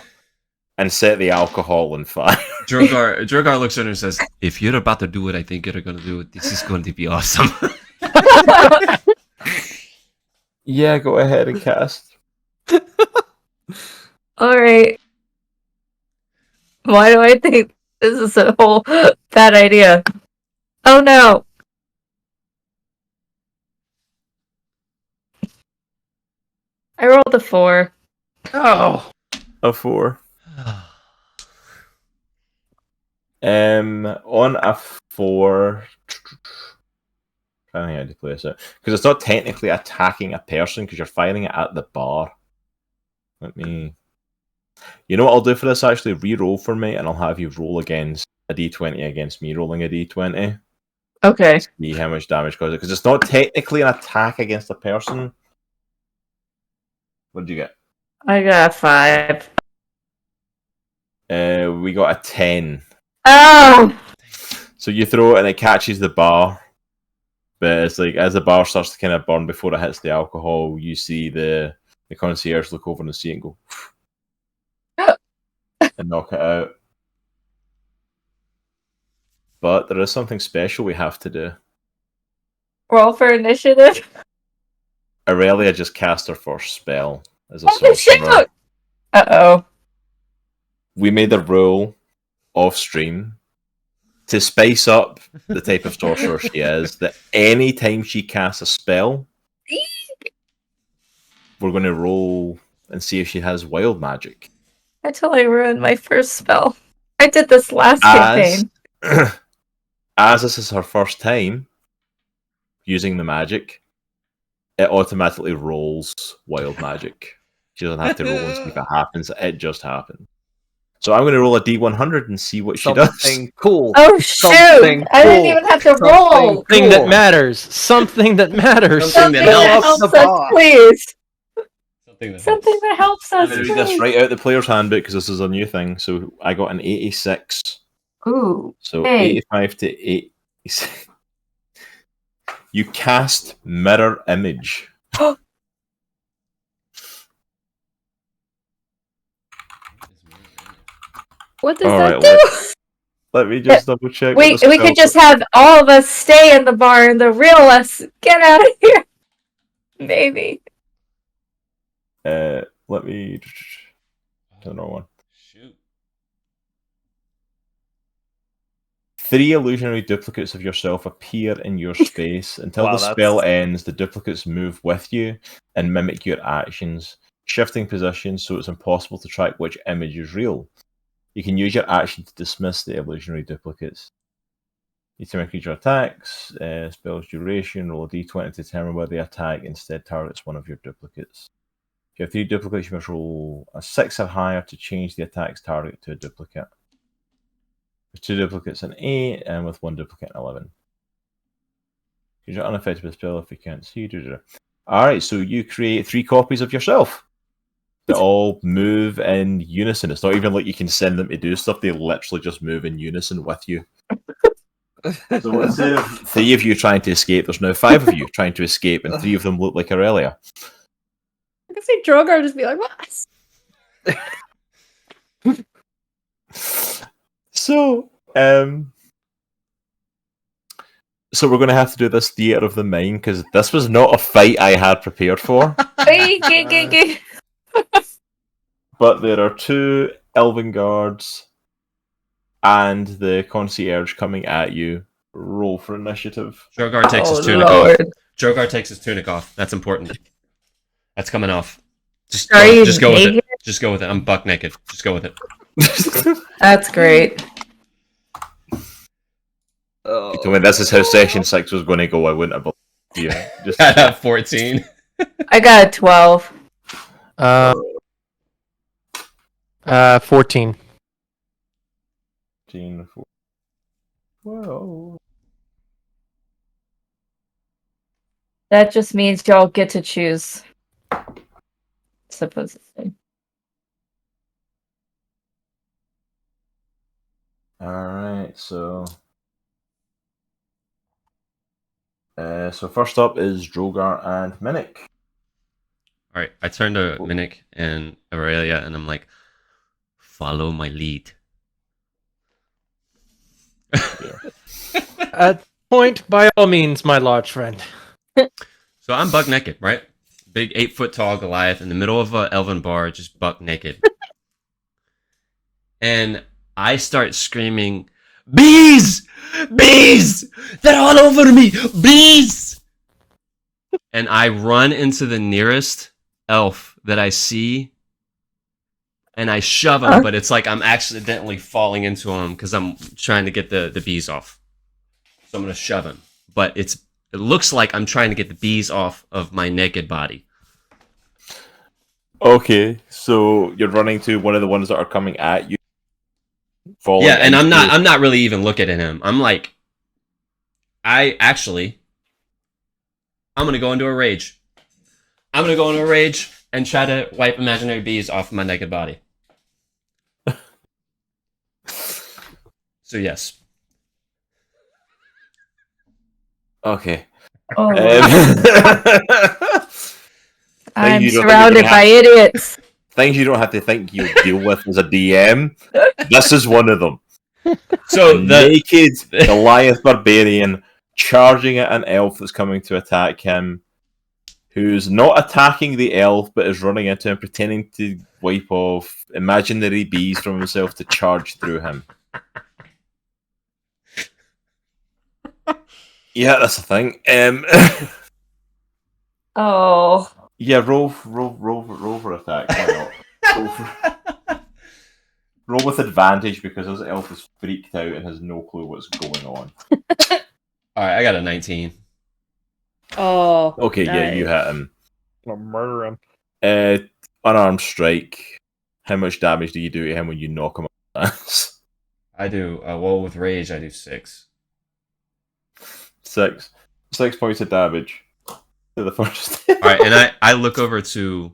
and set the alcohol on fire. Droghar looks at her and says, "If you're about to do what I think you're going to do, this is going to be awesome." Yeah, go ahead and cast. Alright. Why do I think this is a whole bad idea? Oh no! I rolled a 4. Oh, A 4. On a 4, I don't think how to place it, because it's not technically attacking a person because you're firing it at the bar. Let me. You know what I'll do for this? Actually, re-roll for me, and I'll have you roll against a d20 against me rolling a d20. Okay. See how much damage causes it, because it's not technically an attack against a person. What did you get? I got a 5. We got a 10. Oh! So you throw it and it catches the bar. But it's like, as the bar starts to kind of burn before it hits the alcohol, you see the concierge look over and see it and go and knock it out. But there is something special we have to do. Roll for initiative. Erellia just cast her first spell as a Oh, shit! sorcerer. Uh-oh. We made a rule off stream to spice up the type of sorcerer she is, that any time she casts a spell, we're going to roll and see if she has wild magic. I totally ruined my first spell. I did this last campaign. As this is her first time using the magic, it automatically rolls wild magic. She doesn't have to roll and see if it happens. It just happens. So I'm going to roll a D100 and see what she does. Something cool. Oh shoot! Something I didn't cool. even have to roll. something that matters. Something that matters. Something Something that that helps. helps us, please. Something that helps. Something that helps I'm us, going to read this please. right out the player's handbook because this is a new thing. So I got an 86. Ooh. So Hey. 85 to 86. You cast Mirror Image. What does All that right, do? Let me just double check. We what the could spell- just have all of us stay in the bar and the real us get out of here. Maybe. Let me. Another one. Shoot. 3 illusionary duplicates of yourself appear in your space. Until Wow, the spell ends, the duplicates move with you and mimic your actions, shifting positions so it's impossible to track which image is real. You can use your action to dismiss the illusionary duplicates. Each time a creature attacks, spell's duration, roll a d20 to determine whether the attack instead targets one of your duplicates. If you have 3 duplicates, you must roll a 6 or higher to change the attack's target to a duplicate. With 2 duplicates, an 8, and with 1 duplicate, an 11. You're unaffected by the spell if you can't see. Alright, so you create 3 copies of yourself that all move in unison. It's not even like you can send them to do stuff, they literally just move in unison with you. So instead of 3 of you trying to escape, there's now 5 of you trying to escape, and 3 of them look like Erellia. I can see Droghar just be like, what? So we're going to have to do this theatre of the mind, because this was not a fight I had prepared for. But there are 2 elven guards and the concierge coming at you. Roll for initiative. Droghar takes his tunic off. Droghar takes his tunic off. That's important. That's coming off. Just go with it. Just go with it. I'm buck naked. Just go with it. That's great. You told me this is how session 6 was going to go. I wouldn't have believed you. Just I have 14. I got a 12. 14. 14. Whoa. That just means y'all get to choose. Supposedly. Alright, so first up is Droghar and Minnich. Alright, I turn to Minnich and Aurelia and I'm like, follow my lead. At point, by all means, my large friend. So I'm buck naked, right? Big 8-foot tall Goliath in the middle of an elven bar, just buck naked. And I start screaming, bees! Bees! They're all over me! Bees! And I run into the nearest elf that I see, and I shove him, but it's like I'm accidentally falling into him because I'm trying to get the bees off. So I'm going to shove him. But it looks like I'm trying to get the bees off of my naked body. Okay, so you're running to one of the ones that are coming at you. Yeah, and I'm not really even looking at him. I'm like, I'm gonna go into a rage. I'm gonna go into a rage and try to wipe imaginary bees off my naked body. So yes. Okay. Oh. I'm surrounded by idiots. Things you don't have to think you'll deal with as a DM. This is one of them. So the naked Goliath barbarian charging at an elf that's coming to attack him, who's not attacking the elf but is running into him, pretending to wipe off imaginary bees from himself to charge through him. Yeah, that's the thing. Oh. Yeah, roll for attack. Why not? Roll with advantage because this elf is freaked out and has no clue what's going on. Alright, I got a 19. Oh. Okay, nice. yeah, you hit him. I'm gonna murder him. Unarmed strike. How much damage do you do to him when you knock him off? I do, well, with rage, I do 6. 6 points of damage to the first. Alright, and I look over to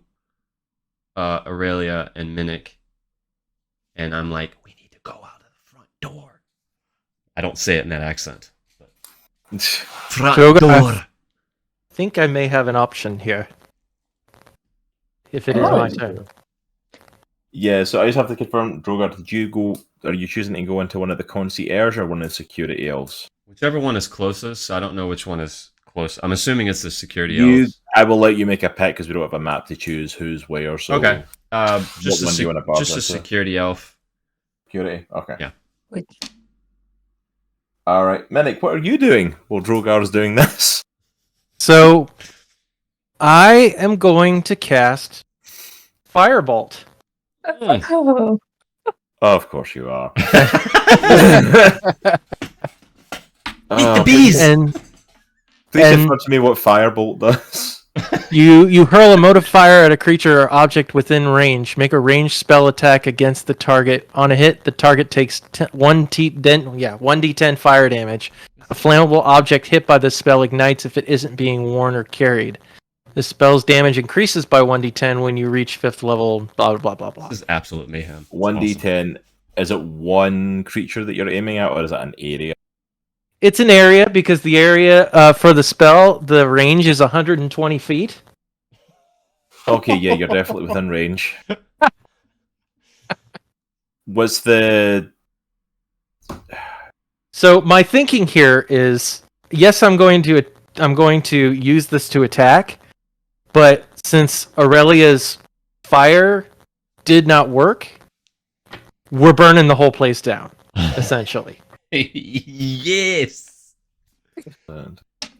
Aurelia and Minnich, and I'm like, we need to go out of the front door. I don't say it in that accent. But... front Droghar, door. I think I may have an option here. If it is my turn. Yeah, so I just have to confirm, Droghar, are you choosing to go into one of the concierge or one of the security elves? Whichever one is closest. I don't know which one is close. I'm assuming it's the security elves. I will let you make a pick because we don't have a map to choose who's where. So okay. Just one do you want to bar a security elf. Security? Okay. Yeah. Alright. Minnich, what are you doing while Drogar's doing this? So, I am going to cast Firebolt. Oh. Of course you are. Eat the bees! And Please and- explain to me what firebolt does. you hurl a mote of fire at a creature or object within range. Make a ranged spell attack against the target. On a hit, the target takes 1d10 fire damage. A flammable object hit by the spell ignites if it isn't being worn or carried. The spell's damage increases by 1d10 when you reach 5th level, blah, blah, blah, blah, blah. This is absolute mayhem. It's 1d10. Is it one creature that you're aiming at, or is it an area? It's an area because the area for the spell, the range is 120 feet. Okay, yeah, you're definitely within range. Was the... So my thinking here is, yes, I'm going to use this to attack, but since Erelia's fire did not work, we're burning the whole place down, essentially. Yes.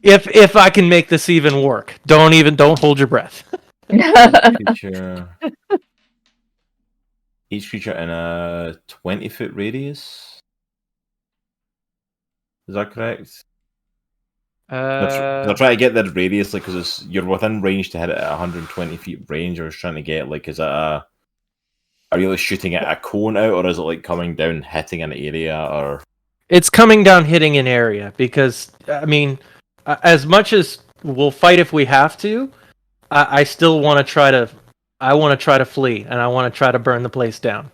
If I can make this even work, don't hold your breath. creature... Each creature in a 20-foot radius? Is that correct? I'm trying to get the radius, like, because you're within range to hit it at 120 feet range. I was trying to get, like, is it are you like shooting at a cone out, or is it like coming down, hitting an area, or? It's coming down, hitting an area, because I mean, as much as we'll fight if we have to, I still want to try to. I want to try to flee, and I want to try to burn the place down.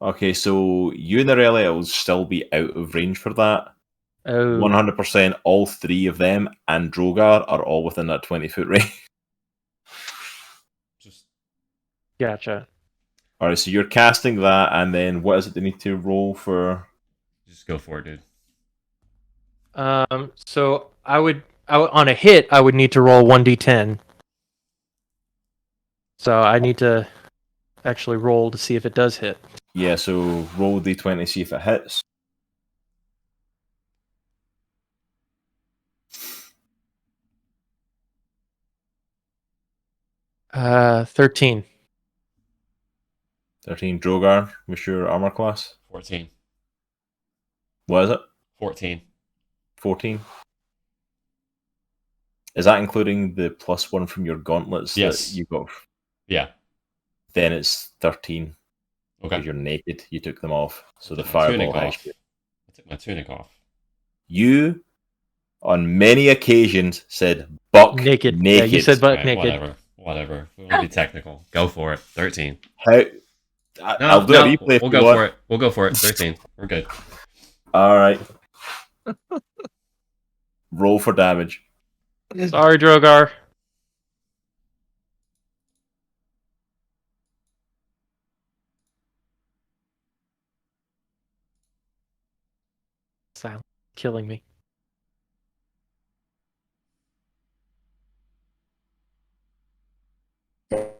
Okay, so you and Aurelia will still be out of range for that. Oh. 100%, all three of them and Droghar are all within that 20-foot range. Just Gotcha. Alright, so you're casting that, and then what is it they need to roll for? just go for it, dude. So I would on a hit, I would need to roll 1d10. So I need to actually roll to see if it does hit. Yeah, so roll d20, see if it hits. Uh, 13. 13, Droghar, what's your armor class? 14. What is it? 14. 14? Is that including the +1 from your gauntlets Yes. that you got? Yeah. Then it's 13. Okay. Because you're naked, you took them off. So the Took my tunic fireball off. has you. I took my tunic off. You, on many occasions, said buck Naked. naked. Yeah, you said buck Right, naked. Whatever. We'll be technical. Go for it. 13. How? I'll do a replay if We'll you go want. for it. We'll go for it. 13. We're good. Alright. Roll for damage. Sorry, Droghar. Silent. Killing me.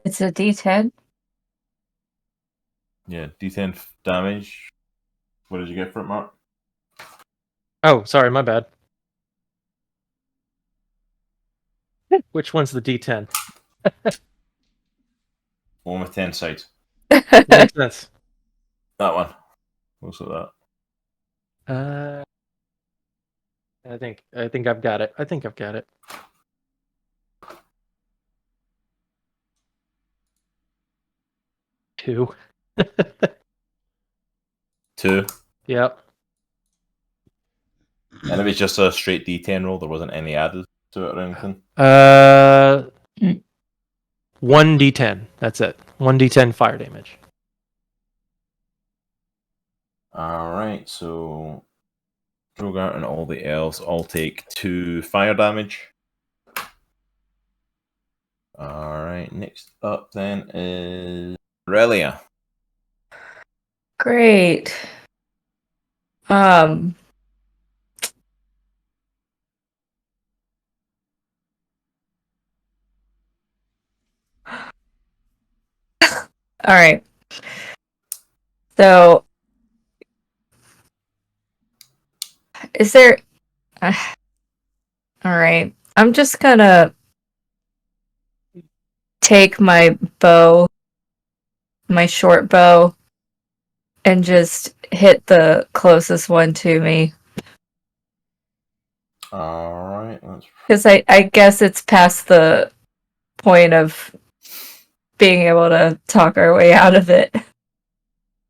It's a D10. Yeah, d10 damage. What did you get for it, Mark? Oh, sorry, my bad. Which one's the D10? One with 10 sides. Makes sense. That one. Also that. I think I've got it. I think I've got it. Two. 2. Yep. And it was just a straight d10 roll. There wasn't any added to it or anything. 1d10. That's it. 1d10 fire damage. Alright, so Droghar and all the elves all take 2 fire damage. Alright, next up then is Erellia. Great. All right. So, is there? All right. I'm just gonna take my bow, my short bow, and just hit the closest one to me. Alright, Because I guess it's past the point of being able to talk our way out of it.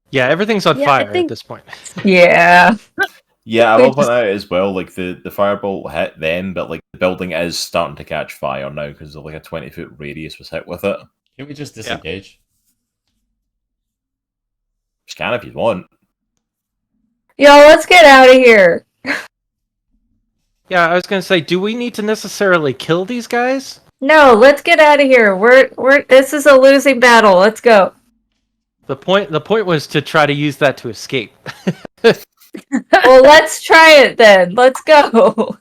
Yeah, everything's on Yeah, I fire at think- this point. Yeah. Yeah, I We will point out as well, like the firebolt hit then, but like the building is starting to catch fire now because like a 20-foot radius was hit with it. Can we just disengage? Just can if you want. Yo, let's get out of here. Yeah, I was gonna say, do we need to necessarily kill these guys? No, let's get out of here. We're this is a losing battle. Let's go. The point was to try to use that to escape. Well, let's try it then. Let's go.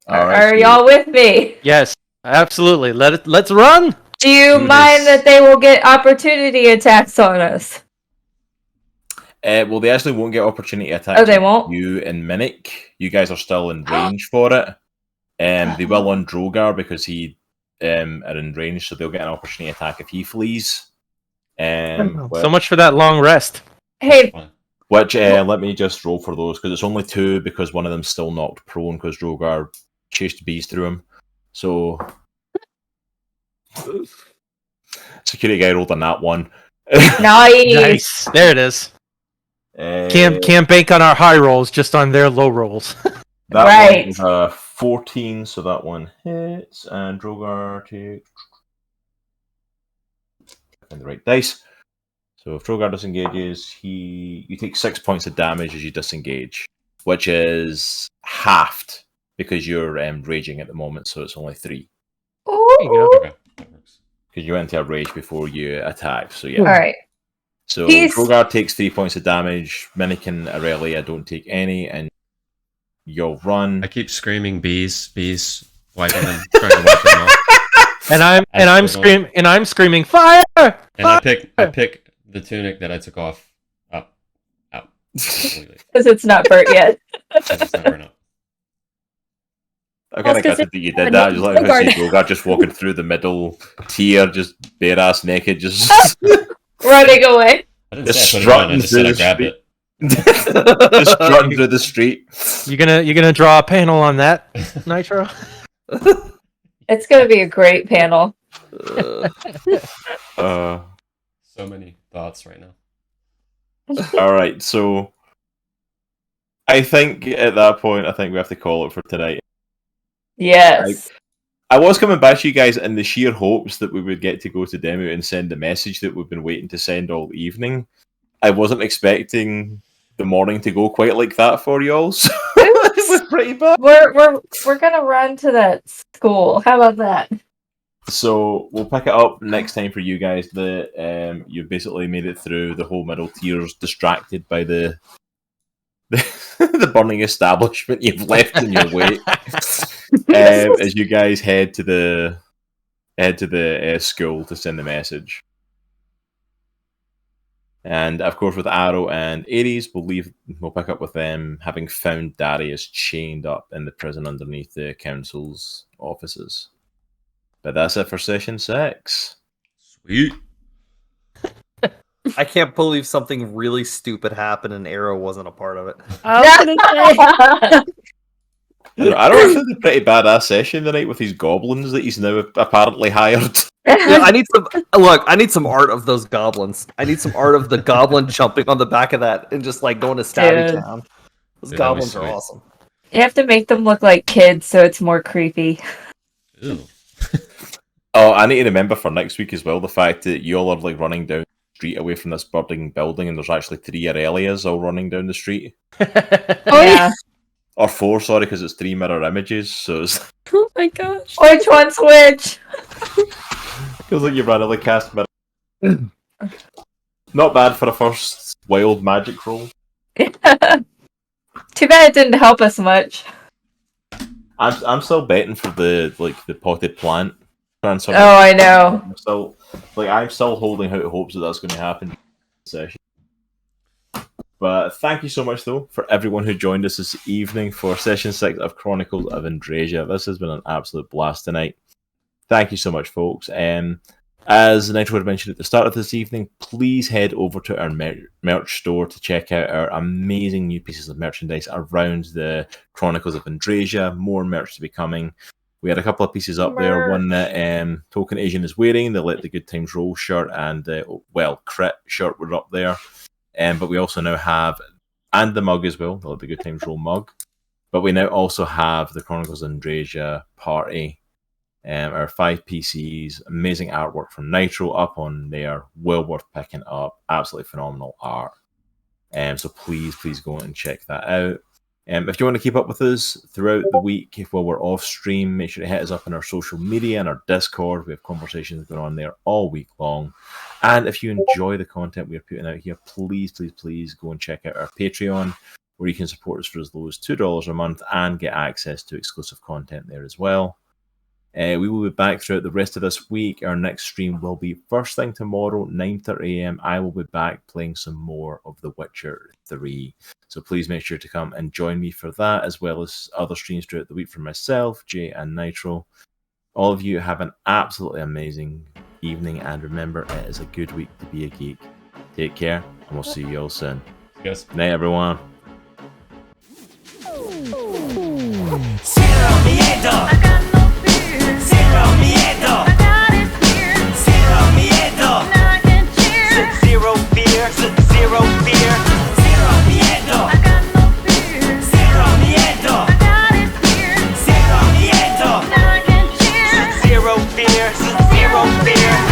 Are y'all with me? Yes, absolutely. Let's run. Do you Do mind this. that they will get opportunity attacks on us? Well, they actually won't get opportunity attacks. Oh, they won't? You and Minnich, you guys are still in range for it. They will on Droghar because he are in range, so they'll get an opportunity attack if he flees. So much for that long rest. Hey, Fine. Which let me just roll for those because it's only 2 because one of them's still knocked prone because Droghar chased bees through him. So security guy rolled on that one. nice. Nice. There it is. Can't bank on our high rolls, just on their low rolls. That Right. one was a 14, so that one hits, and Droghar takes the right dice. So if Droghar disengages, you take 6 points of damage as you disengage, which is halved because you're raging at the moment, so it's only 3. There you go. Okay, that works. Because you went into a rage before you attacked, so yeah. All right. So He's- Droghar takes 3 points of damage, Minnich and Erellia don't take any, and you'll run. I keep screaming bees, wiping them, trying to wipe them off. And I'm screaming fire. And I pick the tunic that I took off out completely. Because it's not burnt yet. Because it's not burnt up. I kind of gonna gutted that you did say, that. Just like I Droghar. see Droghar just walking through the middle tier, just bare ass naked, just Running away. I didn't Just say I put it on, I strutting just said I through the grabbed street. it. just strutting through the street. You gonna draw a panel on that, Nitro? It's going to be a great panel. Uh, So many thoughts right now. all right, so I think at that point, I think we have to call it for tonight. Yes. I was coming back to you guys in the sheer hopes that we would get to go to demo and send the message that we've been waiting to send all evening. I wasn't expecting the morning to go quite like that for y'all, so it was pretty bad. We're going to run to that school. How about that? So we'll pick it up next time for you guys. That you basically made it through the whole middle tiers, distracted by the the burning establishment you've left in your wake. As you guys head to the school to send the message. And of course, with Aero and Aries, we'll pick up with them having found Darius chained up in the prison underneath the council's offices. But that's it for session 6. Sweet. I can't believe something really stupid happened and Aero wasn't a part of it. I was gonna say, I don't think it's a pretty badass session tonight with these goblins that he's now apparently hired. Yeah, I need some art of those goblins. I need some art of the goblin jumping on the back of that and just like going to Stabby Dude. Town. Those Dude, that'd be goblins are sweet. awesome. You have to make them look like kids so it's more creepy. Ew. Oh, I need to remember for next week as well the fact that you all are like running down the street away from this burning building, and there's actually 3 Erelias all running down the street. Oh, yeah. Or 4, sorry, because it's 3 mirror images, so it's oh my gosh. Which one's which? feels like you randomly cast mirror. Not bad for a first wild magic roll. Too bad it didn't help us much. I'm still betting for the potted plant. Oh, I know. I'm still holding out hopes that that's going to happen in the session. But thank you so much though for everyone who joined us this evening for session 6 of Chronicles of Andriesia. This has been an absolute blast tonight. Thank you so much, folks. As Nitro had mentioned at the start of this evening, please head over to our merch store to check out our amazing new pieces of merchandise around the Chronicles of Andriesia. More merch to be coming. We had a couple of pieces up there. One that Token Asian is wearing, the Let the Good Times Roll shirt, and Crit shirt were up there. But we also now have, and the mug as well, the Let the Good Times Roll mug. But we now also have the Chronicles of Andriesia party. Our 5 PCs, amazing artwork from Nitro up on there, well worth picking up, absolutely phenomenal art. So please go and check that out. If you want to keep up with us throughout the week, while we're off stream, make sure to hit us up on our social media and our Discord. We have conversations going on there all week long. And if you enjoy the content we are putting out here, please go and check out our Patreon, where you can support us for as low as $2 a month and get access to exclusive content there as well. We will be back throughout the rest of this week. Our next stream will be first thing tomorrow, 9:30 a.m. I will be back playing some more of The Witcher 3. So please make sure to come and join me for that, as well as other streams throughout the week from myself, Jaye, and Nitro. All of you have an absolutely amazing evening, and remember, it is a good week to be a geek. Take care, and we'll see you all soon. Yes. Good night, everyone. Sierra Miedo.